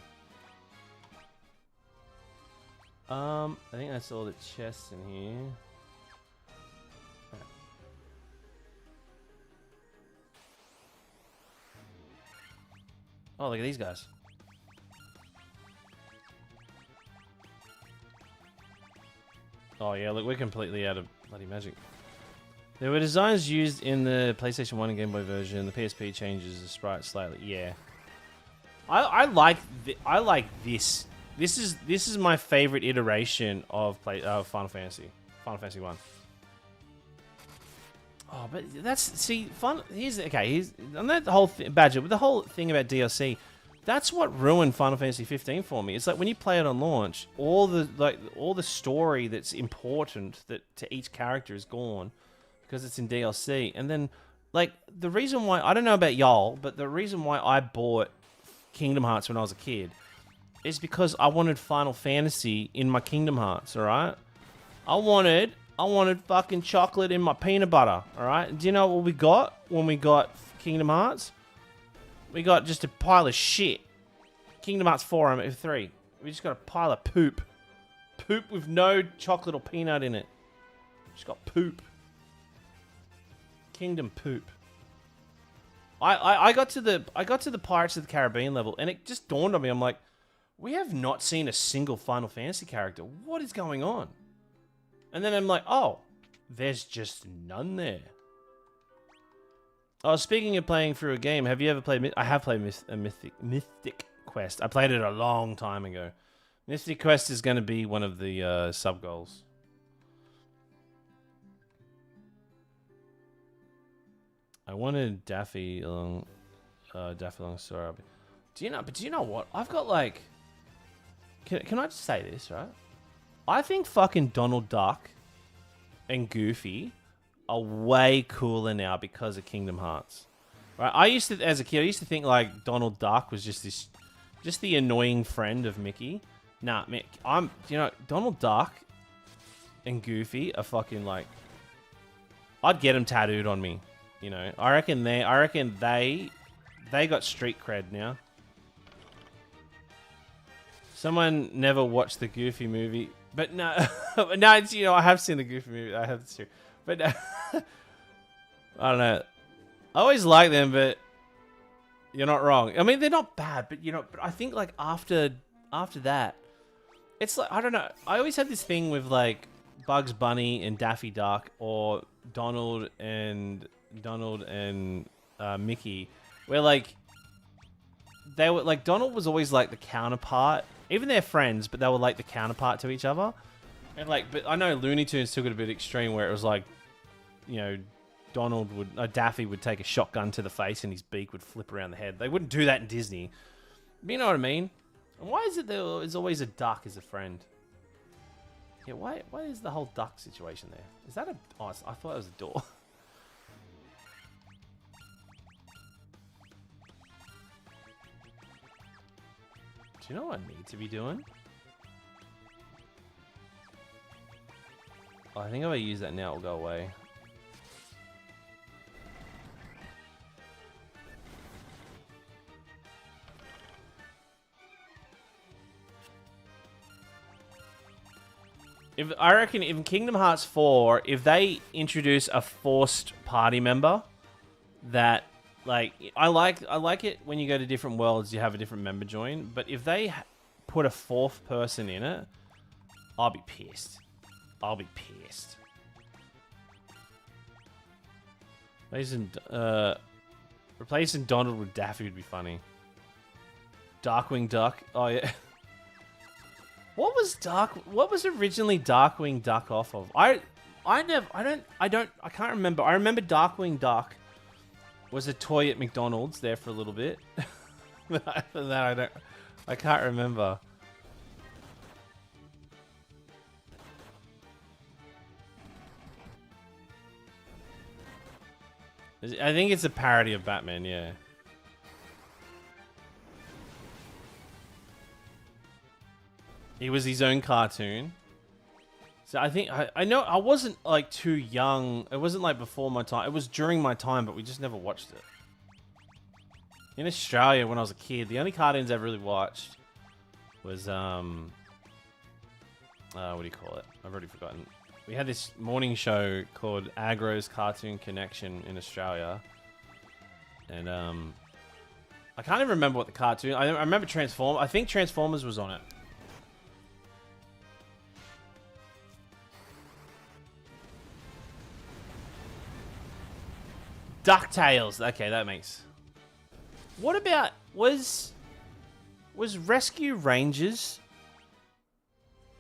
I think that's all the chests in here. Oh, look at these guys. Oh yeah, look, we're completely out of bloody magic. There were designs used in the PlayStation 1 and Game Boy version. The PSP changes the sprite slightly. Yeah, I like this. This is my favorite iteration of Final Fantasy 1. Oh, but that's fun. Here's on that whole Badger with the whole thing about DLC. That's what ruined Final Fantasy 15 for me. It's like when you play it on launch, all the story that's important to each character is gone because it's in DLC. And then, like, the reason why I don't know about y'all, but the reason why I bought Kingdom Hearts when I was a kid is because I wanted Final Fantasy in my Kingdom Hearts. All right, I wanted fucking chocolate in my peanut butter. All right, do you know what we got when we got Kingdom Hearts? We got just a pile of shit. Kingdom Hearts 4 and 3. We just got a pile of poop. Poop with no chocolate or peanut in it. Just got poop. Kingdom poop. I got to the Pirates of the Caribbean level and it just dawned on me. I'm like, we have not seen a single Final Fantasy character. What is going on? And then I'm like, oh, there's just none there. Oh, speaking of playing through a game, have you ever played... I have played Mythic Quest. I played it a long time ago. Mythic Quest is going to be one of the sub-goals. I wanted Daffy along Sora. Do you know what? I've got like... Can I just say this, right? I think fucking Donald Duck and Goofy are way cooler now because of Kingdom Hearts. Right? I used to, as a kid, I used to think like Donald Duck was just the annoying friend of Mickey. Nah, Donald Duck and Goofy are fucking like, I'd get them tattooed on me. You know, I reckon they got street cred now. Someone never watched the Goofy movie, but no, no, it's, I have seen the Goofy movie. I have too. But I don't know. I always like them, but you're not wrong. I mean, they're not bad, but but I think like after that, it's like, I don't know. I always had this thing with like Bugs Bunny and Daffy Duck or Donald and Mickey. where like they were like Donald was always like the counterpart. Even they're friends, but they were like the counterpart to each other. And like, but I know Looney Tunes took it a bit extreme, where it was like, you know, Donald would, Daffy would take a shotgun to the face and his beak would flip around the head. They wouldn't do that in Disney. But you know what I mean? And why is it there is always a duck as a friend? Yeah, why is the whole duck situation there? Is that a... Oh, I thought it was a door. Do you know what I need to be doing? Oh, I think if I use that now, it'll go away. I reckon in Kingdom Hearts 4, if they introduce a forced party member, that like I like it when you go to different worlds, you have a different member join. But if they put a fourth person in it, I'll be pissed. I'll be pissed. Replacing Donald with Daffy would be funny. Darkwing Duck. Oh yeah. What was originally Darkwing Duck off of? I can't remember. I remember Darkwing Duck was a toy at McDonald's there for a little bit. But after that, I can't remember. I think it's a parody of Batman, yeah. He was his own cartoon. So I think, I know I wasn't like too young. It wasn't like before my time. It was during my time, but we just never watched it. In Australia, when I was a kid, the only cartoons I ever really watched was, what do you call it? I've already forgotten. We had this morning show called Agro's Cartoon Connection in Australia. And, I can't even remember what the cartoon... I remember Transformers. I think Transformers was on it. DuckTales. Okay, that makes... What about... Was Rescue Rangers...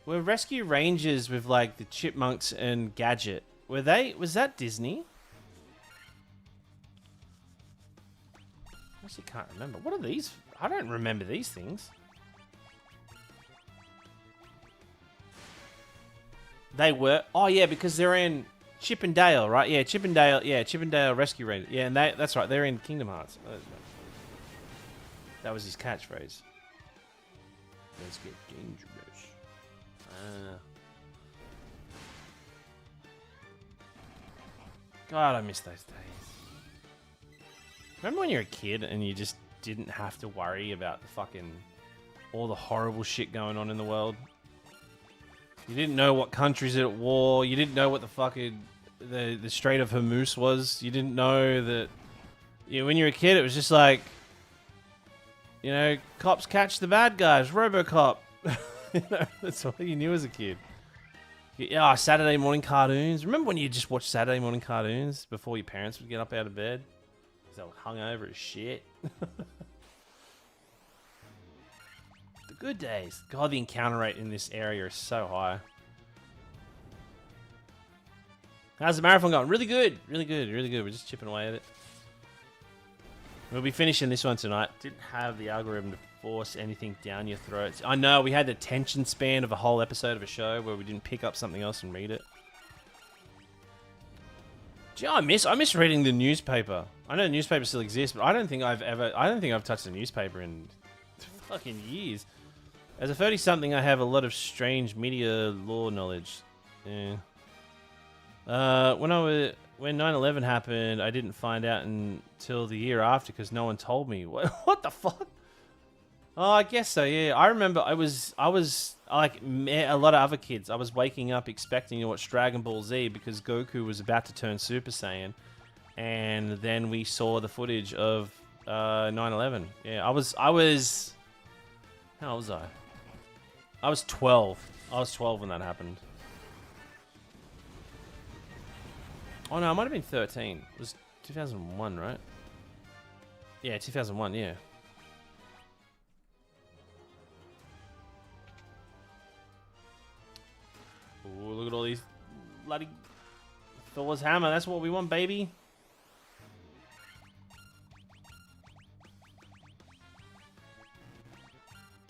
Were Rescue Rangers with, like, the Chipmunks and Gadget... Were they... Was that Disney? I actually can't remember. What are these? I don't remember these things. They were... Oh, yeah, because they're in... Chip and Dale, right? Yeah, Chip and Dale. Yeah, Chip and Dale Rescue Rangers. Yeah, and that's right. They're in Kingdom Hearts. That was his catchphrase. Let's get dangerous. God, I miss those days. Remember when you were a kid and you just didn't have to worry about the fucking... all the horrible shit going on in the world? You didn't know what countries are at war. You didn't know what the fucking the Strait of Hormuz was. You didn't know that. You know, when you were a kid, it was just like, you know, cops catch the bad guys. RoboCop. You know, that's all you knew as a kid. Yeah, Saturday morning cartoons. Remember when you just watched Saturday morning cartoons before your parents would get up out of bed? Because they were hungover as shit. Good days. God, the encounter rate in this area is so high. How's the marathon going? Really good. Really good. Really good. We're just chipping away at it. We'll be finishing this one tonight. Didn't have the algorithm to force anything down your throats. I know, we had the attention span of a whole episode of a show where we didn't pick up something else and read it. Gee, I miss reading the newspaper. I know the newspaper still exists, but I don't think I've touched a newspaper in fucking years. As a 30-something, I have a lot of strange media law knowledge. Yeah. When 9/11 happened, I didn't find out until the year after because no one told me. What the fuck? Oh, I guess so. Yeah, I remember. I was like a lot of other kids. I was waking up expecting to watch Dragon Ball Z because Goku was about to turn Super Saiyan, and then we saw the footage of 9/11. Yeah, I was. How old was I? I was 12. I was 12 when that happened. Oh no, I might have been 13. It was 2001, right? Yeah, 2001, yeah. Ooh, look at all these bloody Thor's hammer. That's what we want, baby.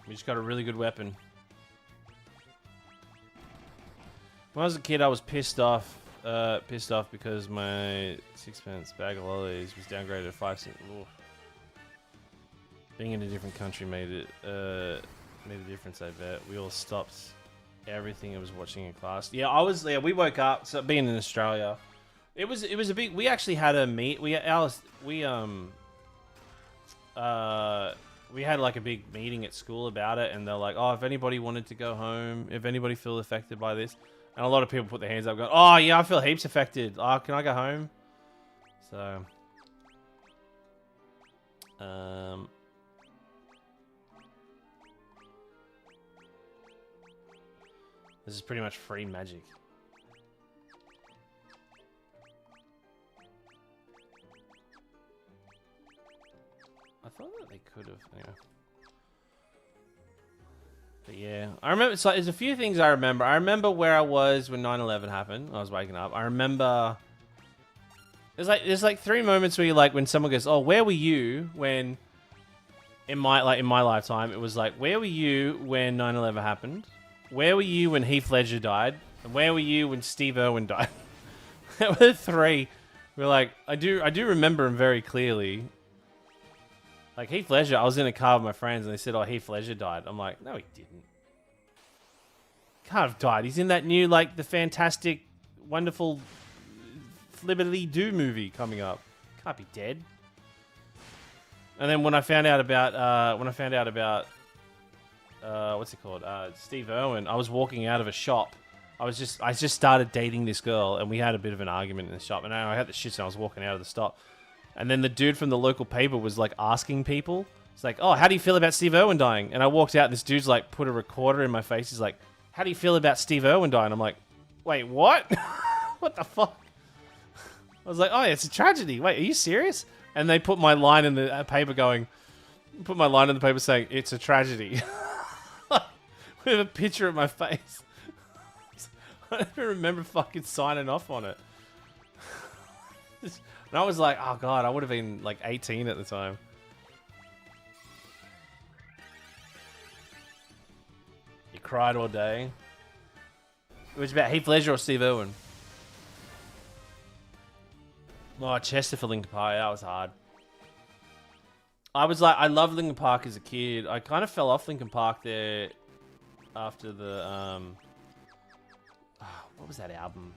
We just got a really good weapon. When I was a kid, I was pissed off because my sixpence bag of lollies was downgraded to 5 cents. Ooh. Being in a different country made a difference. I bet we all stopped everything I was watching in class. Yeah, we woke up. So being in Australia, it was a big. We actually had a meet. We had like a big meeting at school about it, and they're like, oh, if anybody wanted to go home, if anybody feel affected by this, and a lot of people put their hands up, going, oh yeah, I feel heaps affected. Oh, can I go home? So, this is pretty much free magic. I thought that they could have. Anyway. But yeah, I remember. So there's a few things I remember. I remember where I was when 9/11 happened. I was waking up. I remember. There's like 3 moments where you like when someone goes, "Oh, where were you when?" In my lifetime, it was like, "Where were you when 9/11 happened? Where were you when Heath Ledger died? And where were you when Steve Irwin died?" That were the 3. We're like, I do remember him very clearly. Like Heath Ledger, I was in a car with my friends and they said, oh, Heath Ledger died. I'm like, no, he didn't. Can't have died. He's in that new, like, the fantastic, wonderful Flibbity-Doo movie coming up. Can't be dead. And then when I found out about, what's it called? Steve Irwin, I was walking out of a shop. I just started dating this girl and we had a bit of an argument in the shop. And I had the shits and I was walking out of the stop. And then the dude from the local paper was like asking people. It's like, oh, how do you feel about Steve Irwin dying? And I walked out and this dude's like put a recorder in my face. He's like, how do you feel about Steve Irwin dying? I'm like, wait, what? What the fuck? I was like, oh, it's a tragedy. Wait, are you serious? And they put my line in the paper saying, it's a tragedy. With a picture of my face. I don't even remember fucking signing off on it. And I was like, oh god, I would have been like 18 at the time. You cried all day. It was about Heath Ledger or Steve Irwin. Oh, Chester for Linkin Park, that was hard. I was like, I loved Linkin Park as a kid. I kind of fell off Linkin Park there after the, what was that album?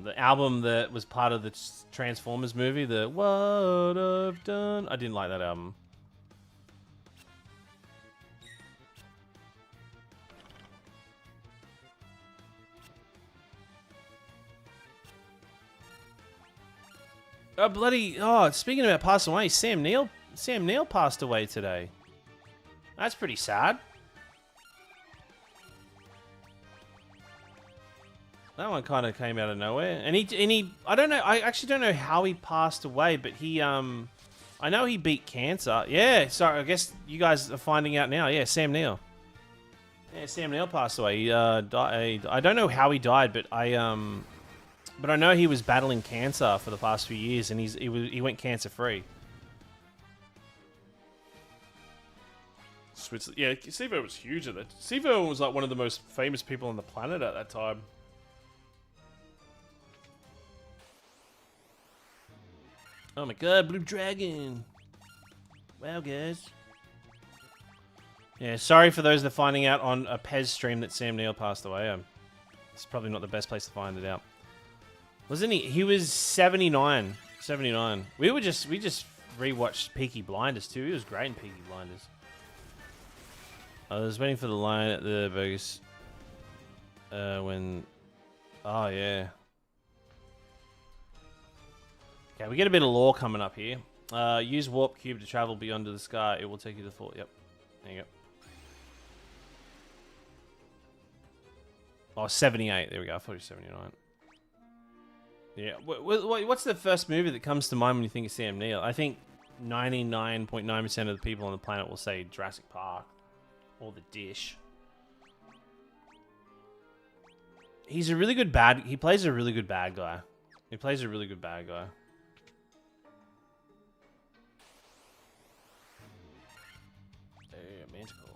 The album that was part of the Transformers movie, the What I've Done. I didn't like that album. Oh, bloody... Oh, speaking about passing away, Sam Neill passed away today. That's pretty sad. That one kind of came out of nowhere, and he I don't know. I actually don't know how he passed away, but he I know he beat cancer. Yeah, sorry. I guess you guys are finding out now. Yeah, Sam Neill. Yeah, Sam Neill passed away. He died. I don't know how he died, but I know he was battling cancer for the past few years, and he went cancer free. Switzerland. Yeah, Steve Irwin was huge at that. Steve Irwin was like one of the most famous people on the planet at that time. Oh my god, Blue Dragon. Wow, guys. Yeah, sorry for those that are finding out on a Pez stream that Sam Neill passed away. It's probably not the best place to find it out. Wasn't he? He was 79. 79. We just rewatched Peaky Blinders too. He was great in Peaky Blinders. I was waiting for the line at the burgers. When... Oh, yeah. Okay, we get a bit of lore coming up here. Use Warp Cube to travel beyond the sky. It will take you to the fort. Yep. There you go. Oh, 78. There we go. I thought it was 79. Yeah. What's the first movie that comes to mind when you think of Sam Neill? I think 99.9% of the people on the planet will say Jurassic Park or The Dish. He's a really good bad... He plays a really good bad guy. He plays a really good bad guy. Manticore.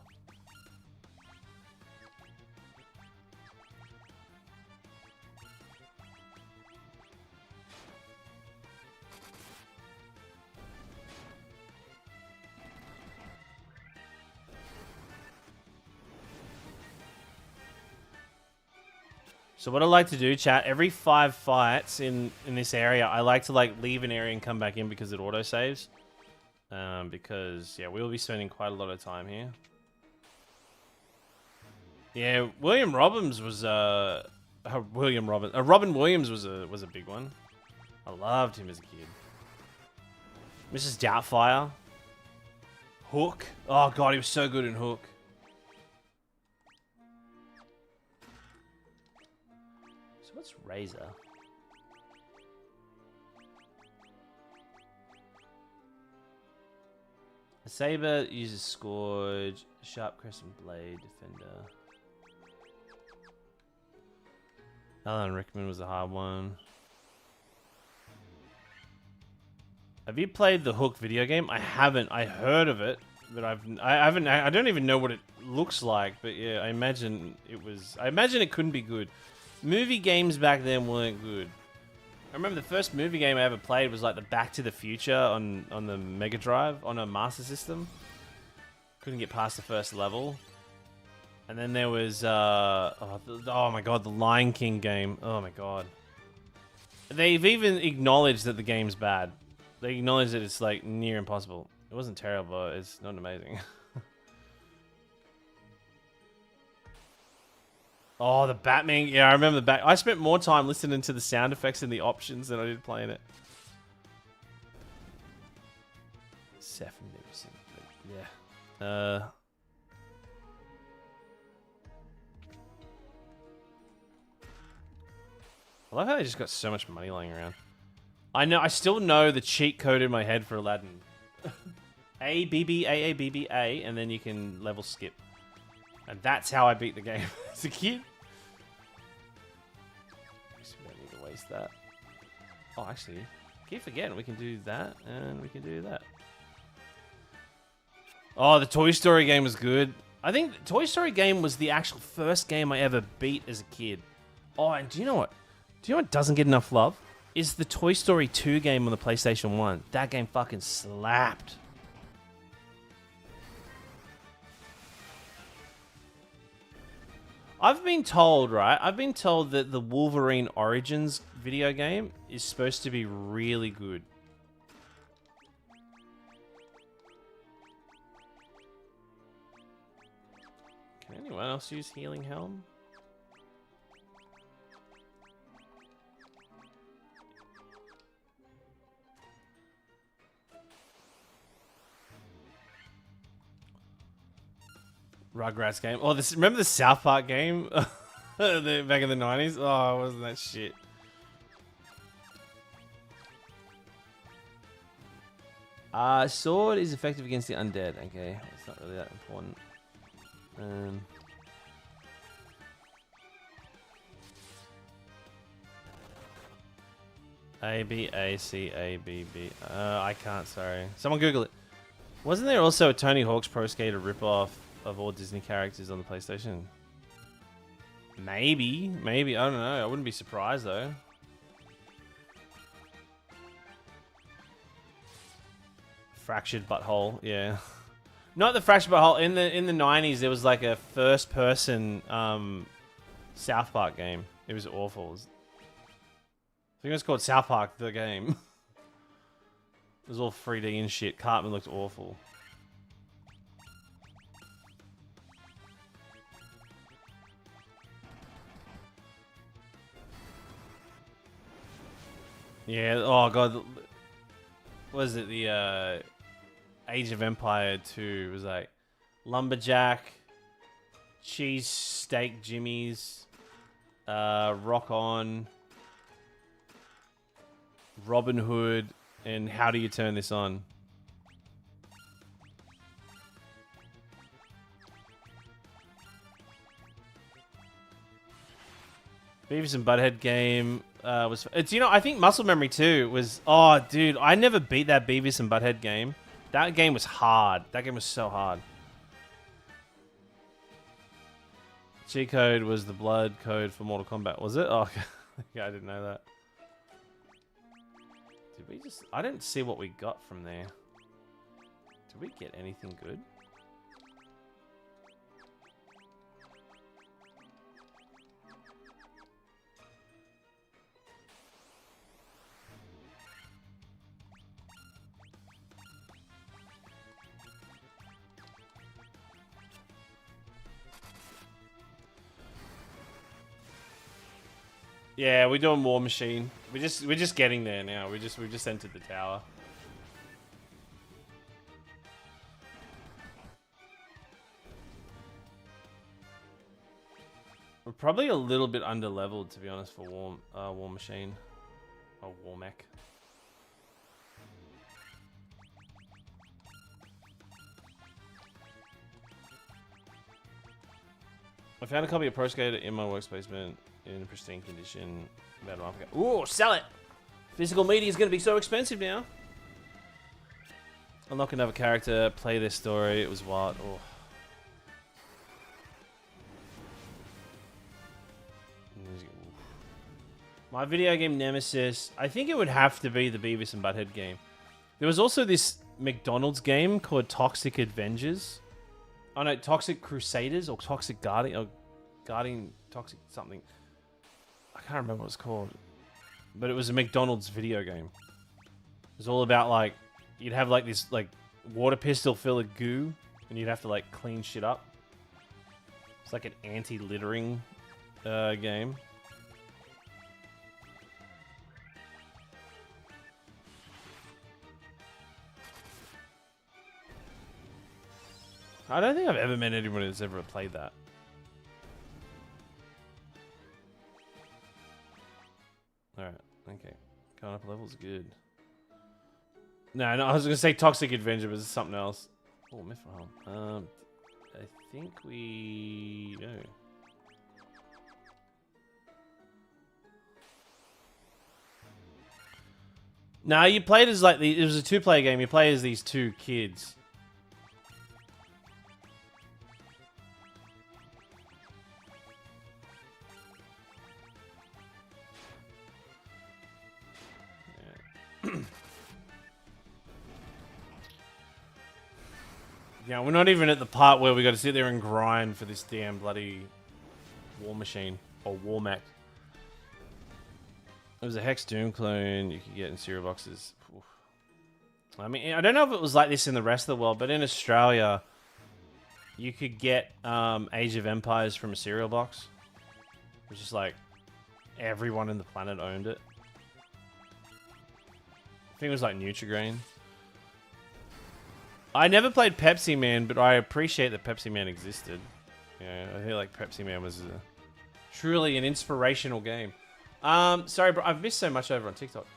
So what I like to do, chat, every 5 fights in this area, I like to like leave an area and come back in because it auto saves. Because yeah, we'll be spending quite a lot of time here. Yeah, William Robbins was Robin Williams was a big one. I loved him as a kid. Mrs. Doubtfire. Hook. Oh god, he was so good in Hook. So what's Razor? A saber uses Scourge, Sharp Crescent Blade, Defender. Alan Rickman was a hard one. Have you played the Hook video game? I haven't. I heard of it, but I haven't. I don't even know what it looks like. But yeah, I imagine it was. I imagine it couldn't be good. Movie games back then weren't good. I remember the first movie game I ever played was like the Back to the Future on the Mega Drive on a Master System. Couldn't get past the first level. And then there was oh my god, the Lion King game. Oh my god. They've even acknowledged that the game's bad. They acknowledge that it's like near impossible. It wasn't terrible, it's not amazing. Oh, the Batman. Yeah, I remember the Bat. I spent more time listening to the sound effects and the options than I did playing it. Seth Nicholson. Yeah. I love how they just got so much money lying around. I know. I still know the cheat code in my head for Aladdin. A B B A A B B A, and then you can level skip. And that's how I beat the game as a kid. We don't need to waste that. Oh, actually, keep forgetting we can do that, and we can do that. Oh, the Toy Story game was good. I think the Toy Story game was the actual first game I ever beat as a kid. Oh, and do you know what? Do you know what doesn't get enough love? Is the Toy Story 2 game on the PlayStation 1. That game fucking slapped. I've been told, right? I've been told that the Wolverine Origins video game is supposed to be really good. Can anyone else use Healing Helm? Rugrats game. Oh, this, remember the South Park game? Back in the 90s? Oh, wasn't that shit? Sword is effective against the undead. Okay, it's not really that important. A, B, A, C, A, B, B. I can't, sorry. Someone Google it. Wasn't there also a Tony Hawk's Pro Skater ripoff of all Disney characters on the PlayStation? Maybe. Maybe. I don't know. I wouldn't be surprised, though. Fractured Butthole. Yeah. Not the Fractured Butthole. In the 90s, there was like a first-person South Park game. It was awful. I think it was called South Park, the game. It was all 3D and shit. Cartman looked awful. Yeah, oh god. What was it? The Age of Empire 2 was like Lumberjack, Cheese Steak Jimmy's, Rock On, Robin Hood, and How Do You Turn This On? Beavis and Butthead game was... It's, you know, I think Muscle Memory 2 was... Oh, dude, I never beat that Beavis and Butthead game. That game was hard. That game was so hard. Cheat code was the blood code for Mortal Kombat, was it? Oh, yeah, I didn't know that. Did we just... I didn't see what we got from there. Did we get anything good? Yeah, we're doing War Machine. We're just getting there now. We just entered the tower. We're probably a little bit under leveled, to be honest, for War Machine or War Mech. I found a copy of Pro Skater in my workspace, man. In pristine condition about a month ago. Ooh, sell it! Physical media is going to be so expensive now. Unlock another character, play their story. It was wild. Oh. My video game nemesis. I think it would have to be the Beavis and Butthead game. There was also this McDonald's game called Toxic Avengers. Oh no, Toxic Crusaders or Toxic Guardian or Guardian Toxic something. I can't remember what it's called, but it was a McDonald's video game. It was all about like, you'd have like this like water pistol filled with goo, and you'd have to like clean shit up. It's like an anti-littering game. I don't think I've ever met anybody that's ever played that. Alright, okay. Going up levels good. No, I was gonna say Toxic Avenger, but it's something else. Oh, Mithril. I think we... No. No, you played as like... It was a two-player game. You play as these two kids. Yeah, we're not even at the part where we got to sit there and grind for this damn bloody War Machine or War Mech. It was a Hex Doom clone you could get in cereal boxes. Oof. I mean, I don't know if it was like this in the rest of the world, but in Australia, you could get Age of Empires from a cereal box. It was just like everyone in the planet owned it. I think it was like Nutri-Grain. I never played Pepsi Man, but I appreciate that Pepsi Man existed. Yeah, I feel like Pepsi Man was truly an inspirational game. Sorry, bro, I've missed so much over on TikTok.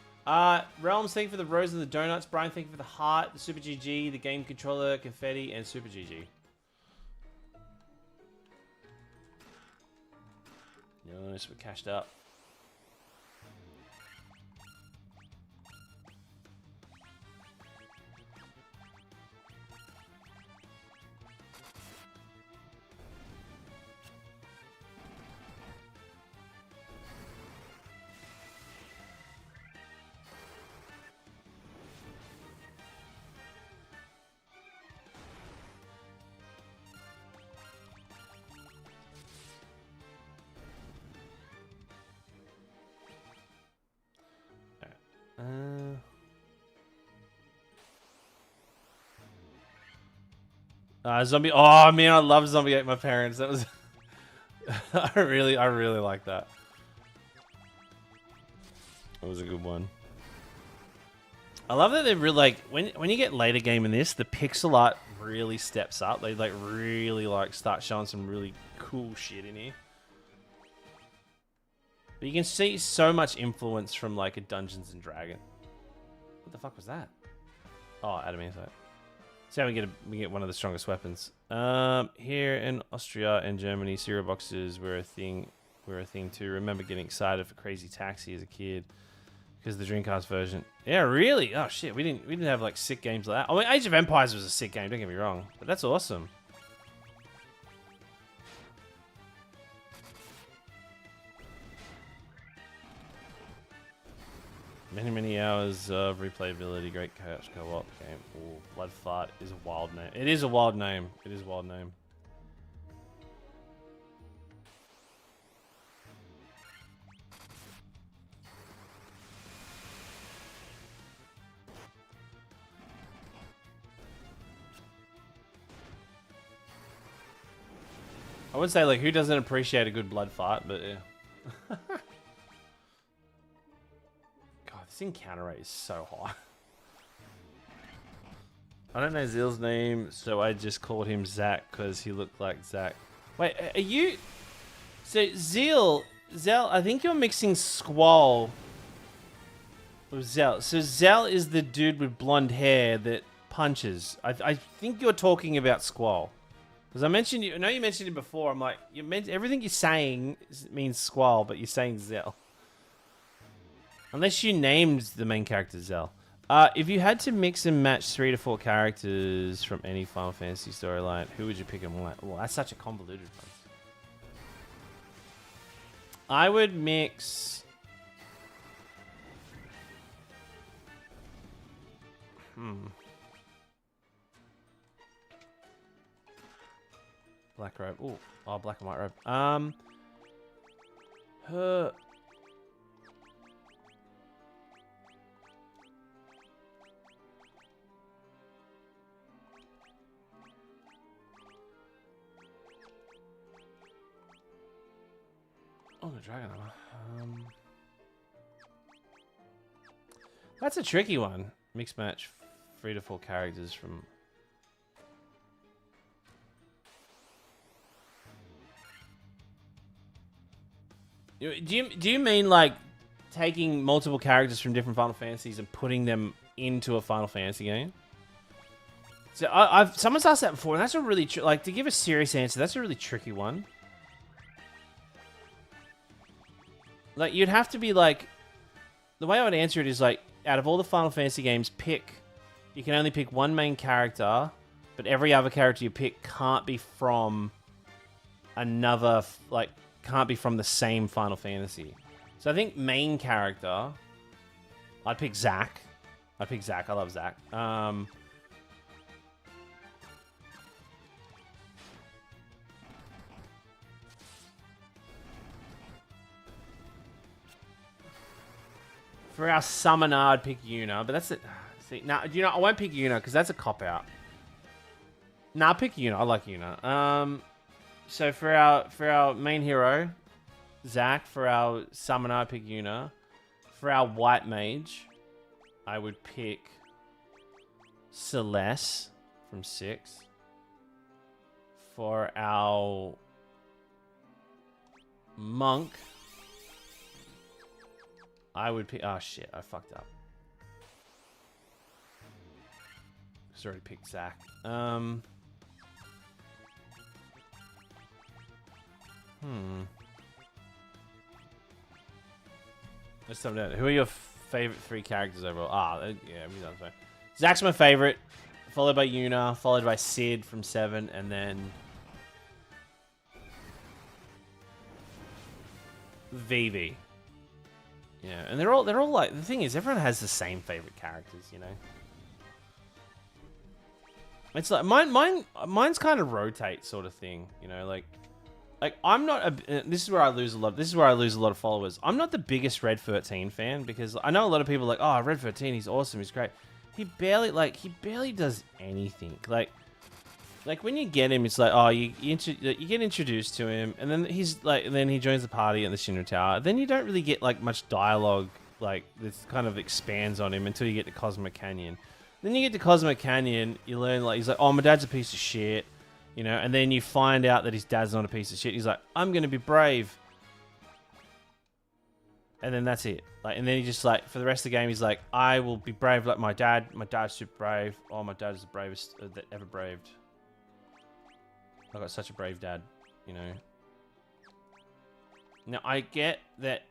Realms, thank you for the rose and the donuts. Brian, thank you for the heart, the Super GG, the game controller, confetti, and Super GG. Nice, we're cashed up. Zombie. Oh man, I love Zombie Ate My Parents. That was. I really like that. That was a good one. I love that they really like when you get later game in this, the pixel art really steps up. They like really like start showing some really cool shit in here. But you can see so much influence from like a Dungeons and Dragons. What the fuck was that? Oh, Adam Insight. See how we get one of the strongest weapons. Here in Austria and Germany, cereal boxes were a thing were a thing too. Remember getting excited for Crazy Taxi as a kid because the Dreamcast version. Yeah, really? Oh shit, we didn't have like sick games like that. I mean, Age of Empires was a sick game. Don't get me wrong, but that's awesome. Many hours of replayability. Great couch co-op game. Ooh, Blood Fart is a wild name. It is a wild name. It is a wild name. I would say, like, who doesn't appreciate a good blood fart, but yeah. God, this encounter rate is so high. I don't know Zill's name, so I just called him Zach because he looked like Zach. Wait, are you... So, Zell, I think you're mixing Squall with Zell. So, Zell is the dude with blonde hair that punches. I think you're talking about Squall. Because I know you mentioned it before. I'm like, everything you're saying means Squall, but you're saying Zell. Unless you named the main character Zell. If you had to mix and match 3 to 4 characters from any Final Fantasy storyline, who would you pick and why? Well, that's such a convoluted one. I would mix... Black robe. Ooh. Oh, black and white robe. Her... Oh, the dragon armor. That's a tricky one. Mixed match 3 to 4 characters from... Do you mean like taking multiple characters from different Final Fantasies and putting them into a Final Fantasy game? So someone's asked that before, and that's a really like to give a serious answer. That's a really tricky one. Like you'd have to be like, the way I would answer it is like, out of all the Final Fantasy games, you can only pick one main character, but every other character you pick can't be from another like. Can't be from the same Final Fantasy. So I think main character, I'd pick Zack. I love Zack. For our summoner, I'd pick Yuna, but that's it. See, now, you know, I won't pick Yuna because that's a cop-out. Nah, I'll pick Yuna. I like Yuna. So for our main hero, Zack. For our summoner, I pick Yuna. For our white mage, I would pick Celeste from 6. For our monk, I would pick... Oh, shit. I fucked up. Just already picked Zack. Let's talk about it. Who are your favorite 3 characters overall? Yeah, we done. Zack's my favorite, followed by Yuna, followed by Sid from 7, and then Vivi. Yeah, and they're all like, the thing is, everyone has the same favorite characters, you know. It's like mine's kind of rotate sort of thing, you know, like I'm not a... This is where I lose a lot. This is where I lose a lot of followers. I'm not the biggest Red 13 fan because I know a lot of people are like, oh, Red 13, he's awesome, he's great. He barely does anything. Like when you get him, it's like, oh, you get introduced to him, and then then he joins the party at the Shinra Tower. Then you don't really get like much dialogue like this kind of expands on him until you get to Cosmic Canyon. Then you get to Cosmic Canyon, you learn like he's like, oh, my dad's a piece of shit. You know, and then you find out that his dad's not a piece of shit. He's like, I'm going to be brave. And then that's it. Like, and then he just like, for the rest of the game, he's like, I will be brave like my dad. My dad's super brave. Oh, my dad is the bravest that ever braved. I got such a brave dad, you know. Now, I get that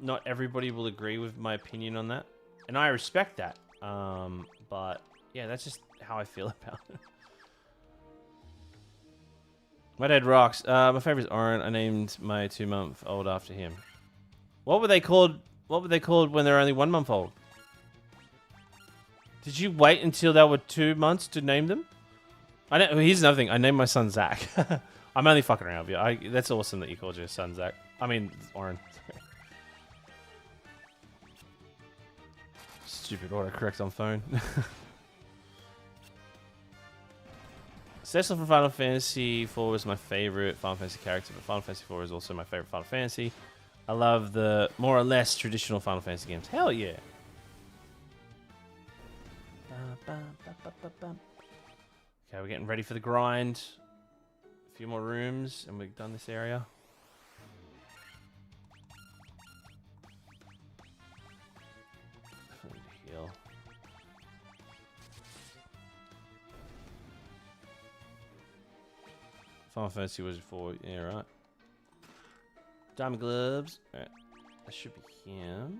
not everybody will agree with my opinion on that, and I respect that. But yeah, that's just how I feel about it. My dad rocks. My favorite is Oren. I named my 2-month-old after him. What were they called? What were they called when they're only 1 month old? Did you wait until they were 2 months to name them? Here's another thing. I named my son Zach. I'm only fucking around with you. That's awesome that you called your son Zach. I mean, Oren. Stupid autocorrect on phone. Cecil from Final Fantasy IV was my favorite Final Fantasy character, but Final Fantasy IV is also my favorite Final Fantasy. I love the more or less traditional Final Fantasy games. Hell yeah. Okay, we're getting ready for the grind. A few more rooms, and we've done this area. Definitely need to heal. Final Fantasy was before, yeah, right. Diamond gloves. Alright, that should be him.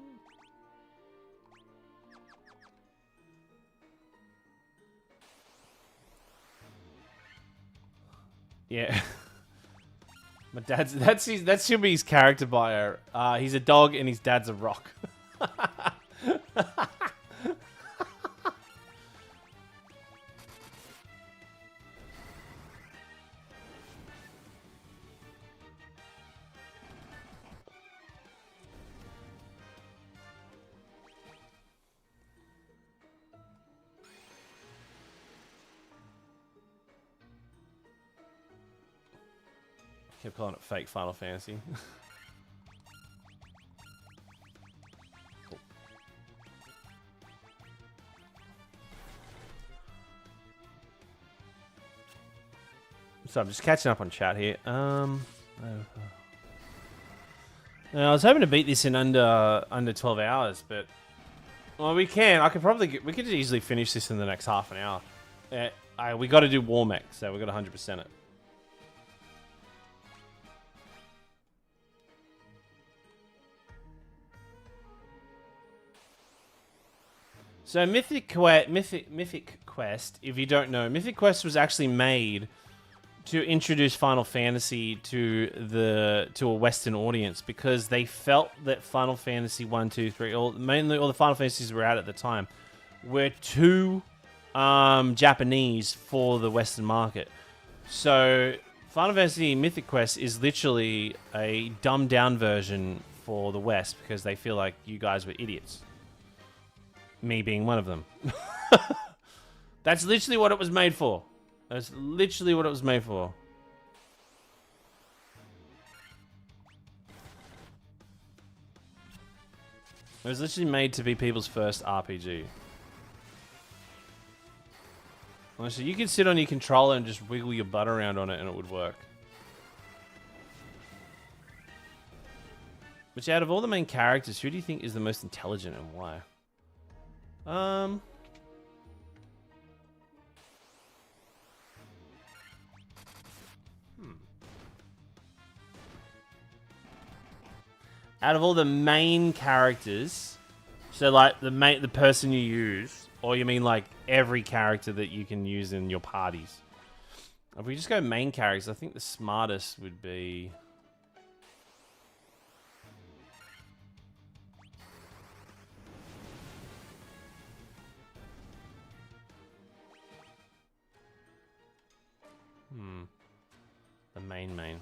Yeah. My dad's that should be his character bio. He's a dog and his dad's a rock. Kept calling it fake Final Fantasy. Cool. So I'm just catching up on chat here. I was hoping to beat this in under 12 hours, but well, we can. We could easily finish this in the next half an hour. We got to do Warmech, so we got 100% it. So Mythic Quest, if you don't know, Mythic Quest was actually made to introduce Final Fantasy to a Western audience because they felt that Final Fantasy 1, 2, 3, mainly all the Final Fantasies were out at the time, were too Japanese for the Western market. So Final Fantasy Mythic Quest is literally a dumbed down version for the West because they feel like you guys were idiots. Me being one of them. That's literally what it was made for. That's literally what it was made for. It was literally made to be people's first RPG. Honestly, you could sit on your controller and just wiggle your butt around on it and it would work. But out of all the main characters, who do you think is the most intelligent and why? Out of all the main characters, so like the person you use, or you mean like every character that you can use in your parties? If we just go main characters, I think the smartest would be... The main.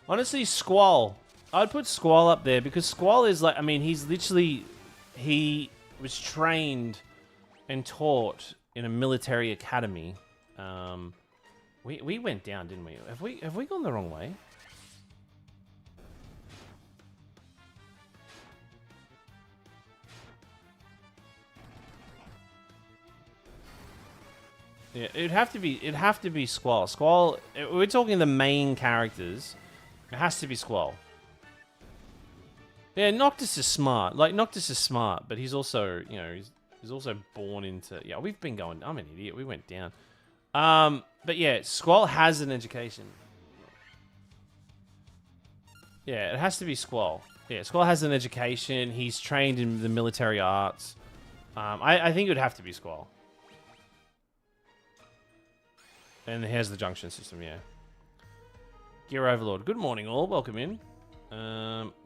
Honestly, Squall. I'd put Squall up there because Squall is like, I mean, he was trained and taught in a military academy. We went down, didn't we? Have we gone the wrong way? Yeah, it'd have to be Squall. Squall, we're talking the main characters. It has to be Squall. Yeah, Noctis is smart. Like, Noctis is smart, but he's also, you know, He's also born into... Yeah, we've been going... I'm an idiot. We went down. But yeah, Squall has an education. Yeah, it has to be Squall. Yeah, Squall has an education. He's trained in the military arts. I think it would have to be Squall. And here's the junction system, yeah. Gear Overlord. Good morning, all. Welcome in.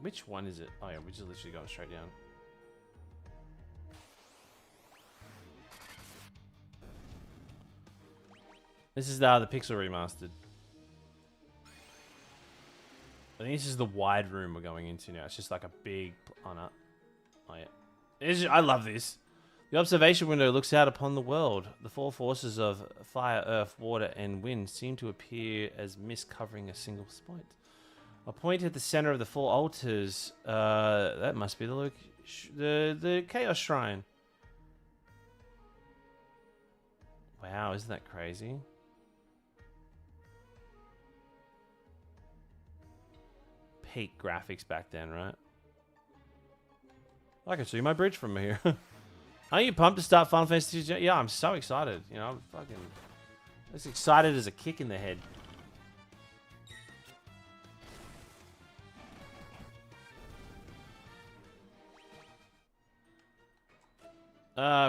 Which one is it? Oh, yeah, we're just literally going straight down. This is the Pixel Remastered. I think this is the wide room we're going into now. It's just like a big... Oh, no. Oh, yeah. I love this. The observation window looks out upon the world. The four forces of fire, earth, water, and wind seem to appear as mist covering a single point. A point at the center of the four altars. That must be the Chaos Shrine. Wow, isn't that crazy? Peak graphics back then, right? I can see my bridge from here. Are you pumped to start Final Fantasy? Yeah, I'm so excited. You know, I'm fucking as excited as a kick in the head.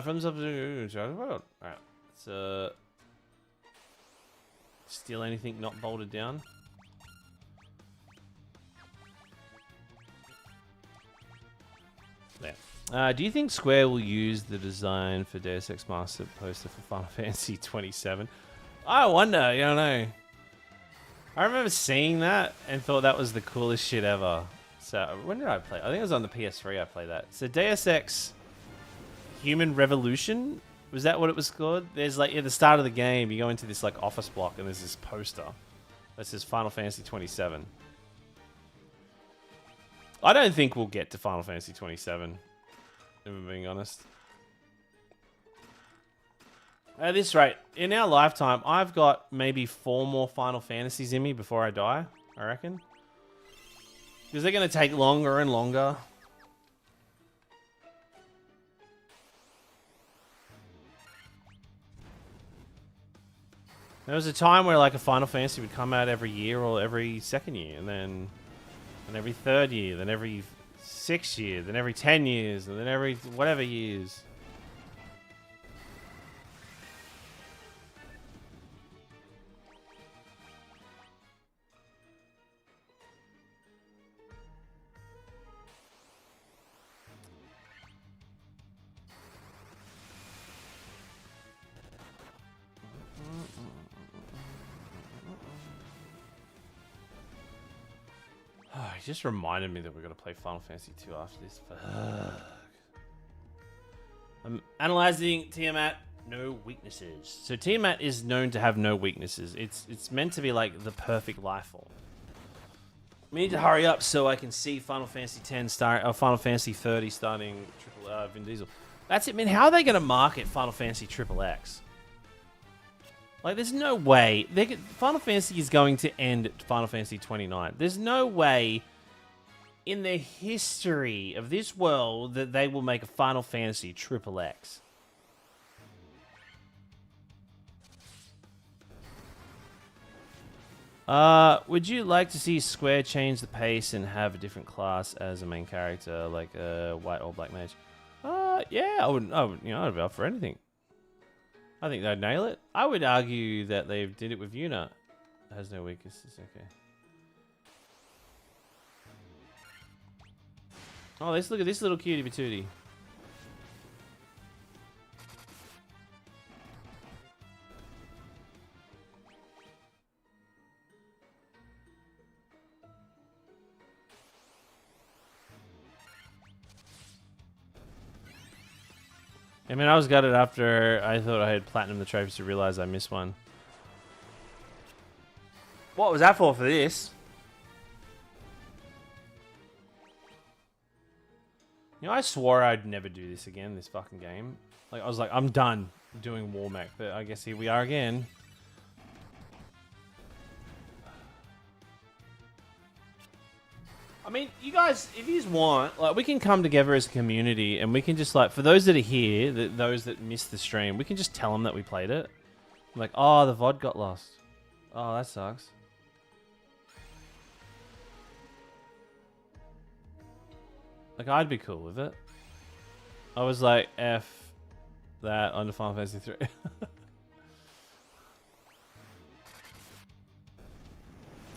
From the alright. So steal anything not bolted down. There. Do you think Square will use the design for Deus Ex Master poster for Final Fantasy 27? I wonder, you don't know. I remember seeing that and thought that was the coolest shit ever. So, when did I play? I think it was on the PS3 I played that. So, Deus Ex Human Revolution? Was that what it was called? There's like, at the start of the game, you go into this like office block and there's this poster that says Final Fantasy 27. I don't think we'll get to Final Fantasy 27, if I'm being honest. At this rate, in our lifetime, I've got maybe 4 more Final Fantasies in me before I die, I reckon. Because they're going to take longer and longer. There was a time where like a Final Fantasy would come out every year or every second year, and then every third year, then every 6 years, then every 10 years, and then every whatever years. He just reminded me that we're going to play Final Fantasy 2 after this. Fuck. I'm analyzing Tiamat. No weaknesses. So Tiamat is known to have no weaknesses. It's meant to be like the perfect life form. We need to hurry up so I can see Final Fantasy 10 Final Fantasy 30 starting Vin Diesel. That's it, man. How are they going to market Final Fantasy XXX? Like, there's no way. Final Fantasy is going to end at Final Fantasy 29. There's no way in the history of this world that they will make a Final Fantasy XXX. Would you like to see Square change the pace and have a different class as a main character, like a white or black mage? Yeah, I would, I'd be up for anything. I think they'd nail it. I would argue that they did it with Yuna. It has no weaknesses, okay. Oh, let's look at this little cutie patootie. I mean, I was gutted after I thought I had platinum the trophies to realize I missed one. What was that for this? You know, I swore I'd never do this again, this fucking game. Like, I was like, I'm done doing Warmac, but I guess here we are again. I mean, you guys, if you want, like, we can come together as a community and we can just, like, for those that are here, those that missed the stream, we can just tell them that we played it. Like, oh, the VOD got lost. Oh, that sucks. Like, I'd be cool with it. I was like, F that on the Final Fantasy 3.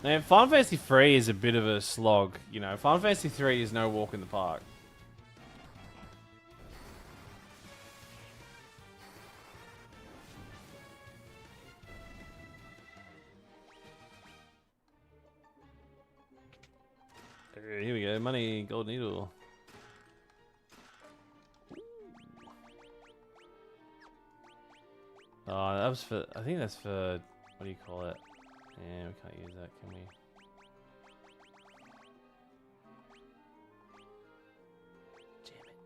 Man, Final Fantasy 3 is a bit of a slog, you know. Final Fantasy 3 is no walk in the park. Here we go, money, gold needle. Oh, that was for, I think that's for, what do you call it? Yeah, we can't use that, can we? Damn it.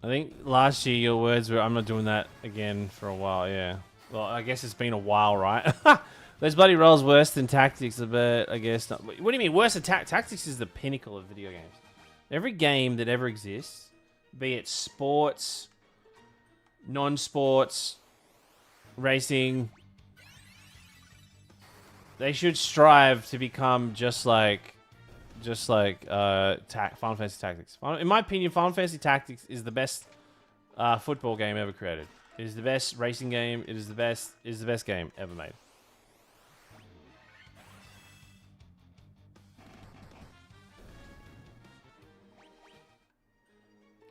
I think last year your words were, I'm not doing that again for a while, yeah. Well, I guess it's been a while, right? Those bloody rolls worse than tactics, but I guess not. What do you mean worse than tactics is the pinnacle of video games. Every game that ever exists, be it sports, non-sports, racing, they should strive to become just like Final Fantasy Tactics. In my opinion, Final Fantasy Tactics is the best football game ever created. It is the best racing game. It is the best game ever made.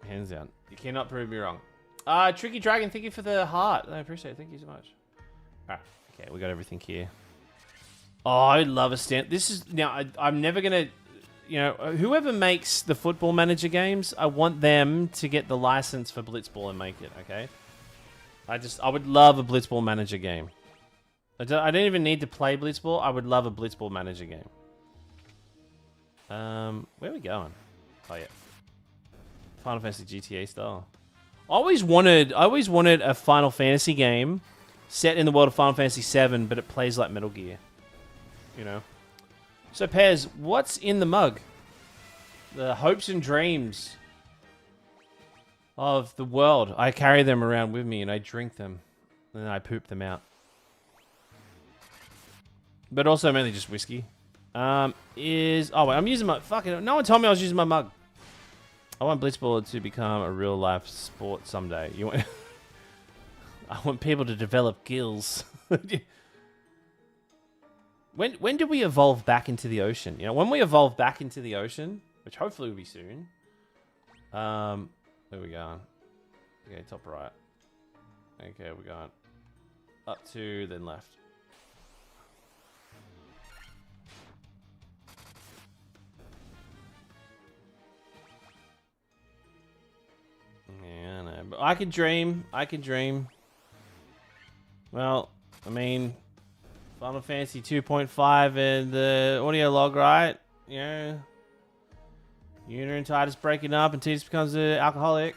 Hands down. You cannot prove me wrong. Tricky Dragon, thank you for the heart. I appreciate it. Thank you so much. Alright, okay, we got everything here. Oh, I love a stand. This is now. I'm never gonna, you know, whoever makes the Football Manager games, I want them to get the license for Blitzball and make it. Okay. I would love a Blitzball Manager game. I don't even need to play Blitzball. I would love a Blitzball Manager game. Where are we going? Oh yeah. Final Fantasy GTA style. I always wanted a Final Fantasy game set in the world of Final Fantasy VII, but it plays like Metal Gear. You know? So, Pez, what's in the mug? The hopes and dreams of the world. I carry them around with me and I drink them. And then I poop them out. But also mainly just whiskey. Oh wait, I'm using my fucking... No one told me I was using my mug. I want Blitzball to become a real life sport someday. You want... I want people to develop gills. When do we evolve back into the ocean? You know, when we evolve back into the ocean, which hopefully will be soon. Where we going? Okay, top right. Okay, we're going up to, then left. Yeah, I know. But I could dream. I could dream. Well, I mean, Final Fantasy 2.5 and the audio log, right? Yeah. Una and Titus breaking up and Titus becomes an alcoholic.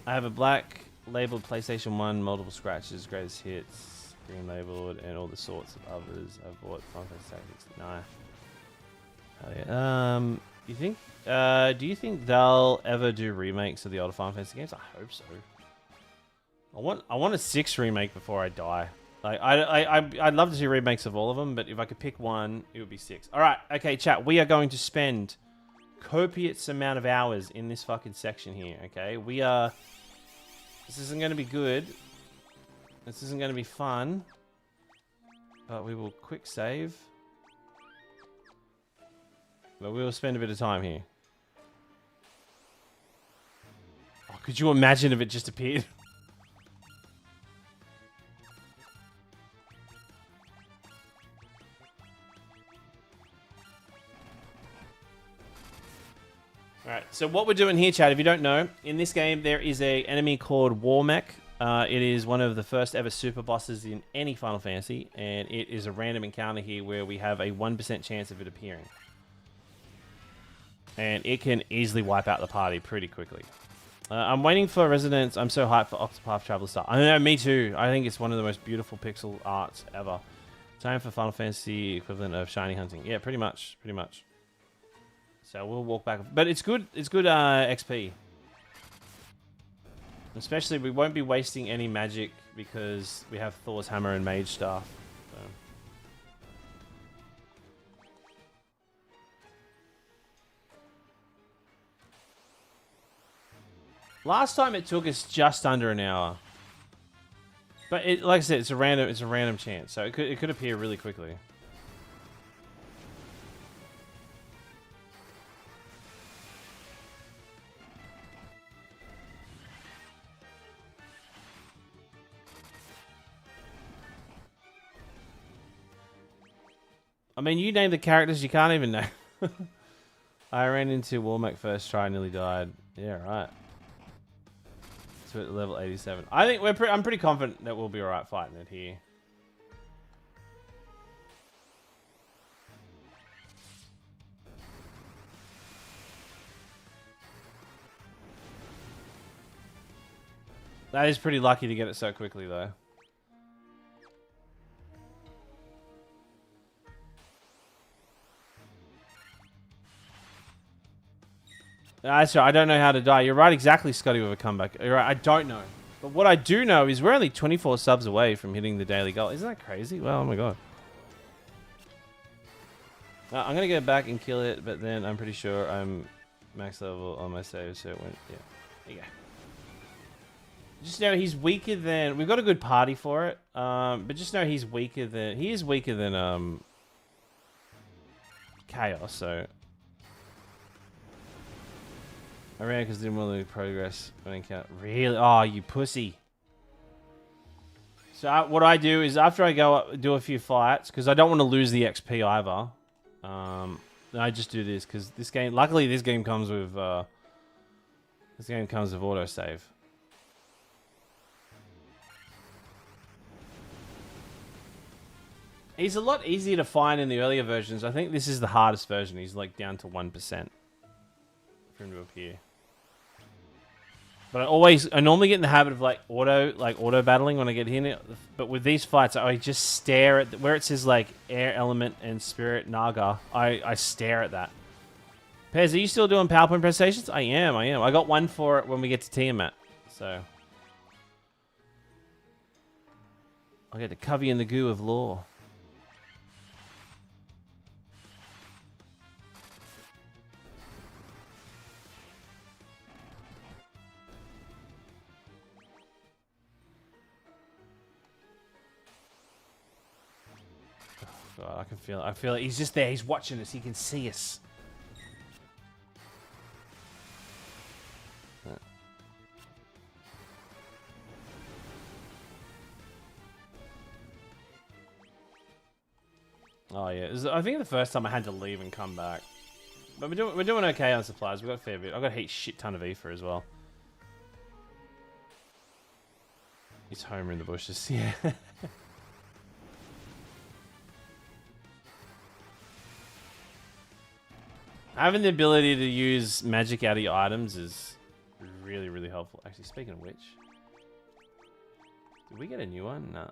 I have a black labeled PlayStation 1, multiple scratches, greatest hits, green labeled, and all the sorts of others. I've bought Final Fantasy Tactics. Nah. Oh, yeah. You think? Do you think they'll ever do remakes of the older Final Fantasy games? I hope so. I want a 6 remake before I die. Like I'd love to see remakes of all of them, but if I could pick one, it would be 6. All right, okay, chat. We are going to spend copious amount of hours in this fucking section here. Okay, we are. This isn't going to be good. This isn't going to be fun. But we will quick save. But we will spend a bit of time here. Oh, could you imagine if it just appeared? Alright, so what we're doing here, chat, if you don't know, in this game there is an enemy called Warmech. It is one of the first ever super bosses in any Final Fantasy, and it is a random encounter here where we have a 1% chance of it appearing. And it can easily wipe out the party pretty quickly. I'm waiting for Resonance. I'm so hyped for Octopath Traveler Star. I know, me too. I think it's one of the most beautiful pixel arts ever. Time for Final Fantasy equivalent of shiny hunting. Yeah, pretty much. Pretty much. So we'll walk back. But it's good. It's good XP. Especially, we won't be wasting any magic because we have Thor's Hammer and Mage Staff. So. Last time it took us just under an hour. But it, like I said, it's a random chance, so it could appear really quickly. I mean, you name the characters, you can't even know. I ran into Warmack first try, nearly died. Yeah, right. So at level 87. I think I'm pretty confident that we'll be alright fighting it here. That is pretty lucky to get it so quickly, though. That's right, I don't know how to die. You're right, exactly, Scotty, with a comeback. You're right, I don't know. But what I do know is we're only 24 subs away from hitting the daily goal. Isn't that crazy? Well, oh my god. I'm going to go back and kill it, but then I'm pretty sure I'm max level on my save, so it went, yeah. There you go. Just know he's weaker than... We've got a good party for it, but just know he's weaker than... He is weaker than Chaos, so... I ran because didn't want to progress when I count. Really? Oh, you pussy. So what I do is after I go up, do a few fights, because I don't want to lose the XP either. I just do this because this game. Luckily, this game comes with autosave. He's a lot easier to find in the earlier versions. I think this is the hardest version. He's like down to 1% for him to appear. But I normally get in the habit of like auto battling when I get here. But with these fights, I just stare at where it says like air element and spirit naga. I stare at that. Pez, are you still doing PowerPoint presentations? I am. I got one for it when we get to Tiamat. So I'll get to cover you in the goo of lore. God, I can feel it. I feel it. He's just there. He's watching us. He can see us. Oh yeah, I think the first time I had to leave and come back, but we're doing okay on supplies. We got a fair bit. I got a shit ton of ether as well. He's Homer in the bushes. Yeah. Having the ability to use magic out of your items is really, really helpful. Actually, speaking of which, did we get a new one? Nah.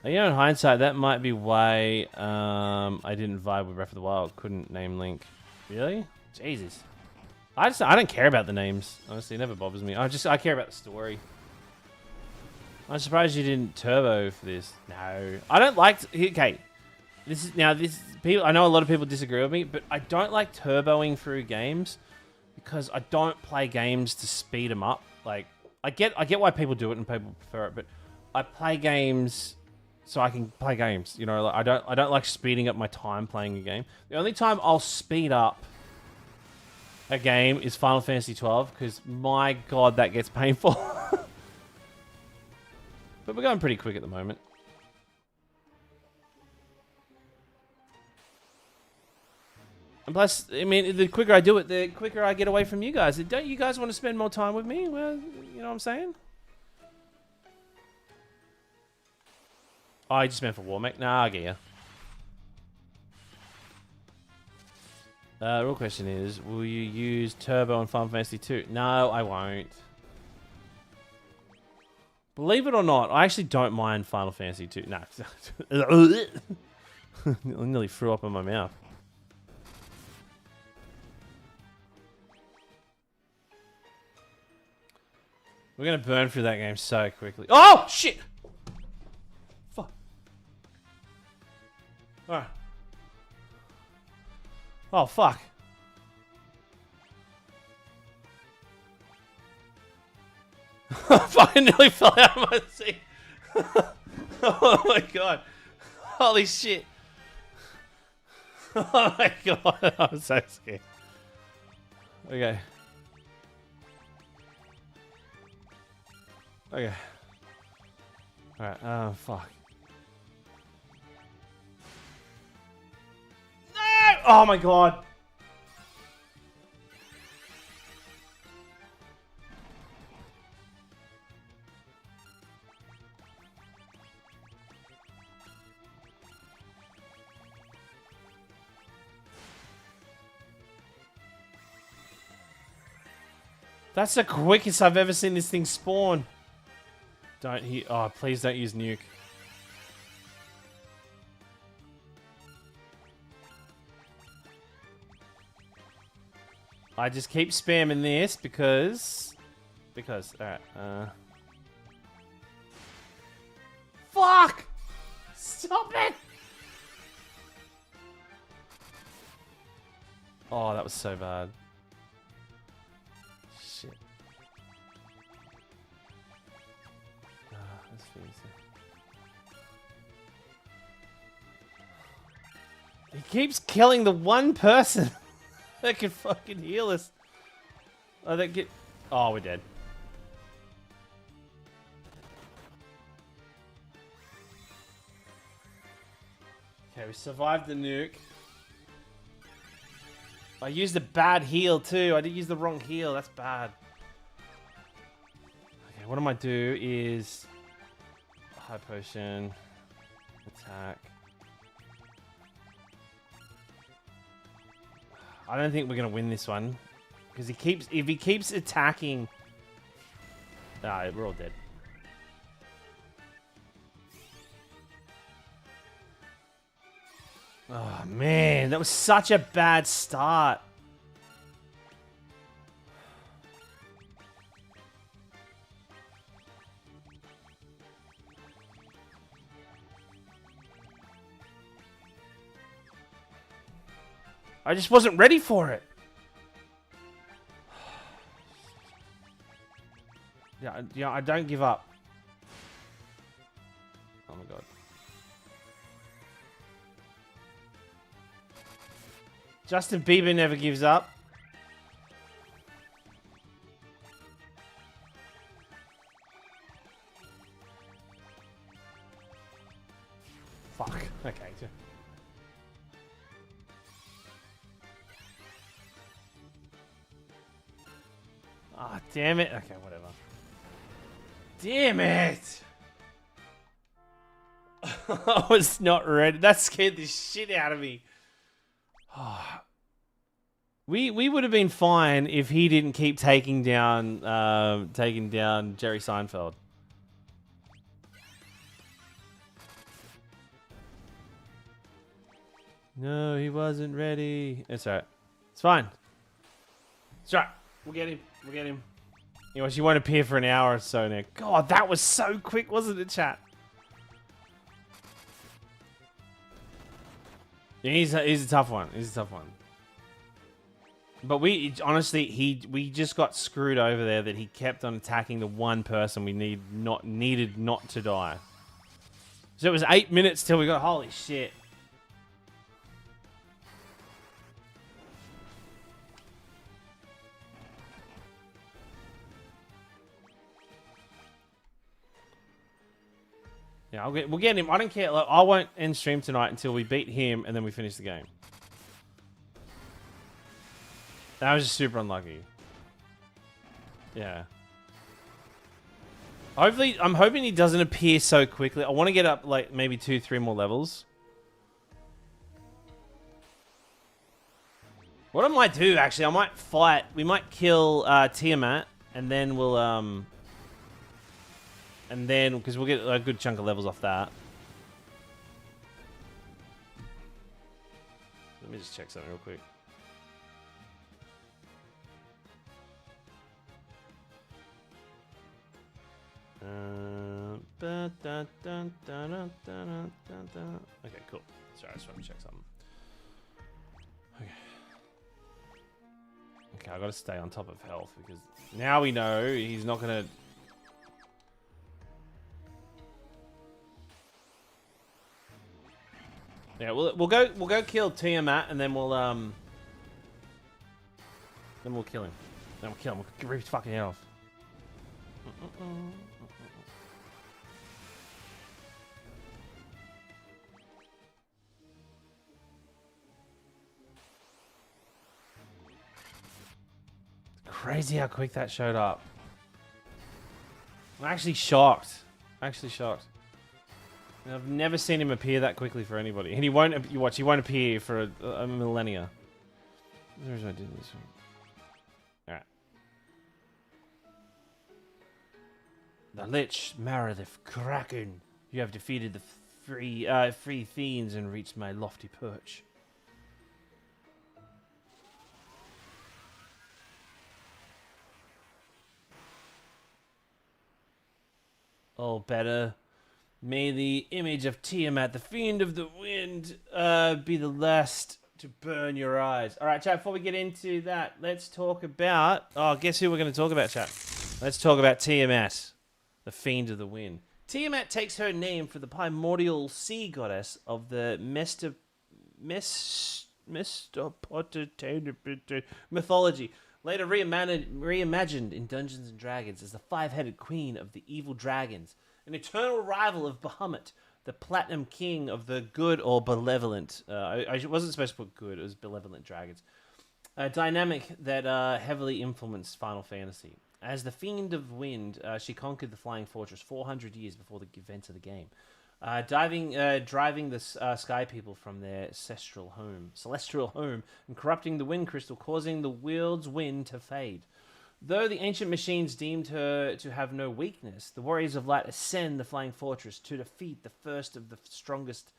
You know, in hindsight, that might be why I didn't vibe with Breath of the Wild. Couldn't name Link. Really? Jesus. I don't care about the names. Honestly, it never bothers me. I care about the story. I'm surprised you didn't turbo for this. No, I don't like. Okay, this people. I know a lot of people disagree with me, but I don't like turboing through games because I don't play games to speed them up. Like I get why people do it and people prefer it, but I play games so I can play games. You know, like I don't like speeding up my time playing a game. The only time I'll speed up a game is Final Fantasy XII because my god, that gets painful. But we're going pretty quick at the moment. And plus, I mean, the quicker I do it, the quicker I get away from you guys. Don't you guys want to spend more time with me? Well, you know what I'm saying? Oh, I just meant for Warmack. Nah, I get ya. The real question is, will you use Turbo in Final Fantasy 2? No, I won't. Believe it or not, I actually don't mind Final Fantasy 2. No. I nearly threw up in my mouth. We're going to burn through that game so quickly. Oh, shit! Fuck. Alright. Oh, fuck. I fucking nearly fell out of my seat. Oh my god. Holy shit. Oh my god. I'm so scared. Okay. Okay. Alright, oh fuck. No! Oh my god. That's the quickest I've ever seen this thing spawn. Don't he? Oh, please don't use nuke. I just keep spamming this because alright, fuck! Stop it! Oh, that was so bad. Shit. Let's finish it. He keeps killing the one person that can fucking heal us. Oh, that get. Oh, we're dead. Okay, we survived the nuke. I used a bad heal too. I did use the wrong heal. That's bad. Okay, what I might do is high potion, attack. I don't think we're gonna win this one because if he keeps attacking. Ah, we're all dead. Oh man, that was such a bad start. I just wasn't ready for it. Yeah, I don't give up. Oh my god. Justin Bieber never gives up. Fuck. Okay. Ah, oh, damn it. Okay, whatever. Damn it. I was not ready. That scared the shit out of me. We would have been fine if he didn't keep taking down Jerry Seinfeld. No, he wasn't ready. It's alright. It's fine. It's alright. We'll get him. We'll get him. Anyway, she won't appear for an hour or so now. God, that was so quick, wasn't it, chat? Yeah, he's a tough one. He's a tough one. But we just got screwed over there that he kept on attacking the one person we needed not to die. So it was 8 minutes till we got. Holy shit. Yeah, we'll get him. I don't care. Like, I won't end stream tonight until we beat him and then we finish the game. That was just super unlucky. Yeah. Hopefully, I'm hoping he doesn't appear so quickly. I want to get up like maybe 2-3 more levels. What I might do, actually, I might fight. We might kill Tiamat, and then we'll, and then, because we'll get a good chunk of levels off that. Let me just check something real quick. Okay, cool. Sorry, I just want to check something. Okay. Okay, I gotta stay on top of health because now we know he's not gonna. Yeah, we'll go kill Tiamat and then we'll kill him. Then we'll kill him. We'll rip his fucking head off. Crazy how quick that showed up. I'm actually shocked. Actually shocked. I've never seen him appear that quickly for anybody. And he won't, you watch, he won't appear for a millennia. There's no doing this one. Alright. The Lich, Meredith, Kraken. You have defeated the free fiends and reached my lofty perch. Oh, better. May the image of Tiamat, the fiend of the wind, be the last to burn your eyes. All right, chat, before we get into that, let's talk about... Oh, guess who we're going to talk about, chat? Let's talk about Tiamat, the fiend of the wind. Tiamat takes her name from the primordial sea goddess of the mythology. Later reimagined in Dungeons & Dragons as the five-headed queen of the evil dragons, an eternal rival of Bahamut, the platinum king of the good or benevolent. I wasn't supposed to put good, it was benevolent dragons. A dynamic that heavily influenced Final Fantasy. As the Fiend of Wind, she conquered the Flying Fortress 400 years before the events of the game. Driving the Sky People from their celestial home, and corrupting the Wind Crystal, causing the world's wind to fade. Though the ancient machines deemed her to have no weakness, the Warriors of Light ascend the Flying Fortress to defeat the first of the strongest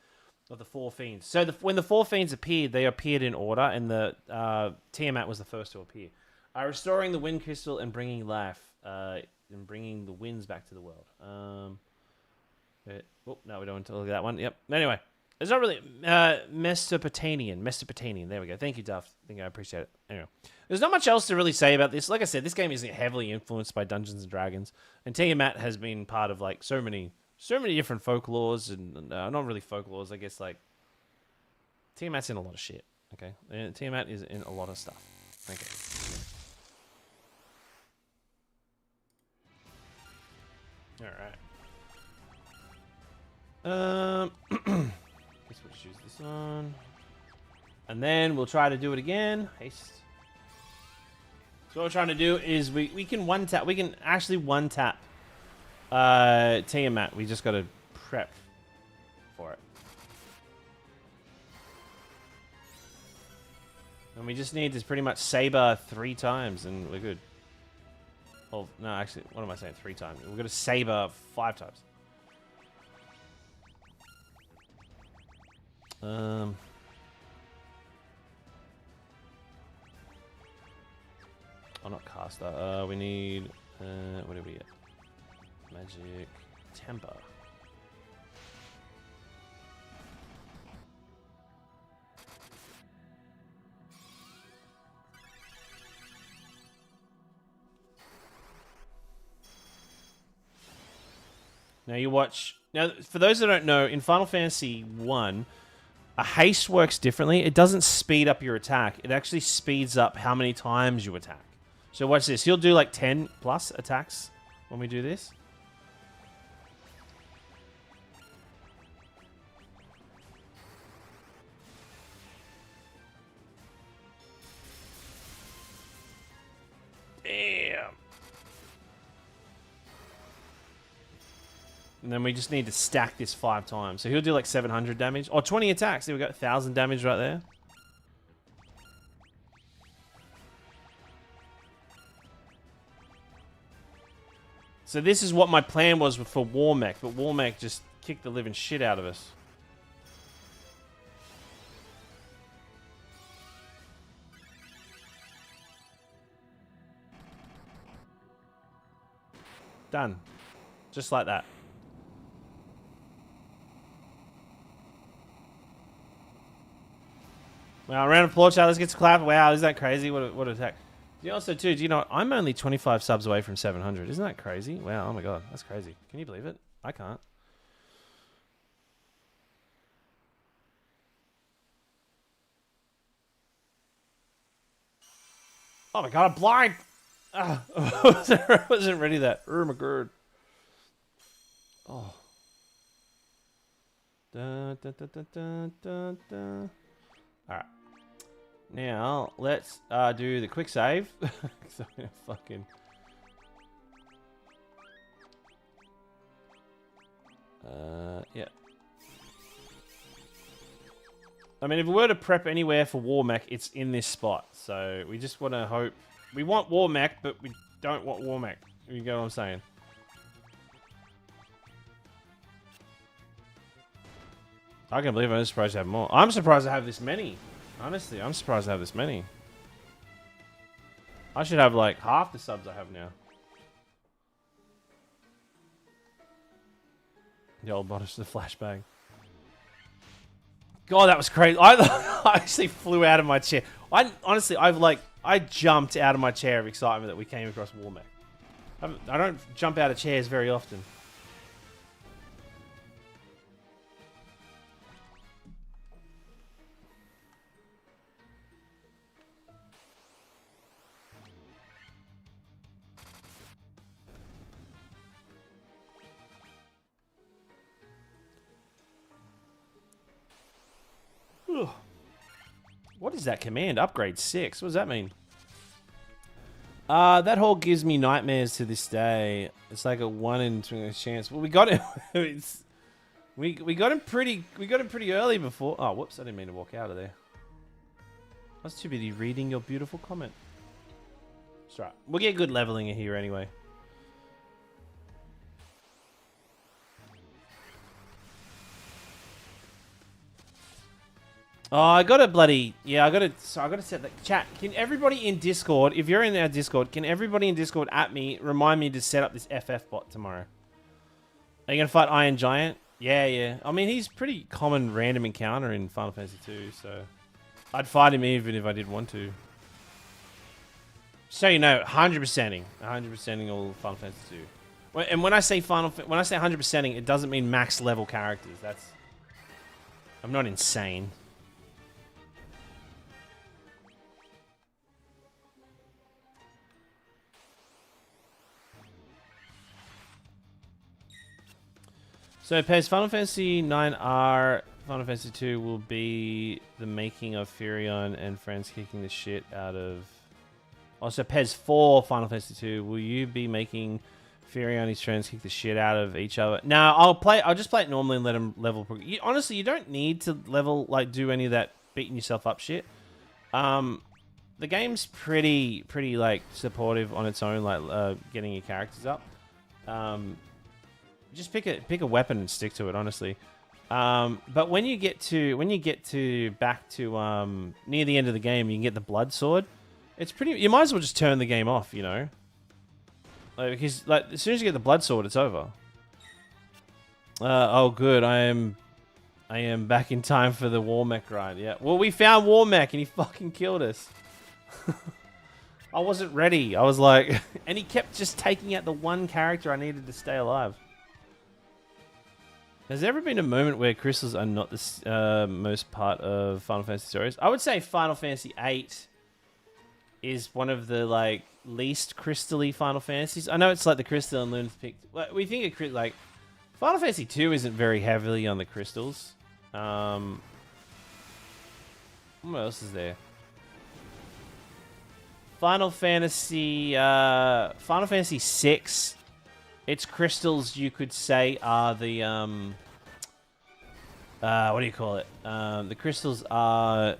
of the four fiends. So when the four fiends appeared, they appeared in order, and the Tiamat was the first to appear, restoring the Wind Crystal and bringing life, and bringing the winds back to the world. Oh, no, we don't want to look at that one. Yep. Anyway, it's not really Mesopotamian. There we go. Thank you, Duff. I appreciate it. Anyway, there's not much else to really say about this. Like I said, this game is heavily influenced by Dungeons and Dragons, and Tiamat has been part of like so many different folklores and not really folklores. I guess like Tiamat's in a lot of shit. Okay, and Tiamat is in a lot of stuff. Okay. All right. Guess we'll choose this one. And then we'll try to do it again. Haste. So what we're trying to do is we can one tap. We can actually one tap Tiamat. We just got to prep for it. And we just need to pretty much saber 3 times and we're good. Oh, no, actually, what am I saying? 3 times. We're going to saber 5 times. Oh, not caster. We need, what do we get? Magic temper. Now you watch. Now, for those that don't know, in Final Fantasy I, a haste works differently. It doesn't speed up your attack. It actually speeds up how many times you attack. So watch this. He'll do like 10 plus attacks when we do this. Damn. And then we just need to stack this 5 times. So he'll do like 700 damage. Or 20 attacks. There we go. 1,000 damage right there. So this is what my plan was for Warmech, but Warmech just kicked the living shit out of us. Done. Just like that. Wow, round of applause, chat. Let's get to clap. Wow, isn't that crazy? What an attack. You also, too, do you know what? I'm only 25 subs away from 700. Isn't that crazy? Wow, oh my god, that's crazy. Can you believe it? I can't. Oh my god, I'm blind! I wasn't ready that. Oh my god. Oh. Da, da, da, da, da, da, da. Alright. Now, let's do the quick save. So I'm gonna fucking... yeah. I mean, if we were to prep anywhere for Warmech, it's in this spot. So we just want to hope... We want Warmech, but we don't want Warmech. You get what I'm saying? I can't believe I'm surprised to have more. I'm surprised I have this many. Honestly, I'm surprised I have this many. I should have like half the subs I have now. The old bodice, the flashbang. God, that was crazy. I actually flew out of my chair. Honestly, I jumped out of my chair of excitement that we came across Warmech. I don't jump out of chairs very often. What is that command? Upgrade 6. What does that mean? That hole gives me nightmares to this day. It's like a 1 in 20 chance. Well, we got it. we got him pretty early before. Oh, whoops! I didn't mean to walk out of there. I was too busy reading your beautiful comment. That's right. We'll get good leveling here anyway. Oh, I got to bloody... Yeah, I got to set that... Chat, can everybody in Discord, if you're in our Discord, can everybody in Discord at me remind me to set up this FF bot tomorrow? Are you going to fight Iron Giant? Yeah, yeah. I mean, he's pretty common random encounter in Final Fantasy II, so... I'd fight him even if I did want to. So you know, 100%ing. 100%ing all Final Fantasy II. And when I say 100%ing, it doesn't mean max level characters. That's... I'm not insane. So, Pez, Final Fantasy IX R, Final Fantasy II will be the making of Furion and friends kicking the shit out of... Also, Pez, for Final Fantasy II, will you be making Furion and his friends kick the shit out of each other? No, I'll just play it normally and let them level. Honestly, you don't need to level, like, do any of that beating yourself up shit. The game's pretty, like, supportive on its own, like, getting your characters up. Just pick a weapon and stick to it, honestly. But when you get back to near the end of the game, you can get the blood sword. It's pretty. You might as well just turn the game off, you know. Because like as soon as you get the blood sword, it's over. Oh, good. I am back in time for the Warmech grind. Yeah. Well, we found Warmech and he fucking killed us. I wasn't ready. I was like, and he kept just taking out the one character I needed to stay alive. Has there ever been a moment where crystals are not the most part of Final Fantasy stories? I would say Final Fantasy VIII is one of the like least crystally Final Fantasies. I know it's like the crystal and Luna's picked. We think it like Final Fantasy II isn't very heavily on the crystals. What else is there? Final Fantasy VI. Its crystals, you could say, are the what do you call it? The crystals are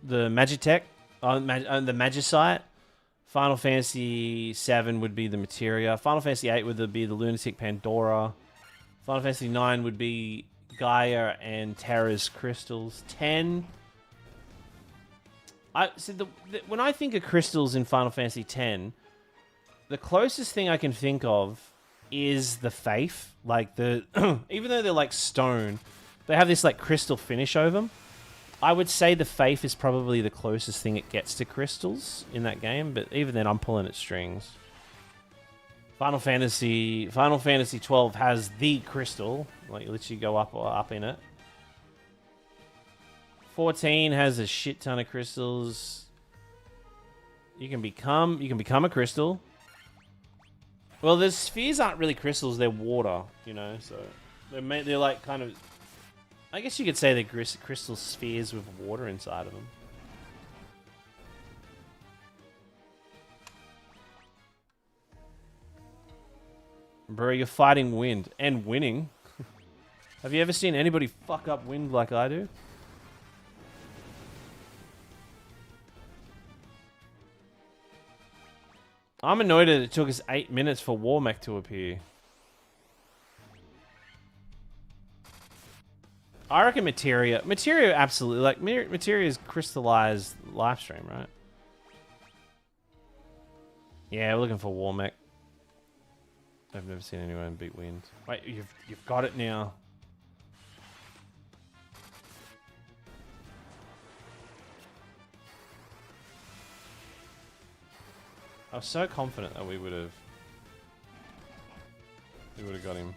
the Magitech, the Magicite. Final Fantasy VII would be the Materia. Final Fantasy VIII would be the Lunatic Pandora. Final Fantasy IX would be Gaia and Terra's crystals. 10. When I think of crystals in Final Fantasy X, the closest thing I can think of is the Faith. Like the, even though they're like stone, they have this like crystal finish over them. I would say the Faith is probably the closest thing it gets to crystals in that game, but even then I'm pulling at strings. Final Fantasy XII has the crystal, like you literally go up in it. 14 has a shit ton of crystals. You can become a crystal. Well, the spheres aren't really crystals; they're water, you know. So they're like kind of. I guess you could say they're crystal spheres with water inside of them. Bro, you're fighting wind and winning. Have you ever seen anybody fuck up wind like I do? I'm annoyed that it took us 8 minutes for Warmech to appear. I reckon Materia absolutely, like, Materia's crystallized live stream, right? Yeah, we're looking for Warmech. I've never seen anyone beat wind. Wait, you've got it now. I was so confident that we would have got him.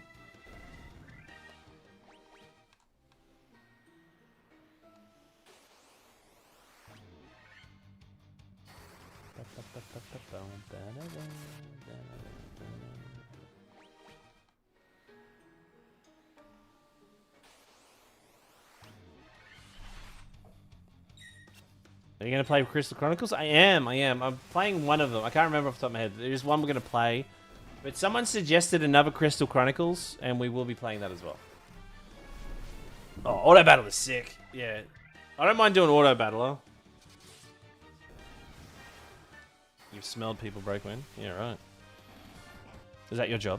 Are you going to play Crystal Chronicles? I am. I'm playing one of them. I can't remember off the top of my head. There's one we're going to play. But someone suggested another Crystal Chronicles, and we will be playing that as well. Oh, Auto Battle is sick. Yeah. I don't mind doing Auto Battler. You've smelled people break wind? Yeah, right. Is that your job?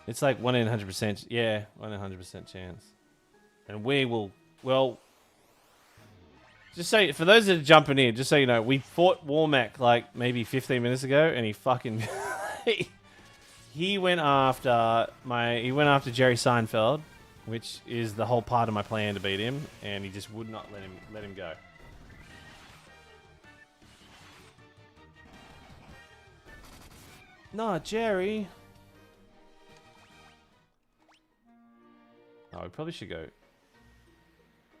It's like 1 in 100%. Yeah, 1 in 100% chance. And we will... Well... Just so, for those that are jumping in, just so you know, we fought Warmech like maybe 15 minutes ago, and he fucking... he went after Jerry Seinfeld, which is the whole part of my plan to beat him, and he just would not let him go. Nah, Jerry. Oh, we probably should go.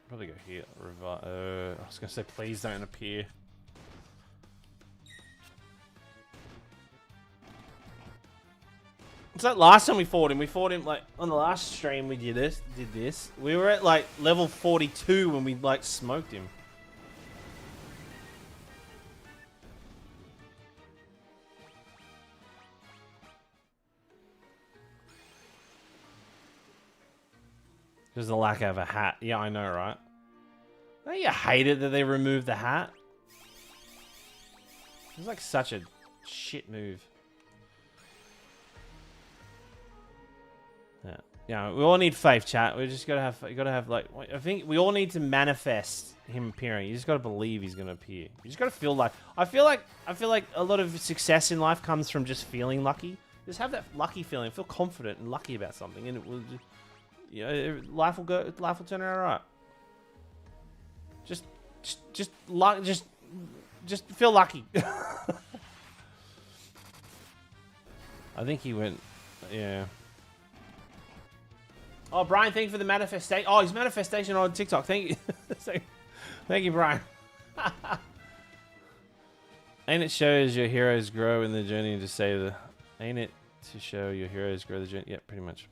Probably go here. I was gonna say, please don't appear. It's like last time we fought him like on the last stream we did this. We were at like level 42 when we like smoked him. There's the lack of a hat. Yeah, I know, right? Don't you hate it that they removed the hat? It's like such a shit move. Yeah. Yeah, we all need faith, chat. We just gotta have like, I think we all need to manifest him appearing. You just gotta believe he's gonna appear. You just gotta feel like, I feel like a lot of success in life comes from just feeling lucky. Just have that lucky feeling. Feel confident and lucky about something, and it will just, you know, life will turn out alright. Just feel lucky. I think he went, yeah. Oh, Brian, thank you for the manifestation. Oh, his manifestation on TikTok. Thank you. Thank you, Brian. Ain't it shows your heroes grow in the journey to save the... Ain't it to show your heroes grow the journey? Yeah, pretty much.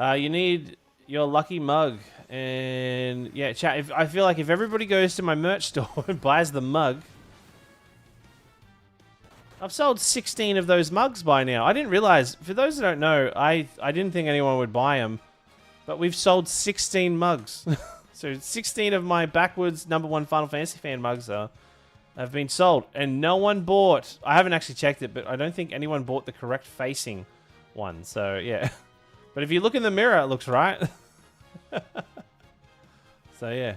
You need your lucky mug. And yeah, chat, I feel like if everybody goes to my merch store and buys the mug... I've sold 16 of those mugs by now. I didn't realize, for those that don't know, I didn't think anyone would buy them. But we've sold 16 mugs. So 16 of my backwards #1 Final Fantasy fan mugs have been sold, and no one bought. I haven't actually checked it, but I don't think anyone bought the correct facing one. So yeah, but if you look in the mirror, it looks right. So yeah,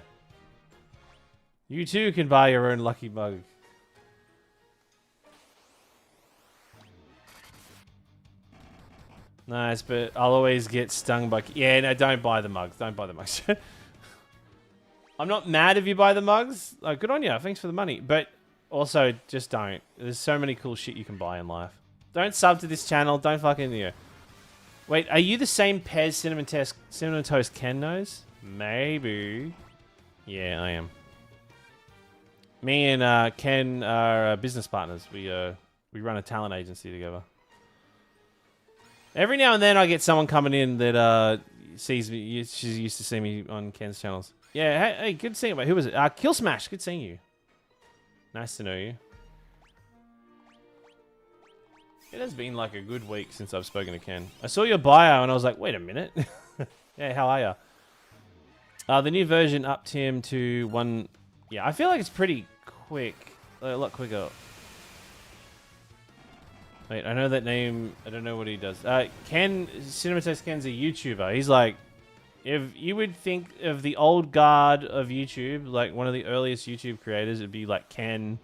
you too can buy your own lucky mug. Nice, but I'll always get stung by... Yeah, no, don't buy the mugs. Don't buy the mugs. I'm not mad if you buy the mugs. Like, good on you. Thanks for the money. But also, just don't. There's so many cool shit you can buy in life. Don't sub to this channel. Don't fucking... Yeah. Wait, are you the same Pez Cinnamon Toast Ken knows? Maybe. Yeah, I am. Me and Ken are business partners. We run a talent agency together. Every now and then I get someone coming in that sees me. She's used to see me on Ken's channels. Yeah, hey, good seeing you. Wait, who was it? Kill Smash, good seeing you. Nice to know you. It has been like a good week since I've spoken to Ken. I saw your bio and I was like, wait a minute. Yeah, how are ya? The new version upped him to 1... Yeah, I feel like it's pretty quick. A lot quicker. Wait, I know that name. I don't know what he does. Ken, Cinematex Ken's a YouTuber. He's like, if you would think of the old guard of YouTube, like one of the earliest YouTube creators, it'd be like Ken,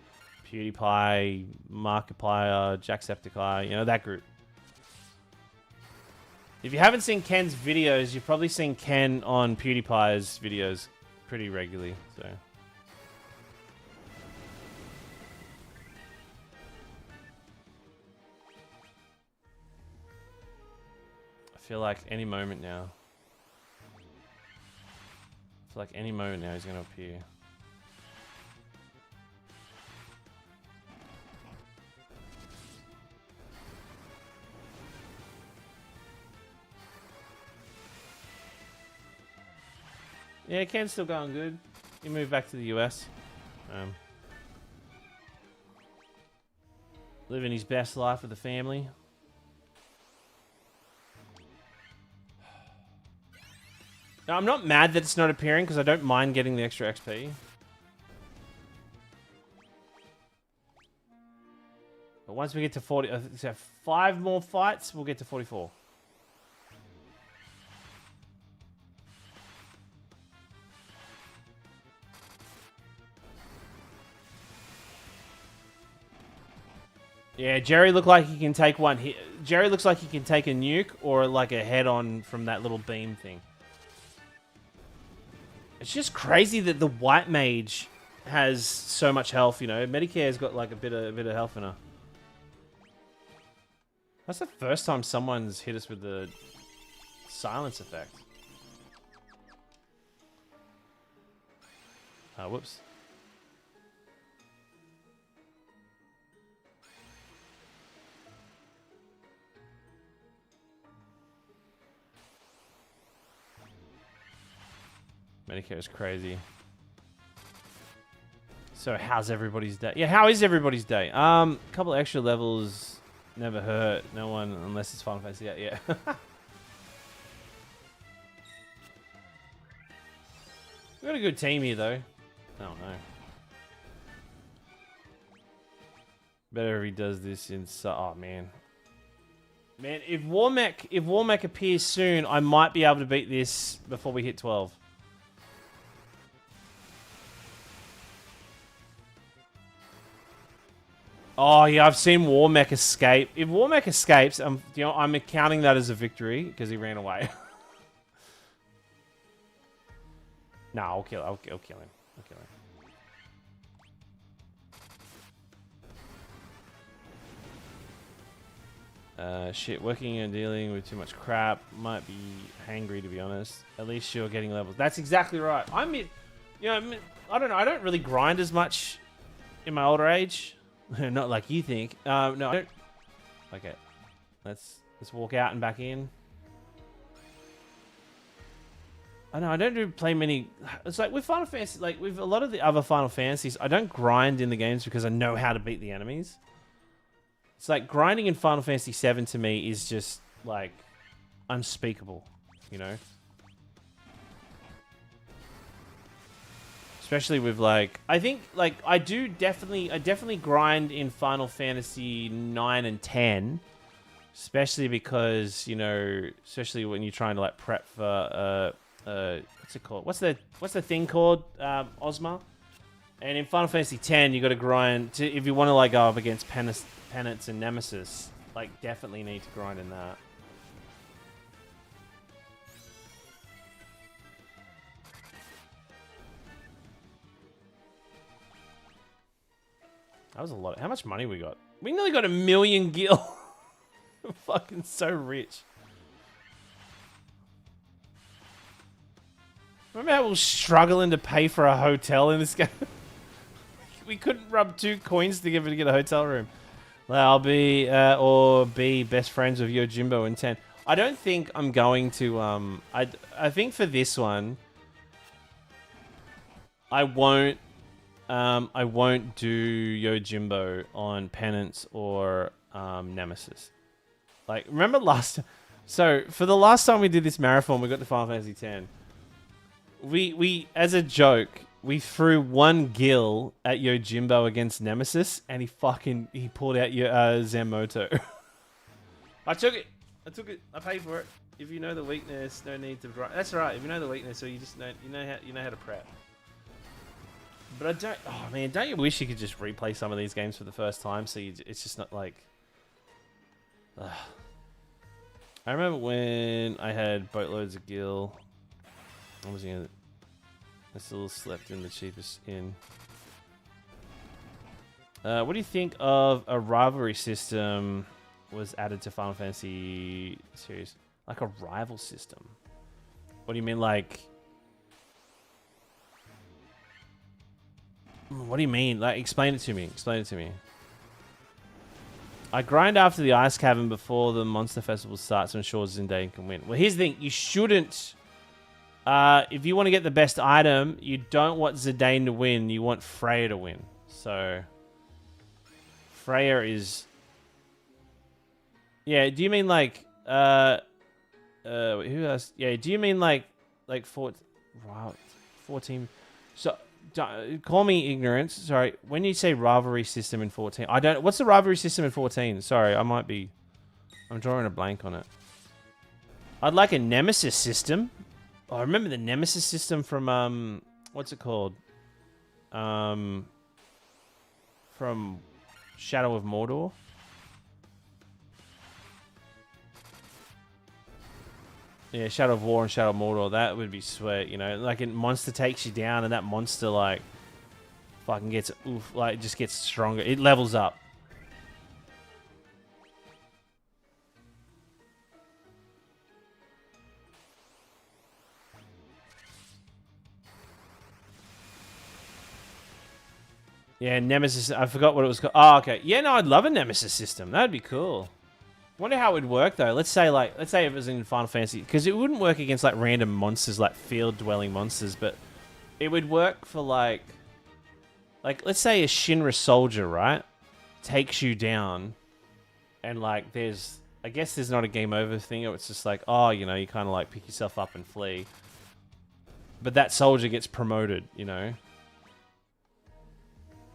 PewDiePie, Markiplier, Jacksepticeye, you know, that group. If you haven't seen Ken's videos, you've probably seen Ken on PewDiePie's videos pretty regularly, so... I feel like any moment now. I feel like any moment now he's going to appear. Yeah, Ken's still going good. He moved back to the US. Living his best life with the family. Now, I'm not mad that it's not appearing because I don't mind getting the extra XP. But once we get to 40, so 5 more fights, we'll get to 44. Yeah, Jerry looked like he can take one hit. Jerry looks like he can take a nuke or like a head-on from that little beam thing. It's just crazy that the white mage has so much health, you know. Medicare's got like a bit of health in her. That's the first time someone's hit us with the silence effect. Whoops. Medicare is crazy. So how's everybody's day? Yeah, how is everybody's day? Couple extra levels never hurt no one unless it's Final Fantasy VIII. Yeah. We got a good team here though. I don't know. Better if he does this in... Oh man. Man, if Warmech appears soon, I might be able to beat this before we hit 12. Oh yeah, I've seen Warmech escape. If Warmech escapes, you know, I'm counting that as a victory because he ran away. No, I'll kill him. I'll kill him. I'll kill him. Shit, working and dealing with too much crap might be hangry, to be honest. At least you're getting levels. That's exactly right. I don't know. I don't really grind as much in my older age. Not like you think. No, I don't. Okay, let's walk out and back in. I know I don't play many. It's like with Final Fantasy, like with a lot of the other Final Fantasies, I don't grind in the games because I know how to beat the enemies. It's like grinding in Final Fantasy VII to me is just like unspeakable, you know. Especially with like, I think like I definitely grind in Final Fantasy 9 and 10, especially because, you know, especially when you're trying to like prep for what's it called? What's the thing called? Ozma. And in Final Fantasy X, you got to grind to, if you want to like go up against Penance and Nemesis. Like, definitely need to grind in that. That was a lot. How much money we got? We nearly got 1 million gil. We're fucking so rich. Remember how we were struggling to pay for a hotel in this game? We couldn't rub 2 coins together to get a hotel room. I'll be, or be best friends with Yojimbo in 10. I don't think I'm going to, I think for this one, I won't do Yojimbo on Penance or Nemesis. Like, remember last... So, for the last time we did this marathon, we got to Final Fantasy X. We as a joke, we threw 1 gil at Yojimbo against Nemesis, and he pulled out your Zamoto. I took it. I paid for it. If you know the weakness, no need to... That's right. If you know the weakness, so you just know, you know how to prep. But I don't... Oh, man, don't you wish you could just replay some of these games for the first time so it's just not like... I remember when I had boatloads of gil. I still slept in the cheapest inn. What do you think of a rivalry system was added to Final Fantasy series? Like a rival system? What do you mean, like... What do you mean? Like, explain it to me. Explain it to me. I grind after the Ice Cavern before the Monster Festival starts to ensure Zidane can win. Well, here's the thing. You shouldn't... if you want to get the best item, you don't want Zidane to win. You want Freya to win. So... Freya is... Yeah, do you mean like... who else? Yeah, do you mean like 14... So... Call me ignorant. Sorry. When you say rivalry system in 14, I don't... What's the rivalry system in 14? Sorry, I'm drawing a blank on it. I'd like a Nemesis system. Oh, I remember the Nemesis system from, what's it called? From Shadow of Mordor. Yeah, Shadow of War and Shadow of Mordor. That would be sweet, you know? Like, a monster takes you down and that monster, like, fucking gets, oof, like, just gets stronger. It levels up. Yeah, Nemesis. I forgot what it was called. Oh, okay. Yeah, no, I'd love a Nemesis system. That'd be cool. Wonder how it would work though. Let's say if it was in Final Fantasy, because it wouldn't work against like random monsters, like field-dwelling monsters, but it would work for like let's say a Shinra soldier, right, takes you down, and like I guess there's not a game over thing. It's just like, oh, you know, you kind of like pick yourself up and flee, but that soldier gets promoted, you know.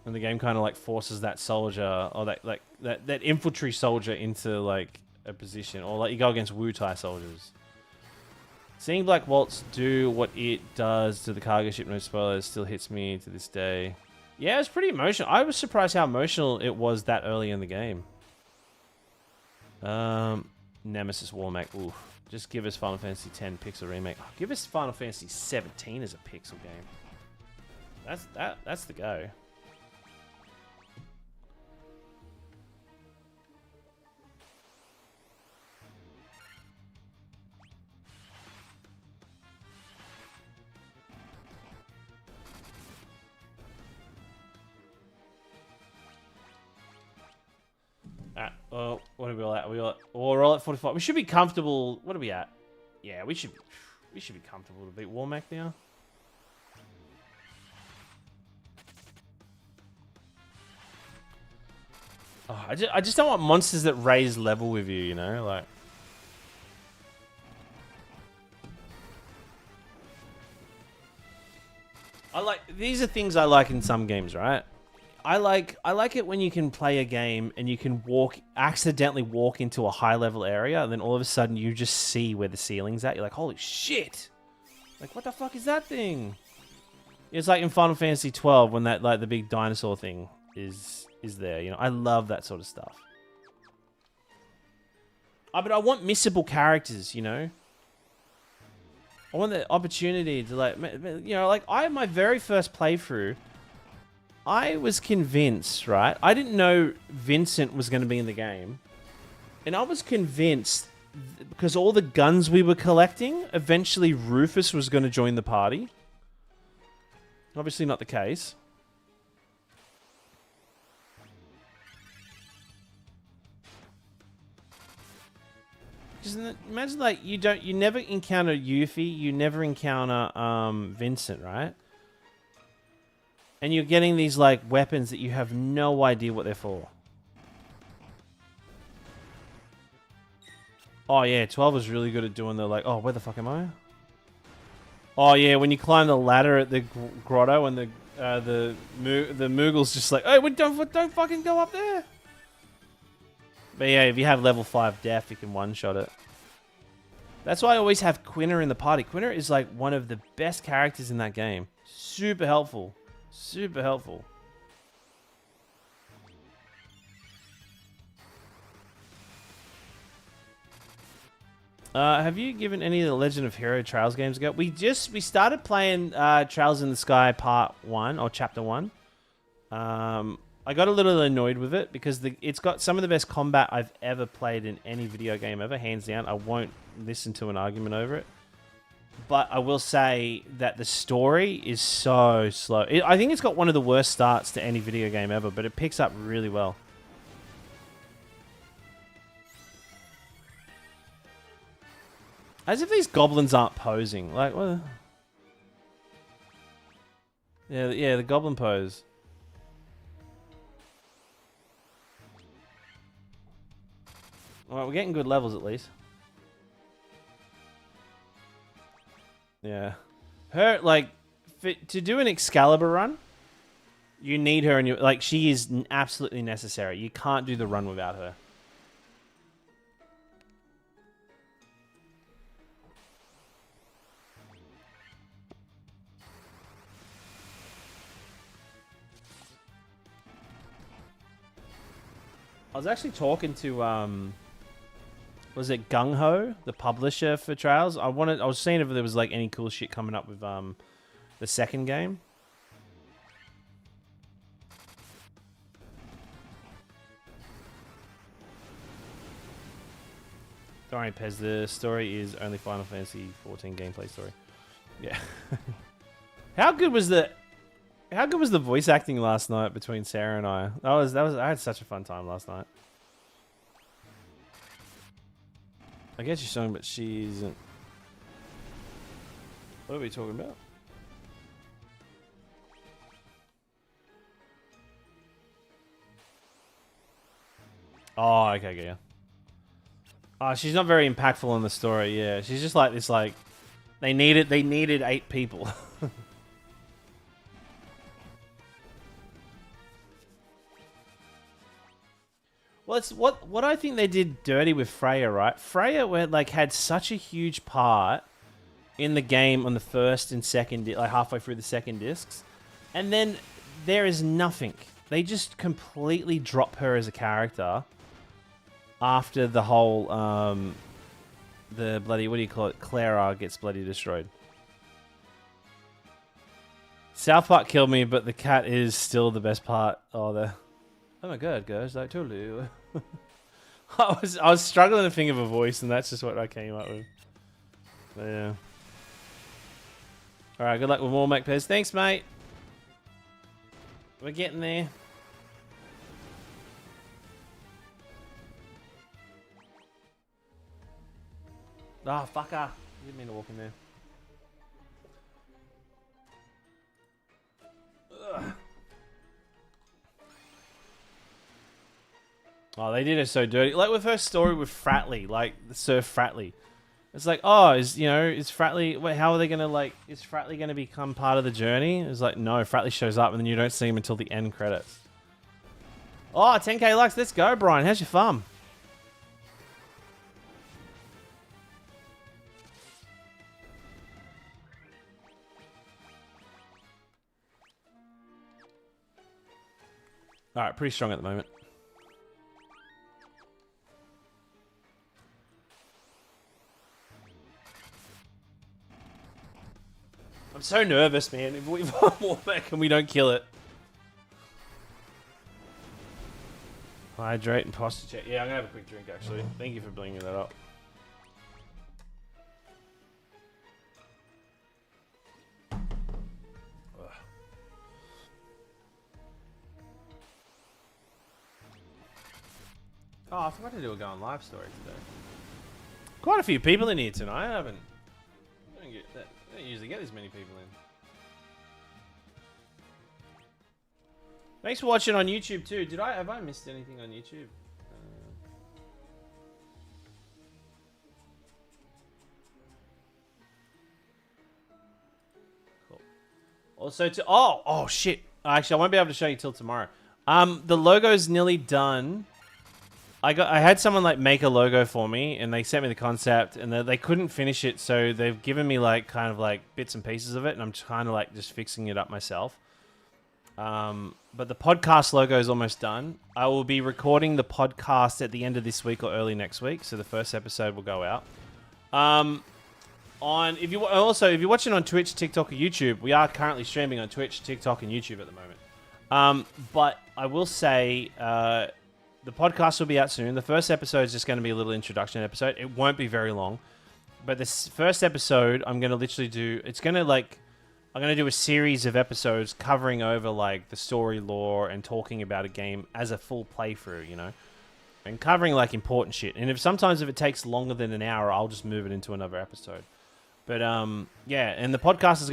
And the game kind of like forces that soldier or that infantry soldier into like a position, or like you go against Wu-Tai soldiers. Seeing Black Waltz do what it does to the cargo ship, no spoilers, still hits me to this day. Yeah, it's pretty emotional. I was surprised how emotional it was that early in the game. Nemesis Warmac. Ooh, just give us Final Fantasy X pixel remake. Oh, give us Final Fantasy 17 as a pixel game. That's the go. What are we all at? We're all at 45. We should be comfortable. What are we at? Yeah, we should be comfortable to beat Warmac now. Oh, I just don't want monsters that raise level with you, you know, like. these are things I like in some games, right? I like it when you can play a game and you can accidentally walk into a high level area, and then all of a sudden you just see where the ceiling's at. You're like, holy shit! Like, what the fuck is that thing? It's like in Final Fantasy XII when that the big dinosaur thing is there. You know, I love that sort of stuff. But I want missable characters. You know, I want the opportunity to my very first playthrough. I was convinced, right? I didn't know Vincent was going to be in the game. And I was convinced, because all the guns we were collecting, eventually Rufus was going to join the party. Obviously not the case. Just imagine, like, you never encounter Yuffie, you never encounter Vincent, right? And you're getting these, like, weapons that you have no idea what they're for. Oh, yeah, 12 was really good at doing the, like, oh, where the fuck am I? Oh, yeah, when you climb the ladder at the grotto and the Moogle's just like, hey, don't fucking go up there. But yeah, if you have level 5 death, you can one-shot it. That's why I always have Quinna in the party. Quinna is, like, one of the best characters in that game. Super helpful. Super helpful. Have you given any of the Legend of Hero Trails games a go? We started playing Trails in the Sky Part 1 or Chapter 1. I got a little annoyed with it because it's got some of the best combat I've ever played in any video game ever, hands down. I won't listen to an argument over it. But I will say that the story is so slow. I think it's got one of the worst starts to any video game ever, but it picks up really well. As if these goblins aren't posing. Like, what? Yeah, the goblin pose. Alright, we're getting good levels at least. Yeah. Her, like, to do an Excalibur run, you need her, and like, she is absolutely necessary. You can't do the run without her. I was actually talking to, was it Gung Ho, the publisher for Trails? I was seeing if there was, like, any cool shit coming up with the second game. Don't worry, Pez, the story is only Final Fantasy XIV gameplay story. Yeah. How good was the voice acting last night between Sarah and I? I had such a fun time last night. I guess she's showing, but she isn't. What are we talking about? Oh, okay, yeah. Oh, she's not very impactful in the story. Yeah, she's just like this. Like, they needed 8 people. Well, it's what I think they did dirty with Freya, right? Freya had such a huge part in the game on the first and second, like halfway through the second discs, and then there is nothing. They just completely drop her as a character after the whole the bloody, what do you call it? Clara gets bloody destroyed. South Park killed me, but the cat is still the best part. Oh my god, guys! I told you. I was struggling to think of a voice, and that's just what I came up with. But yeah. All right, good luck with more Mac Pez. Thanks, mate. We're getting there. Ah, oh, fucker! Didn't mean to walk in there. Ugh. Oh, they did her so dirty. Like with her story with Fratley, like Sir Fratley. It's like, oh, is Fratley? Wait, how are they gonna like? Is Fratley gonna become part of the journey? It's like, no, Fratley shows up and then you don't see him until the end credits. Oh, 10k likes. Let's go, Brian. How's your farm? All right, pretty strong at the moment. I'm so nervous, man. If we walk back and we don't kill it. Hydrate and posture check. Yeah, I'm gonna have a quick drink actually. Thank you for bringing that up. Ugh. Oh, I forgot to do a going live story today. Quite a few people in here tonight. I don't usually get this many people in. Thanks for watching on YouTube too. Have I missed anything on YouTube? Cool. Also, oh shit! Actually, I won't be able to show you till tomorrow. The logo's nearly done. I had someone like make a logo for me, and they sent me the concept, and they couldn't finish it, so they've given me like kind of like bits and pieces of it, and I'm kind of like just fixing it up myself. But the podcast logo is almost done. I will be recording the podcast at the end of this week or early next week, so the first episode will go out. If you're watching on Twitch, TikTok, or YouTube, we are currently streaming on Twitch, TikTok, and YouTube at the moment. But I will say, the podcast will be out soon. The first episode is just going to be a little introduction episode. It won't be very long, but this first episode, I'm going to literally do. I'm going to do a series of episodes covering over like the story lore and talking about a game as a full playthrough, and covering like important shit. And sometimes if it takes longer than an hour, I'll just move it into another episode. But yeah, and the podcast is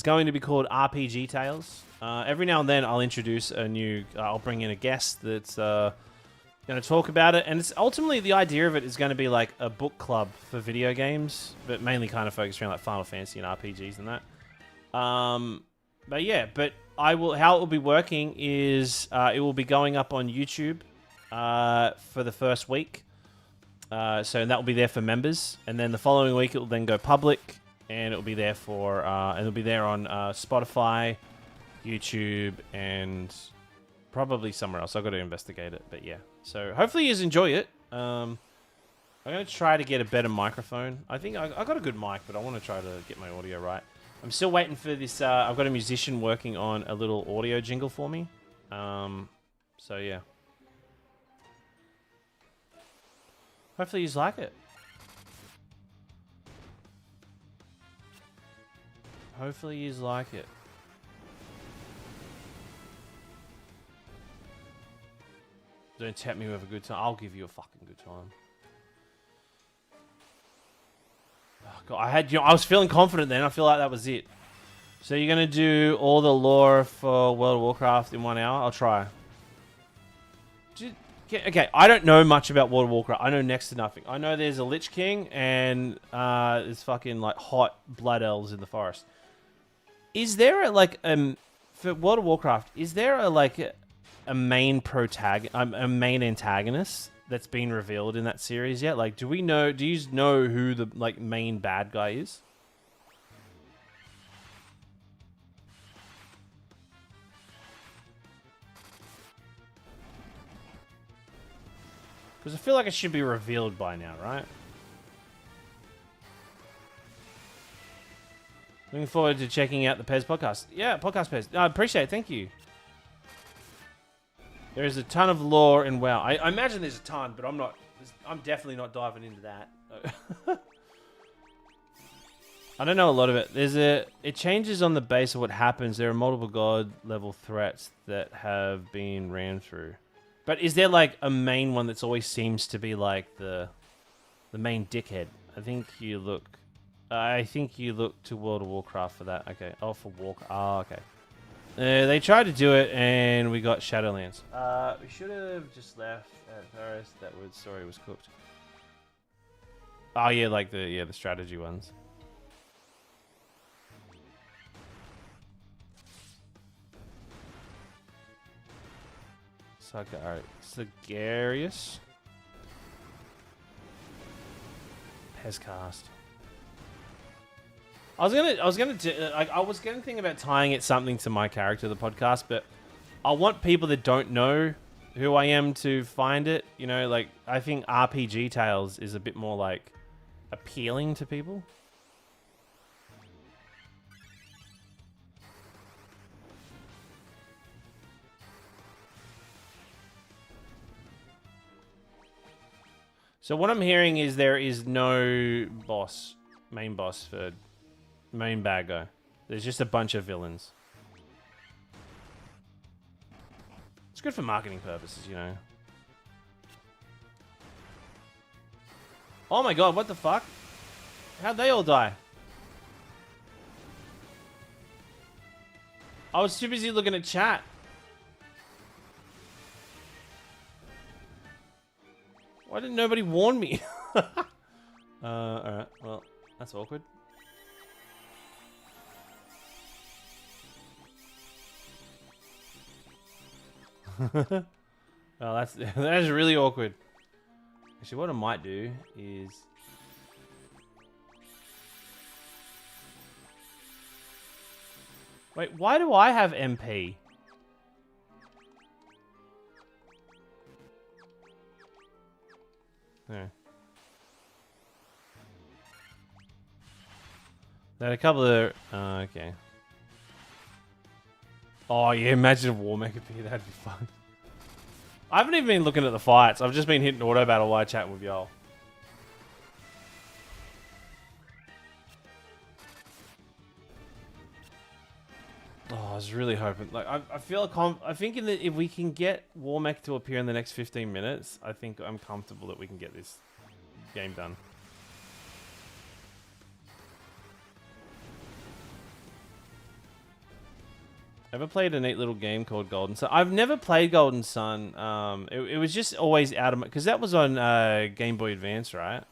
going to be called RPG Tales. Every now and then I'll introduce I'll bring in a guest that's going to talk about it, and it's ultimately the idea of it is going to be like a book club for video games, but mainly kind of focused around like Final Fantasy and RPGs and that. But yeah, how it will be working is it will be going up on YouTube for the first week. So that will be there for members, and then the following week it will then go public, and it will be there and it'll be there on Spotify, YouTube, and probably somewhere else. I've got to investigate it, but yeah. So hopefully you enjoy it. I'm going to try to get a better microphone. I think I got a good mic, but I want to try to get my audio right. I'm still waiting for this. I've got a musician working on a little audio jingle for me. So yeah. Hopefully you like it. Hopefully you like it. Don't tempt me with a good time. I'll give you a fucking good time. Oh, God, I was feeling confident then. I feel like that was it. So you're gonna do all the lore for World of Warcraft in 1 hour? I'll try. Okay, I don't know much about World of Warcraft. I know next to nothing. I know there's a Lich King and there's fucking like hot blood elves in the forest. Is there for World of Warcraft? Is there a main a main antagonist that's been revealed in that series yet? Like, do you know who the main bad guy is? Because I feel like it should be revealed by now, right? Looking forward to checking out the Pez podcast. Yeah, podcast Pez. I appreciate it. Thank you. There is a ton of lore in WoW. I imagine there's a ton, but I'm definitely not diving into that. I don't know a lot of it. It changes on the base of what happens. There are multiple god level threats that have been ran through. But is there a main one that's always seems to be the main dickhead? I think you look to World of Warcraft for that. Okay. Oh, for Warcraft. Oh, okay. They tried to do it, and we got Shadowlands. We should have just left at Paris. That word story was cooked. Oh yeah, like the strategy ones. Sagarius. Pescast. I was gonna think about tying it something to my character, the podcast, but I want people that don't know who I am to find it. You know, like I think RPG Tales is a bit more like appealing to people. So what I'm hearing is there is no main boss for main bad guy. There's just a bunch of villains. It's good for marketing purposes, you know. Oh my god, what the fuck? How'd they all die? I was too busy looking at chat. Why didn't nobody warn me? Alright, well, that's awkward. Oh, that's really awkward. Actually, what I might do is... Wait, why do I have MP? Yeah. There are a couple of... okay. Oh, yeah, imagine if War Mech appeared. That'd be fun. I haven't even been looking at the fights. I've just been hitting auto battle while chatting with y'all. Oh, I was really hoping. Like, I feel I think if we can get War Mech to appear in the next 15 minutes, I think I'm comfortable that we can get this game done. Ever played a neat little game called Golden Sun? I've never played Golden Sun. It was just always out of my... Because that was on Game Boy Advance, right?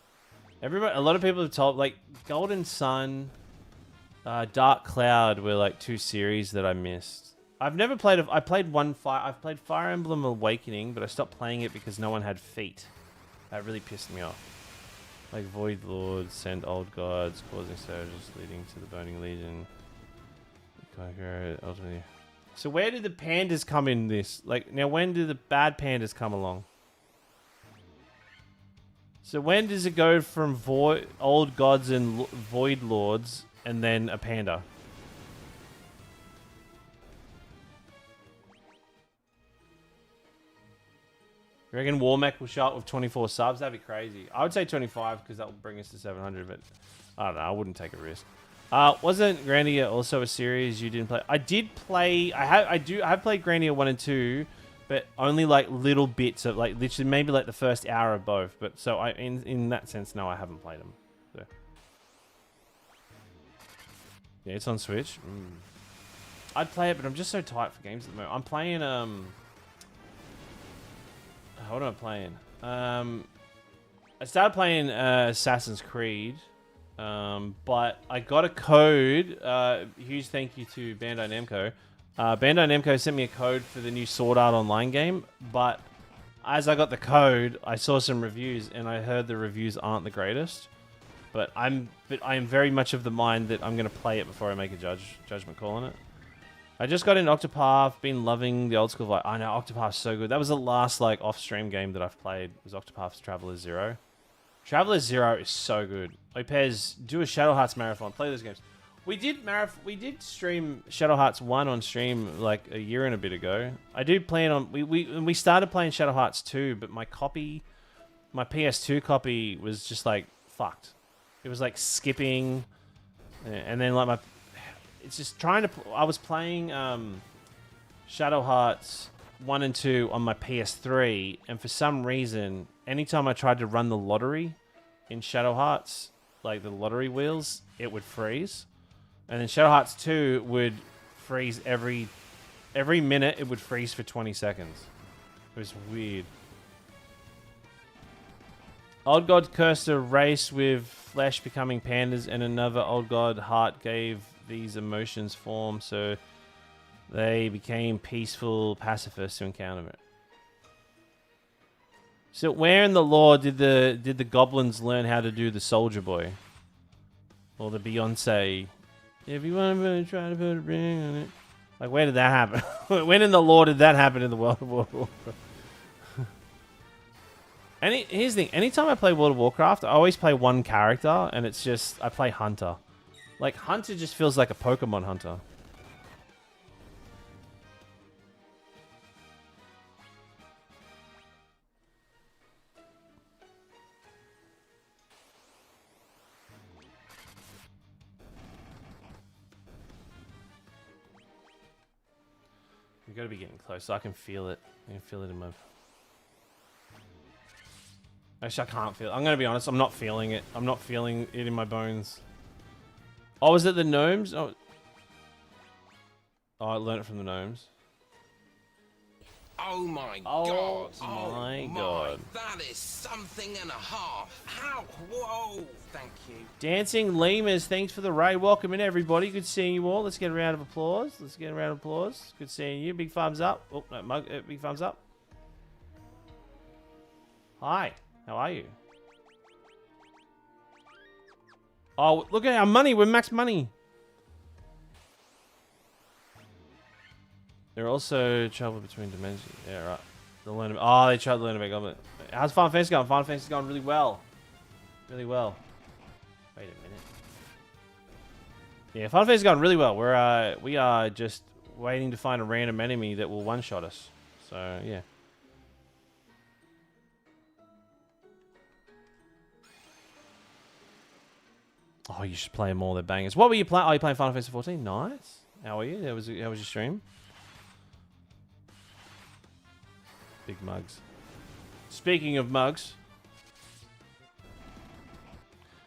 A lot of people have told... Like, Golden Sun, Dark Cloud were like two series that I missed. I've never played... I played I've played Fire Emblem Awakening, but I stopped playing it because no one had feet. That really pissed me off. Like, Void Lords, send old gods, causing surges leading to the Burning Legion. Ultimately. So where did the pandas come in this? Like, now when do the bad pandas come along? So when does it go from old gods and void lords and then a panda? You reckon War Mech will show up with 24 subs? That'd be crazy. I would say 25 because that will bring us to 700, but I don't know. I wouldn't take a risk. Wasn't Grandia also a series you didn't play? I did play. I have played Grandia 1 and 2, but only like little bits of like literally maybe like the first hour of both. But so in that sense, no, I haven't played them. So. Yeah, it's on Switch. I'd play it, but I'm just so tight for games at the moment. I'm playing what am I playing? I started playing Assassin's Creed. But I got a code. Huge thank you to Bandai Namco. Bandai Namco sent me a code for the new Sword Art Online game. But as I got the code, I saw some reviews, and I heard the reviews aren't the greatest. But I am very much of the mind that I'm going to play it before I make a judgment call on it. I just got in Octopath. Been loving the old school vibe. I know Octopath's so good. That was the last like off-stream game that I've played. Was Octopath's Traveler Zero. Traveler Zero is so good. Opez, do a Shadow Hearts marathon. Play those games. We did stream Shadow Hearts 1 on stream like a year and a bit ago. I do plan on we started playing Shadow Hearts 2, but my PS2 copy was just like fucked. It was like skipping, and then like it's just trying to. I was playing Shadow Hearts 1 and 2 on my PS3, and for some reason, anytime I tried to run the lottery in Shadow Hearts, like the lottery wheels, it would freeze. And then Shadow Hearts 2 would freeze every minute. It would freeze for 20 seconds. It was weird. Old god cursed a race with flesh becoming pandas, and another old god heart gave these emotions form, so they became peaceful pacifists to encounter it. So where in the lore did the goblins learn how to do the Soldier Boy? Or the Beyonce? If you want to try to put a ring on it. Like, where did that happen? When in the lore did that happen in the World of Warcraft? Here's the thing. Anytime I play World of Warcraft, I always play one character, and it's just, I play Hunter. Like, Hunter just feels like a Pokemon hunter. We've got to be getting close. I can feel it. I can feel it in my... Actually, I can't feel it. I'm going to be honest. I'm not feeling it. I'm not feeling it in my bones. Oh, is it the gnomes? Oh, I learned it from the gnomes. Oh my god. Oh my god. That is something and a half. How? Whoa. Thank you. Dancing Lemurs, thanks for the raid. Welcome in, everybody. Good seeing you all. Let's get a round of applause. Let's get a round of applause. Good seeing you. Big thumbs up. Oh, no, mug. Big thumbs up. Hi. How are you? Oh, look at our money. We're max money. They're also travel between dimensions. Yeah, right. They tried to learn about Goblin. How's Final Fantasy going? Final Fantasy's going really well. Really well. Wait a minute. Yeah, Final Fantasy's going really well. We are just waiting to find a random enemy that will one-shot us. So, yeah. Oh, you should play them all. They're bangers. What were you playing? Oh, you playing Final Fantasy 14? Nice. How are you? How was your stream? Big mugs. Speaking of mugs.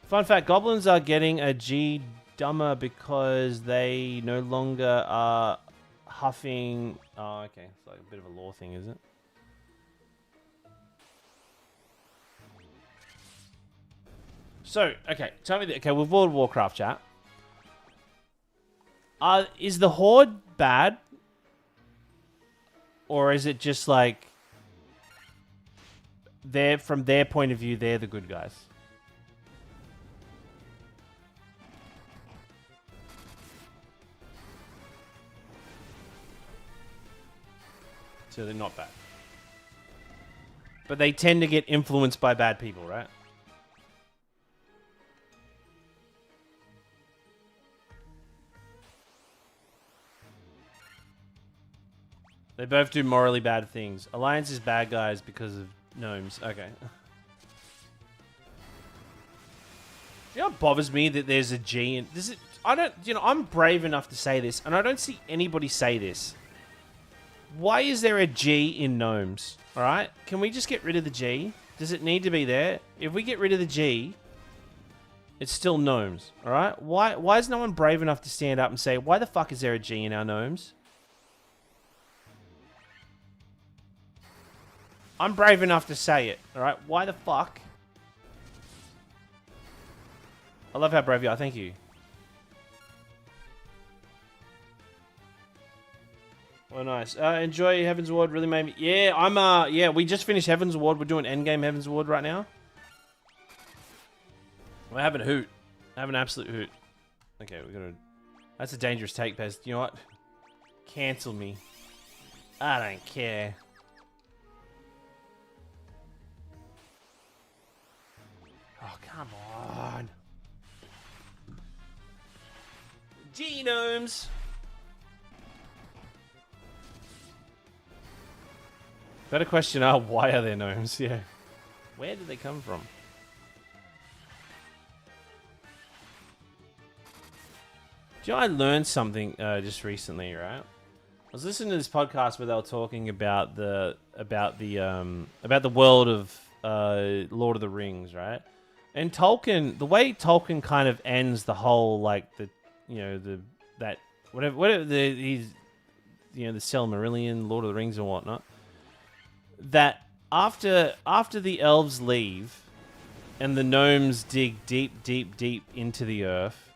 Fun fact, goblins are getting a G dumber because they no longer are huffing... Oh, okay. It's like a bit of a lore thing, is it? So, okay. Tell me... Okay, with World of Warcraft, chat. Is the Horde bad? Or is it just like... from their point of view, they're the good guys? So they're not bad. But they tend to get influenced by bad people, right? They both do morally bad things. Alliance is bad guys because of gnomes. Okay. You know what bothers me? That there's a G in... This is, I don't... You know, I'm brave enough to say this, and I don't see anybody say this. Why is there a G in gnomes? Alright? Can we just get rid of the G? Does it need to be there? If we get rid of the G, it's still gnomes. Alright? Why is no one brave enough to stand up and say, why the fuck is there a G in our gnomes? I'm brave enough to say it. Alright? Why the fuck? I love how brave you are. Thank you. Oh, nice. Enjoy Heaven's Ward. Really made me... Yeah, yeah, we just finished Heaven's Ward. We're doing endgame Heaven's Ward right now. We're having a hoot. Having an absolute hoot. Okay, we're gonna... That's a dangerous take, Pez. You know what? Cancel me. I don't care. Oh, come on. Genomes. Better question why are there gnomes? Yeah. Where did they come from? Do you know, I learned something just recently, right? I was listening to this podcast where they were talking about the world of Lord of the Rings, right? And Tolkien, the way Tolkien kind of ends the whole, like, the, you know, the the Silmarillion, Lord of the Rings and whatnot, that after the elves leave, and the gnomes dig deep, deep, deep into the earth,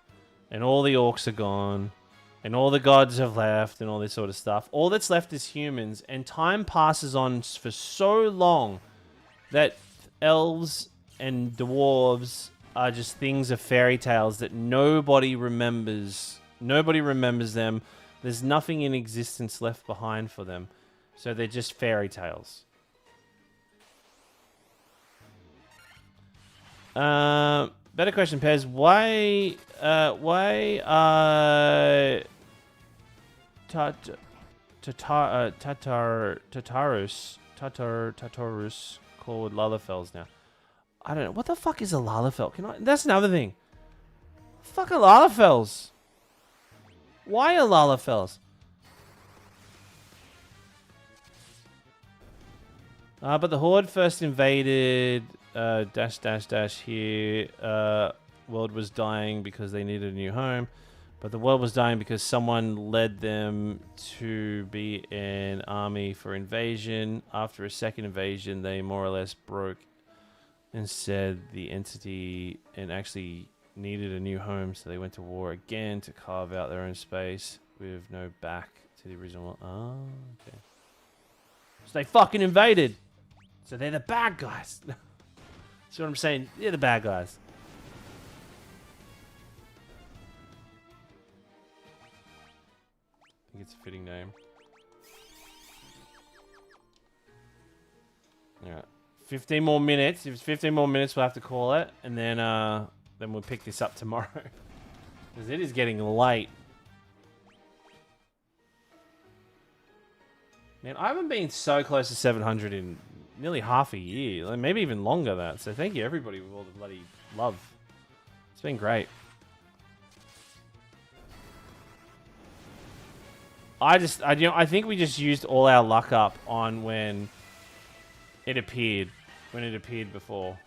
and all the orcs are gone, and all the gods have left, and all this sort of stuff. All that's left is humans, and time passes on for so long that elves and dwarves are just things of fairy tales that nobody remembers. Nobody remembers them. There's nothing in existence left behind for them. So they're just fairy tales. Better question, Pez. Why Tatarus called Lalafels now? I don't know. What the fuck is a Lalafell? That's another thing. Fuck are Lalafels? Why are Lalafels? But the Horde first invaded here. World was dying because they needed a new home. But the world was dying because someone led them to be an army for invasion. After a second invasion, they more or less broke and said the entity and actually needed a new home, so they went to war again to carve out their own space with no back to the original. Oh, okay. So they fucking invaded. So they're the bad guys. See what I'm saying? They're the bad guys. I think it's a fitting name. Alright. 15 more minutes. If it's 15 more minutes, we'll have to call it. And then we'll pick this up tomorrow. Because it is getting late. Man, I haven't been so close to 700 in nearly half a year. Like maybe even longer than that. So thank you everybody with all the bloody love. It's been great. I think we just used all our luck up on when it appeared. When it appeared before.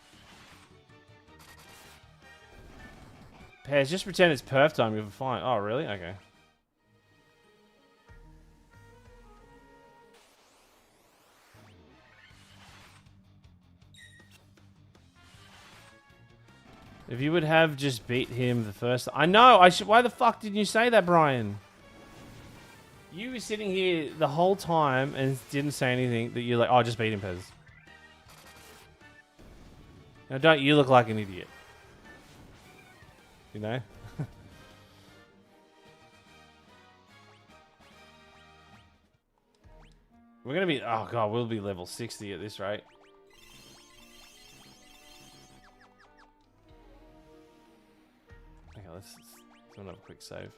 Pairs, just pretend it's perf time, you'll be fine. Oh, really? Okay. If you would have just beat him the first... I know! Why the fuck didn't you say that, Brian? You were sitting here the whole time and didn't say anything that you're like, oh, just beat him, Pez. Now, don't you look like an idiot. You know? We're going to be... Oh, God, we'll be level 60 at this rate. Okay, let's do another quick save.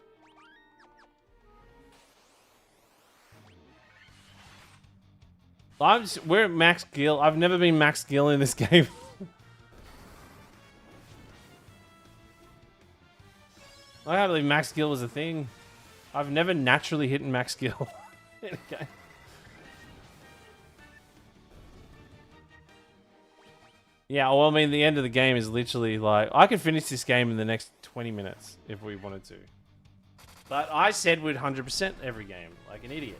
We're at max Gil. I've never been max Gil in this game. I can't believe max Gil was a thing. I've never naturally hit max Gil in a game. Yeah, well, I mean, the end of the game is literally like... I could finish this game in the next 20 minutes if we wanted to. But I said we'd 100% every game, like an idiot.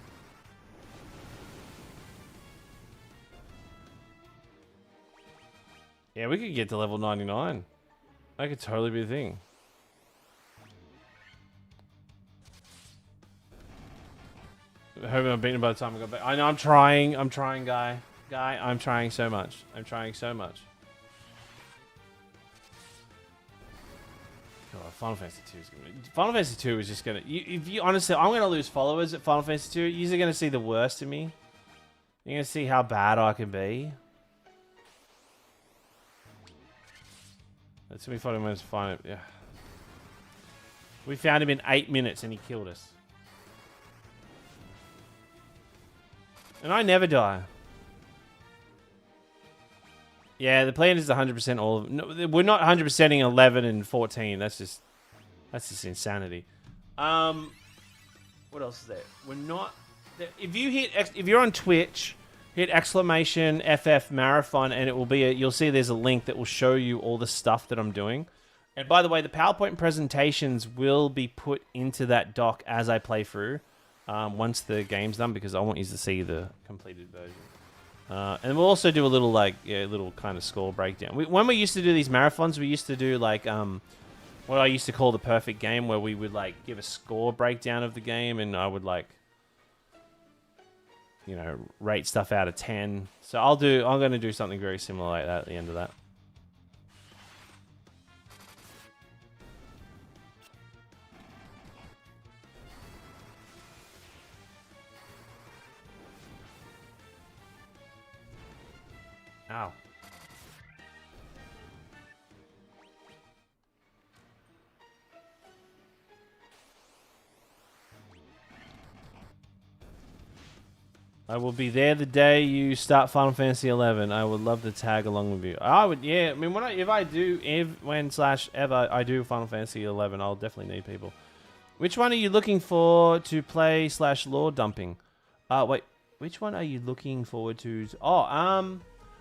Yeah, we could get to level 99. That could totally be a thing. I hope I'm beaten by the time I got back. I know I'm trying. I'm trying, guy. I'm trying so much. I'm trying so much. God, Final Fantasy 2 is gonna be... Final Fantasy 2 is just gonna... if you honestly... I'm gonna lose followers at Final Fantasy 2. You're gonna see the worst of me. You're gonna see how bad I can be. It's gonna be funny when to find it. Yeah. We found him in 8 minutes and he killed us. And I never die. Yeah, the plan is 100% all of... No, we're not 100%ing 11 and 14. That's just insanity. What else is there? We're not... If you're on Twitch, hit exclamation FF marathon and it will be you'll see there's a link that will show you all the stuff that I'm doing. And by the way, the PowerPoint presentations will be put into that doc as I play through once the game's done because I want you to see the completed version. And we'll also do a little like little kind of score breakdown. When we used to do these marathons, we used to do like what I used to call the perfect game, where we would like give a score breakdown of the game, and I would like, you know, rate stuff out of 10. So I'm going to do something very similar like that at the end of that. Ow. I will be there the day you start Final Fantasy XI. I would love to tag along with you. I would, yeah. I mean, when I do Final Fantasy XI, I'll definitely need people. Which one are you looking for to play / lore dumping? Wait, which one are you looking forward to? Oh,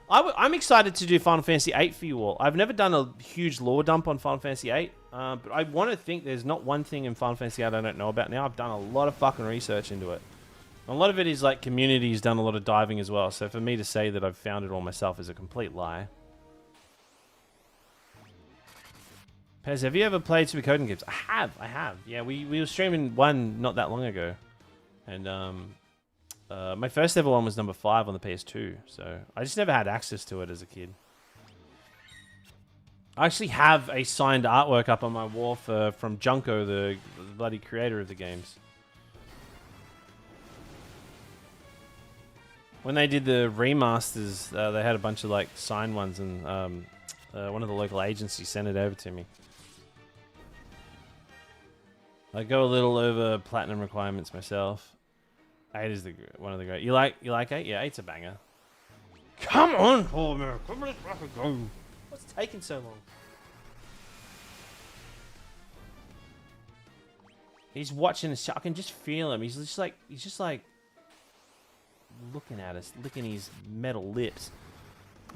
I'm excited to do Final Fantasy VIII for you all. I've never done a huge lore dump on Final Fantasy VIII, but I want to think there's not one thing in Final Fantasy VIII I don't know about now. I've done a lot of fucking research into it. A lot of it is like community's done a lot of diving as well, so for me to say that I've found it all myself is a complete lie. Pez, have you ever played Suikoden Games? I have. Yeah, we were streaming one not that long ago. And my first ever one was number 5 on the PS2, so I just never had access to it as a kid. I actually have a signed artwork up on my wall from Junko, the bloody creator of the games. When they did the remasters, they had a bunch of like signed ones, and one of the local agencies sent it over to me. I go a little over platinum requirements myself. 8 is one of the great. You like 8? Yeah, 8's a banger. Come on, Paul man. Come on, let's go. What's taking so long? He's watching us. I can just feel him. He's just like looking at us, licking his metal lips.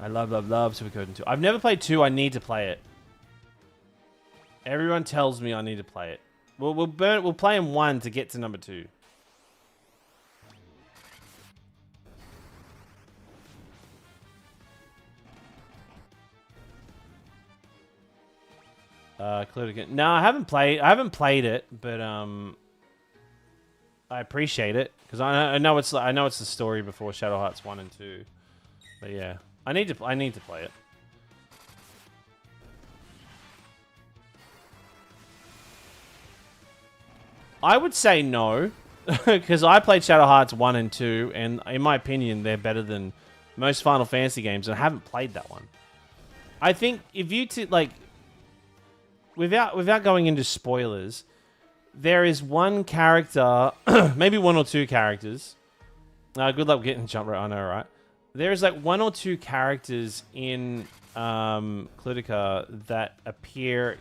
I love Suikoden 2. I've never played 2. I need to play it. Everyone tells me I need to play it. We'll play in 1 to get to number 2. Clear again. No, I haven't played it, but I appreciate it because I know it's the story before Shadow Hearts 1 and 2. But yeah, I need to play it. I would say no, because I played Shadow Hearts 1 and 2, and in my opinion, they're better than most Final Fantasy games, and I haven't played that one. I think if you like, without going into spoilers, there is one character, maybe 1 or 2 characters. Good luck getting jump right. I know, right? There is like 1 or 2 characters in Cludica that appear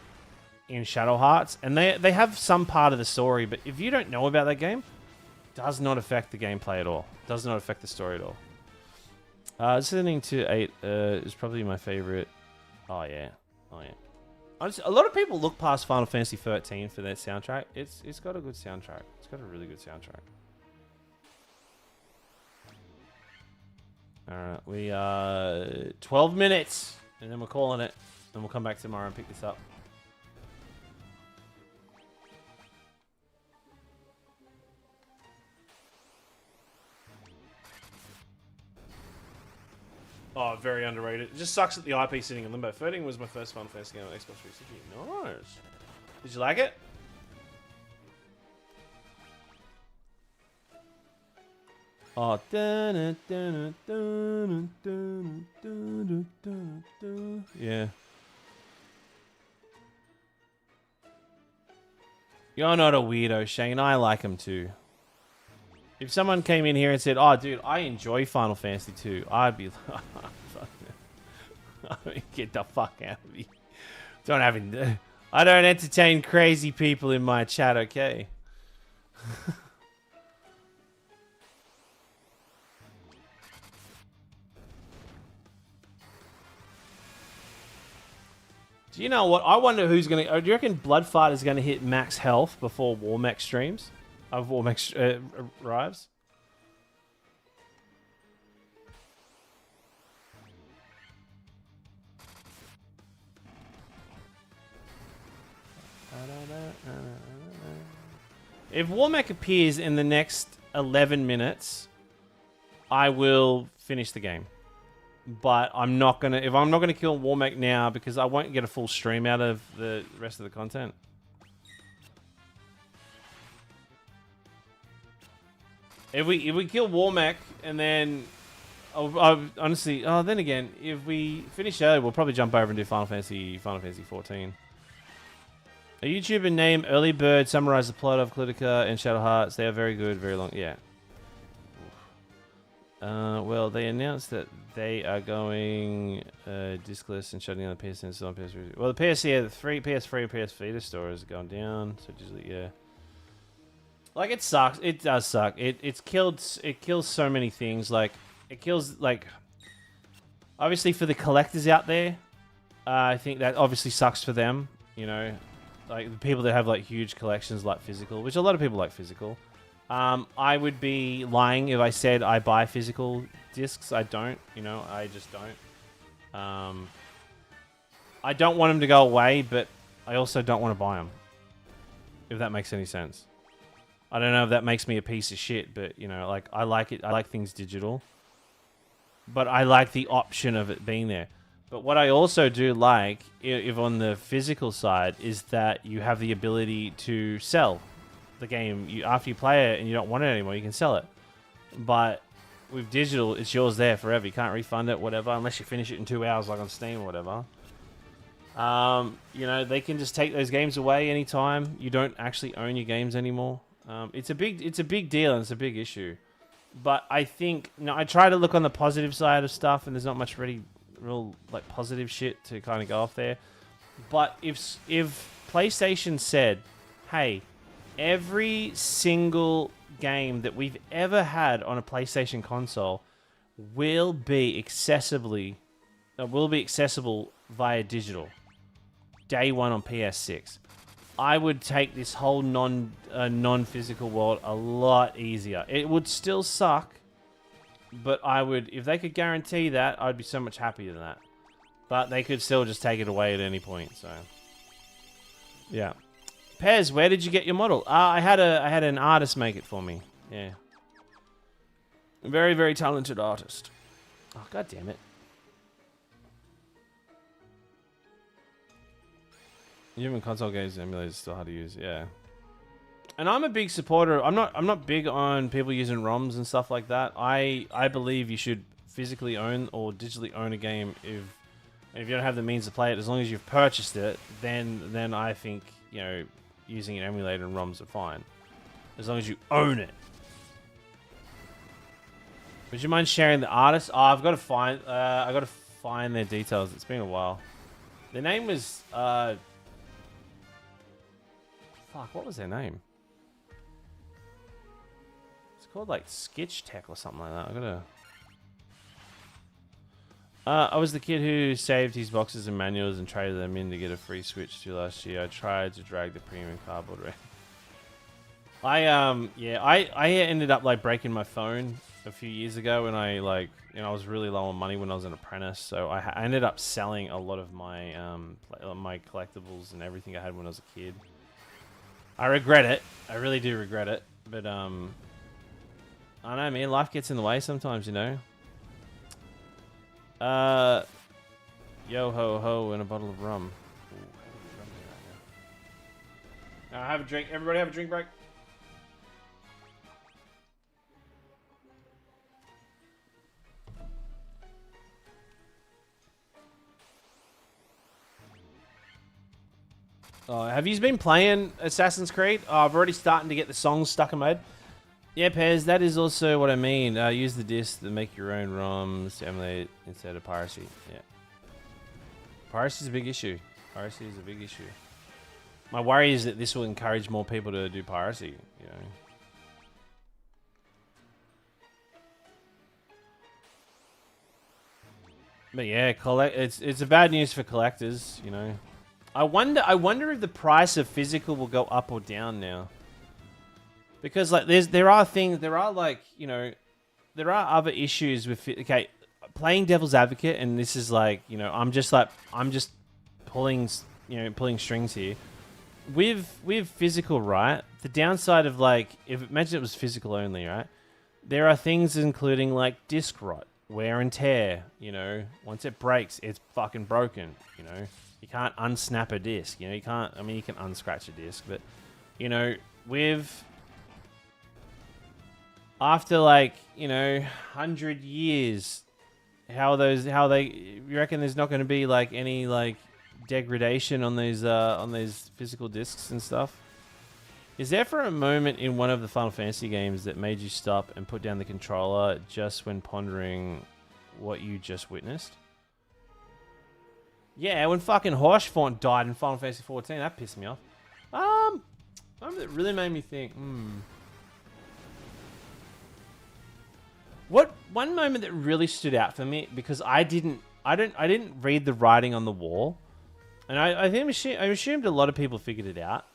in Shadow Hearts, and they have some part of the story, but if you don't know about that game, it does not affect the gameplay at all. It does not affect the story at all. Listening to 8 is probably my favorite. Oh yeah. A lot of people look past Final Fantasy 13 for their soundtrack. It's got a good soundtrack. It's got a really good soundtrack. Alright, we 12 minutes, and then we're calling it. And we'll come back tomorrow and pick this up. Oh, very underrated. It just sucks that the IP sitting in limbo. 13 was my first Final Fantasy game on Xbox 360. Nice. Did you like it? Oh, yeah. You're not a weirdo, Shane. I like him too. If someone came in here and said, "Oh, dude, I enjoy Final Fantasy 2," I'd be like, "Get the fuck out of me! I don't entertain crazy people in my chat, okay?" Do you know what? I wonder who's gonna. Do you reckon Bloodfight is gonna hit max health before Warmech streams? Warmech arrives? If Warmack appears in the next 11 minutes, I will finish the game. But I'm not gonna. If I'm not gonna kill Warmack now, because I won't get a full stream out of the rest of the content. If we kill Warmack and then, honestly, then again, if we finish early, we'll probably jump over and do Final Fantasy XIV. A YouTuber named Early Bird summarized the plot of Clitica and Shadow Hearts. They are very good, very long. Yeah. Well, they announced that they are going diskless and shutting down the PSN and on PS3. Well, the PS3 and PS Vita stores are going down. So just yeah. Like, it sucks. It does suck. It kills so many things. Like, it kills, like, obviously for the collectors out there, I think that obviously sucks for them, you know. Like, the people that have, like, huge collections like physical, which a lot of people like physical. I would be lying if I said I buy physical discs. I don't, you know, I just don't. I don't want them to go away, but I also don't want to buy them, if that makes any sense. I don't know if that makes me a piece of shit, but, you know, like, I like it. I like things digital. But I like the option of it being there. But what I also do like, if on the physical side, is that you have the ability to sell the game. After you play it and you don't want it anymore, you can sell it. But with digital, it's yours there forever. You can't refund it, whatever, unless you finish it in 2 hours, like on Steam or whatever. You know, they can just take those games away anytime. You don't actually own your games anymore. It's a big deal and it's a big issue. But I think, you know, I try to look on the positive side of stuff, and there's not much real like positive shit to kind of go off there. But if PlayStation said, hey, every single game that we've ever had on a PlayStation console will be accessible via digital day one on PS6, I would take this whole non-physical world a lot easier. It would still suck, but I would, if they could guarantee that, I'd be so much happier than that. But they could still just take it away at any point, so yeah. Pez, where did you get your model? I had an artist make it for me. Yeah. A very, very talented artist. Oh, god damn it. Even console games emulators still hard to use, yeah. And I'm a big supporter. I'm not big on people using ROMs and stuff like that. I believe you should physically own or digitally own a game if you don't have the means to play it. As long as you've purchased it, then I think, you know, using an emulator and ROMs are fine. As long as you own it. Would you mind sharing the artist? Oh, I've got to find their details. It's been a while. Their name was fuck, what was their name? It's called like Sketch Tech or something like that. I gotta. I was the kid who saved his boxes and manuals and traded them in to get a free Switch to last year. I tried to drag the premium cardboard around. I ended up like breaking my phone a few years ago, and I was really low on money when I was an apprentice, so I ended up selling a lot of my my collectibles and everything I had when I was a kid. I regret it. I really do regret it, but I don't know, man. Life gets in the way sometimes, you know. Yo ho ho and a bottle of rum. Ooh, have a drink. Everybody have a drink break. Have you been playing Assassin's Creed? I've already starting to get the songs stuck in my head. Yeah, Pez, that is also what I mean. Use the disc to make your own ROMs to emulate instead of piracy. Yeah. Piracy is a big issue. Piracy is a big issue. My worry is that this will encourage more people to do piracy, you know. But yeah, it's a bad news for collectors, you know. I wonder if the price of physical will go up or down now. Because like there are other issues with okay, playing devil's advocate, and this is like, you know, I'm just pulling strings here. with physical, right? The downside of like, if imagine it was physical only, right? There are things including like disc rot, wear and tear. You know, once it breaks, it's fucking broken. You know, you can't unsnap a disc. You know, you can't. I mean, you can unscratch a disc, but you know, with after like 100 years, how they you reckon there's not going to be like any like degradation on these physical discs and stuff? Is there for a moment in one of the Final Fantasy games that made you stop and put down the controller just when pondering what you just witnessed? Yeah, when fucking Hirschfont died in Final Fantasy XIV, that pissed me off. Moment that really made me think. One moment that really stood out for me, because I didn't read the writing on the wall, and I assumed a lot of people figured it out.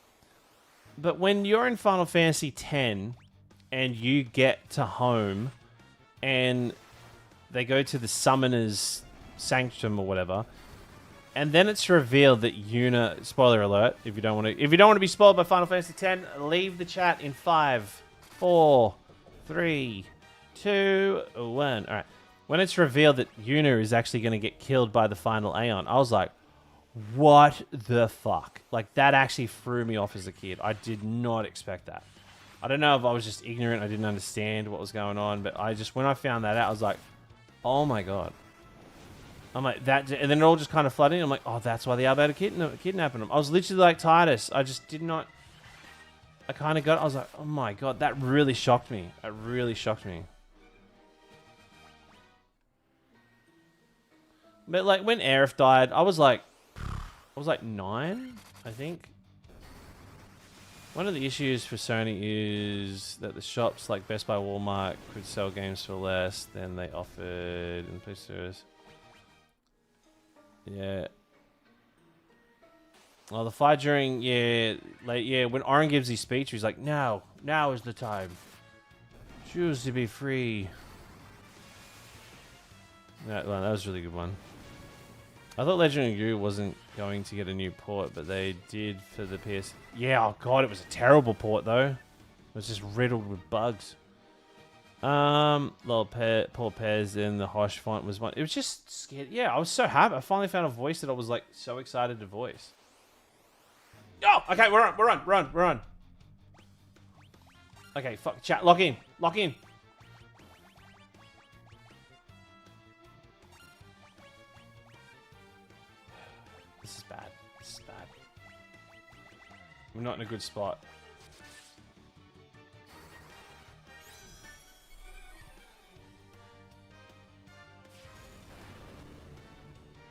But when you're in Final Fantasy X and you get to home and they go to the Summoner's Sanctum or whatever, and then it's revealed that Yuna, spoiler alert, if you don't want to be spoiled by Final Fantasy X, leave the chat in 5, 4, 3, 2, 1. All right. When it's revealed that Yuna is actually going to get killed by the final Aeon, I was like, what the fuck? Like, that actually threw me off as a kid. I did not expect that. I don't know if I was just ignorant, I didn't understand what was going on, but when I found that out, I was like, oh my god. I'm like, that, and then it all just kind of flooded in. I'm like, oh, that's why the Alberta kidnapping him. I was literally like Titus. I just did not, I kind of got, I was like, oh my god, that really shocked me. It really shocked me. But like, when Aerith died, I was like 9, I think. One of the issues for Sony is that the shops like Best Buy, Walmart could sell games for less than they offered in Play Stores. Yeah. Well, the fight during, when Orin gives his speech, he's like, now is the time. Choose to be free. That was a really good one. I thought Legend of Eeeew wasn't going to get a new port, but they did for the PS. Yeah, oh god, it was a terrible port though. It was just riddled with bugs. Paul Pez and the Hosh font was one. It was just scared. Yeah, I was so happy. I finally found a voice that I was like so excited to voice. Oh, okay, we're on. Okay, fuck, chat, lock in. This is bad. We're not in a good spot.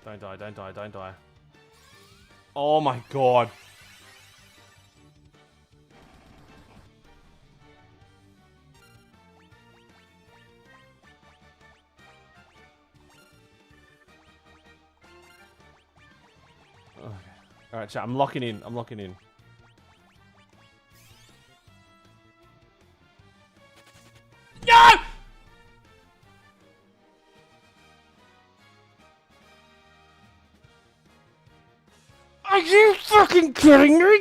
Don't die. Oh my god. Okay. Alright, chat, I'm locking in. No! Are you fucking kidding me?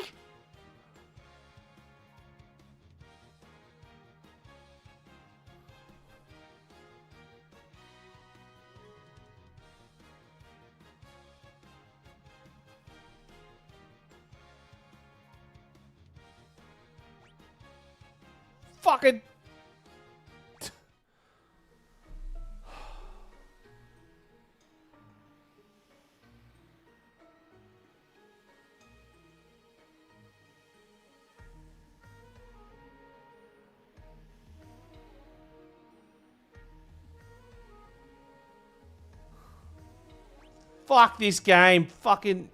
Fucking... Fuck this game. Fucking...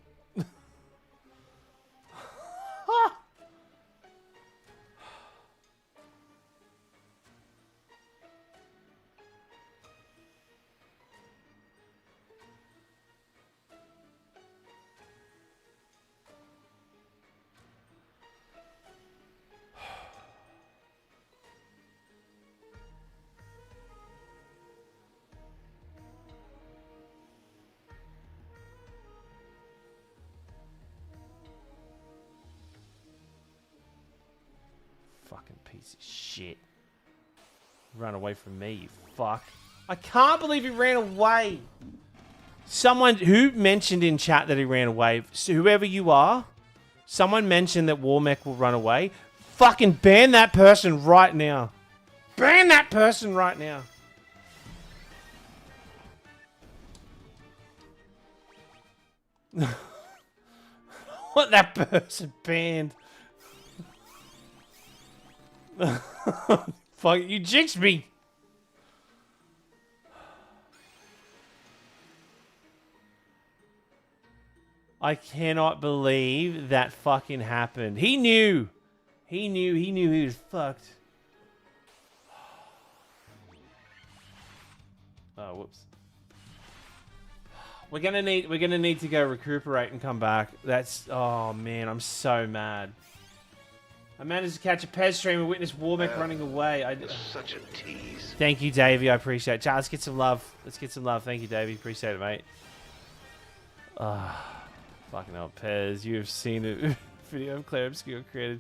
Fucking piece of shit. Run away from me, you fuck. I can't believe he ran away. Someone who mentioned in chat that he ran away, so whoever you are, someone mentioned that Warmech will run away. Fucking ban that person right now. Ban that person right now. What that person banned. Fuck, you jinxed me. I cannot believe that fucking happened. He knew. He knew he was fucked. Oh, whoops. We're gonna need to go recuperate and come back. That's, oh man, I'm so mad. I managed to catch a Pez stream and witness Warbeck running away. Such a tease. Thank you, Davey. I appreciate it. Chat, let's get some love. Let's get some love. Thank you, Davey. Appreciate it, mate. Fucking hell, Pez. You have seen a video of Claire Obscure created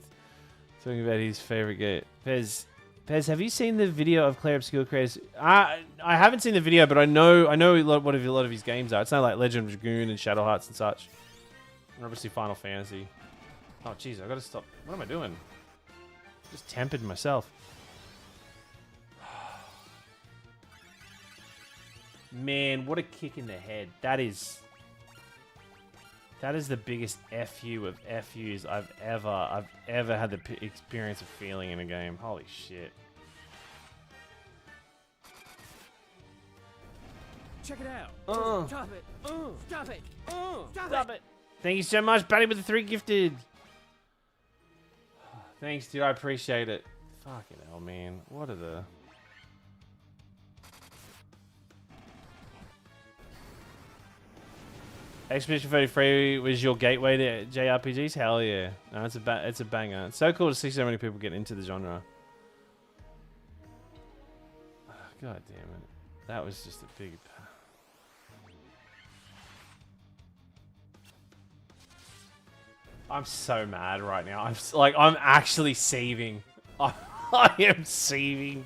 talking about his favorite game. Pez, have you seen the video of Claire Obscure creators? I haven't seen the video, but I know what a lot of his games are. It's not like Legend of Dragoon and Shadow Hearts and such. And obviously Final Fantasy. Oh, jeez, I gotta stop. What am I doing? Just tempered myself. Man, what a kick in the head. That is the biggest FU of FUs I've ever had the experience of feeling in a game. Holy shit. Check it out. Stop it. Stop it. Stop it. Thank you so much, Batty with the 3 gifted. Thanks, dude. I appreciate it. Fucking hell, man. What are the... Expedition 33 was your gateway to JRPGs? Hell yeah. No, it's a banger. It's so cool to see so many people get into the genre. God damn it. That was just a big... I'm so mad right now. I'm actually seething. I am seething.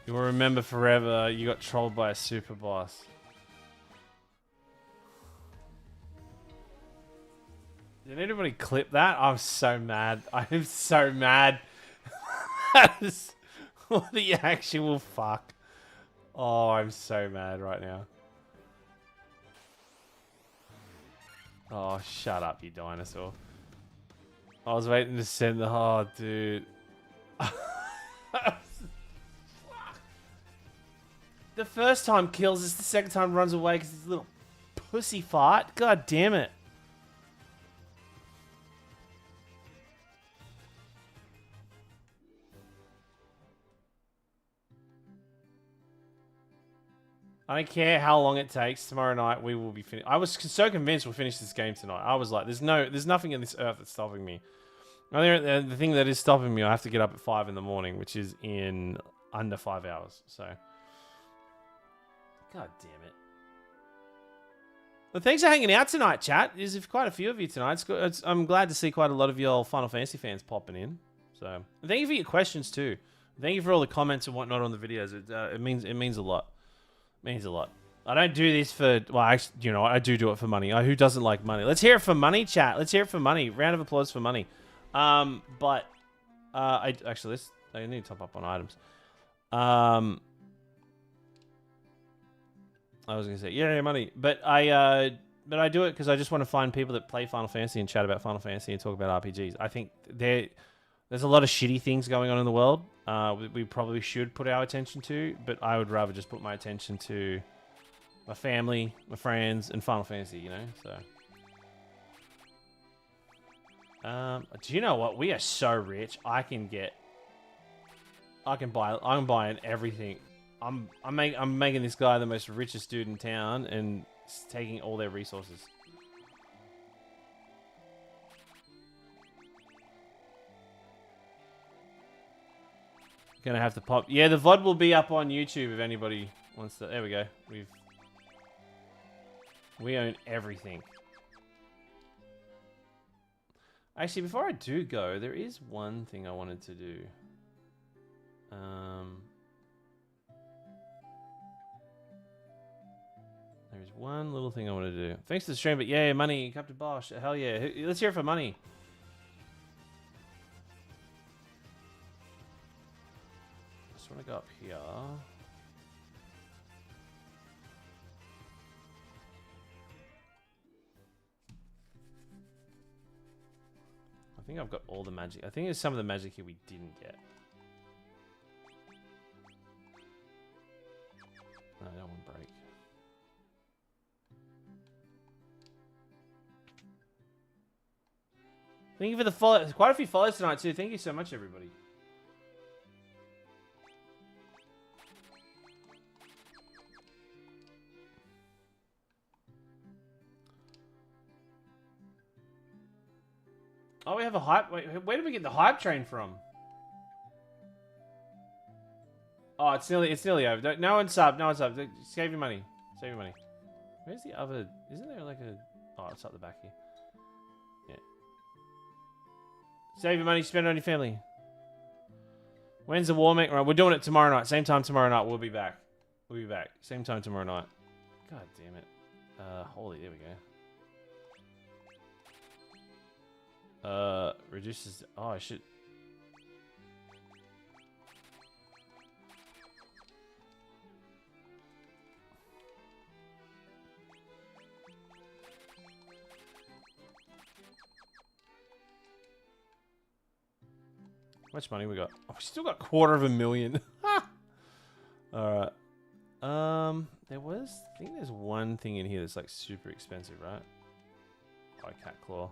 You will remember forever you got trolled by a super boss. Did anybody clip that? I'm so mad. I am so mad. That is, what the actual fuck? Oh, I'm so mad right now. Oh, shut up, you dinosaur. I was waiting to send the... Oh, dude. The first time kills us, the second time runs away because he's a little pussy fart. God damn it. I don't care how long it takes. Tomorrow night we will be finished. I was so convinced we'll finish this game tonight. I was like, there's nothing in this earth that's stopping me. The thing that is stopping me, I have to get up at 5 in the morning, which is in under 5 hours. So, god damn it. Well, thanks for hanging out tonight, chat. There's quite a few of you tonight. I'm glad to see quite a lot of your Final Fantasy fans popping in. So, thank you for your questions too. Thank you for all the comments and whatnot on the videos. It means a lot. Means a lot. I don't do this for... Well, actually, you know what? I do it for money. Who doesn't like money? Let's hear it for money, chat. Let's hear it for money. Round of applause for money. I need to top up on items. I was going to say, yeah, money. But I do it because I just want to find people that play Final Fantasy and chat about Final Fantasy and talk about RPGs. I think there's a lot of shitty things going on in the world. We probably should put our attention to, but I would rather just put my attention to my family, my friends, and Final Fantasy, you know? So. Do you know what? We are so rich. I'm buying everything. I'm making this guy the most richest dude in town and taking all their resources. Gonna have to pop. Yeah, the VOD will be up on YouTube if anybody wants to. There we go. We own everything. Actually, before I do go, there is one thing I wanted to do. There's one little thing I want to do. Thanks to the stream, but yeah, money, Captain Bosch. Hell yeah. Let's hear it for money. I just want to go up here. I think I've got all the magic. I think there's some of the magic here we didn't get. No, I don't want to break. Thank you for the follow. Quite a few follows tonight too. Thank you so much, everybody. Oh, we have a hype. Wait, where did we get the hype train from? Oh, it's nearly over. No one's sub. No one's sub. Save your money. Save your money. Where's the other? Isn't there like a? Oh, it's up the back here. Yeah. Save your money. Spend it on your family. When's the war make? Right, we're doing it tomorrow night. Same time tomorrow night. We'll be back. We'll be back. Same time tomorrow night. God damn it. Holy. There we go. Reduces. Oh, I should. How much money we got? Oh, we still got $250,000. All right. There was. I think there's one thing in here that's like super expensive, right? Oh, cat claw.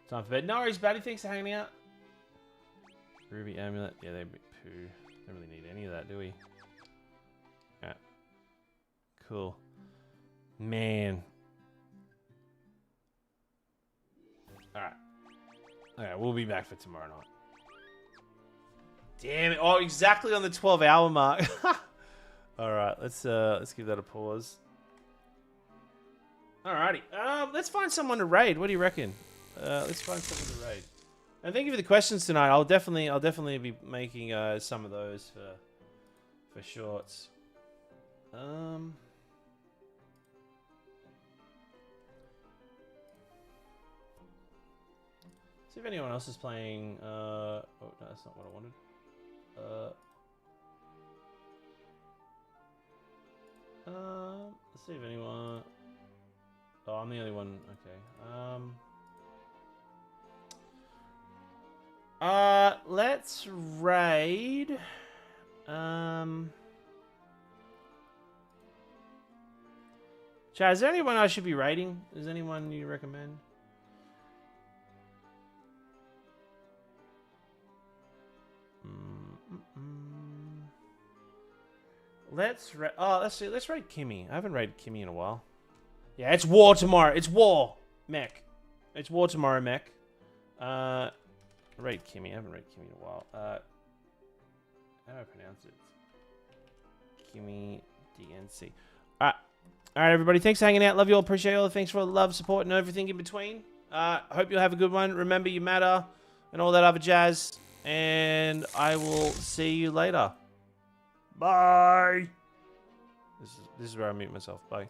Time for bed. No worries, Batty. Thanks for hanging out. Ruby amulet. Yeah, they're a bit poo. Don't really need any of that, do we? Yeah. Cool. Man. Alright. Okay, we'll be back for tomorrow night. Damn it. Oh, exactly on the 12-hour mark. Alright, let's give that a pause. Alrighty. Let's find someone to raid. What do you reckon? Let's find someone to raid. And thank you for the questions tonight. I'll definitely be making some of those for shorts. See if anyone else is playing. Oh no, that's not what I wanted. Let's see if anyone. Oh, I'm the only one. Okay. Let's raid. Chad, is there anyone I should be raiding? Is anyone you recommend? Let's raid Kimmy. I haven't raided Kimmy in a while. Yeah, it's war tomorrow. It's war, mech. It's war tomorrow, mech. Raid Kimmy. I haven't raided Kimmy in a while. How do I pronounce it? Kimmy DNC. Alright, everybody. Thanks for hanging out. Love you all. Appreciate you all. Thanks for all the love, support, and everything in between. Hope you'll have a good one. Remember, you matter, and all that other jazz. And I will see you later. Bye. This is where I mute myself. Bye.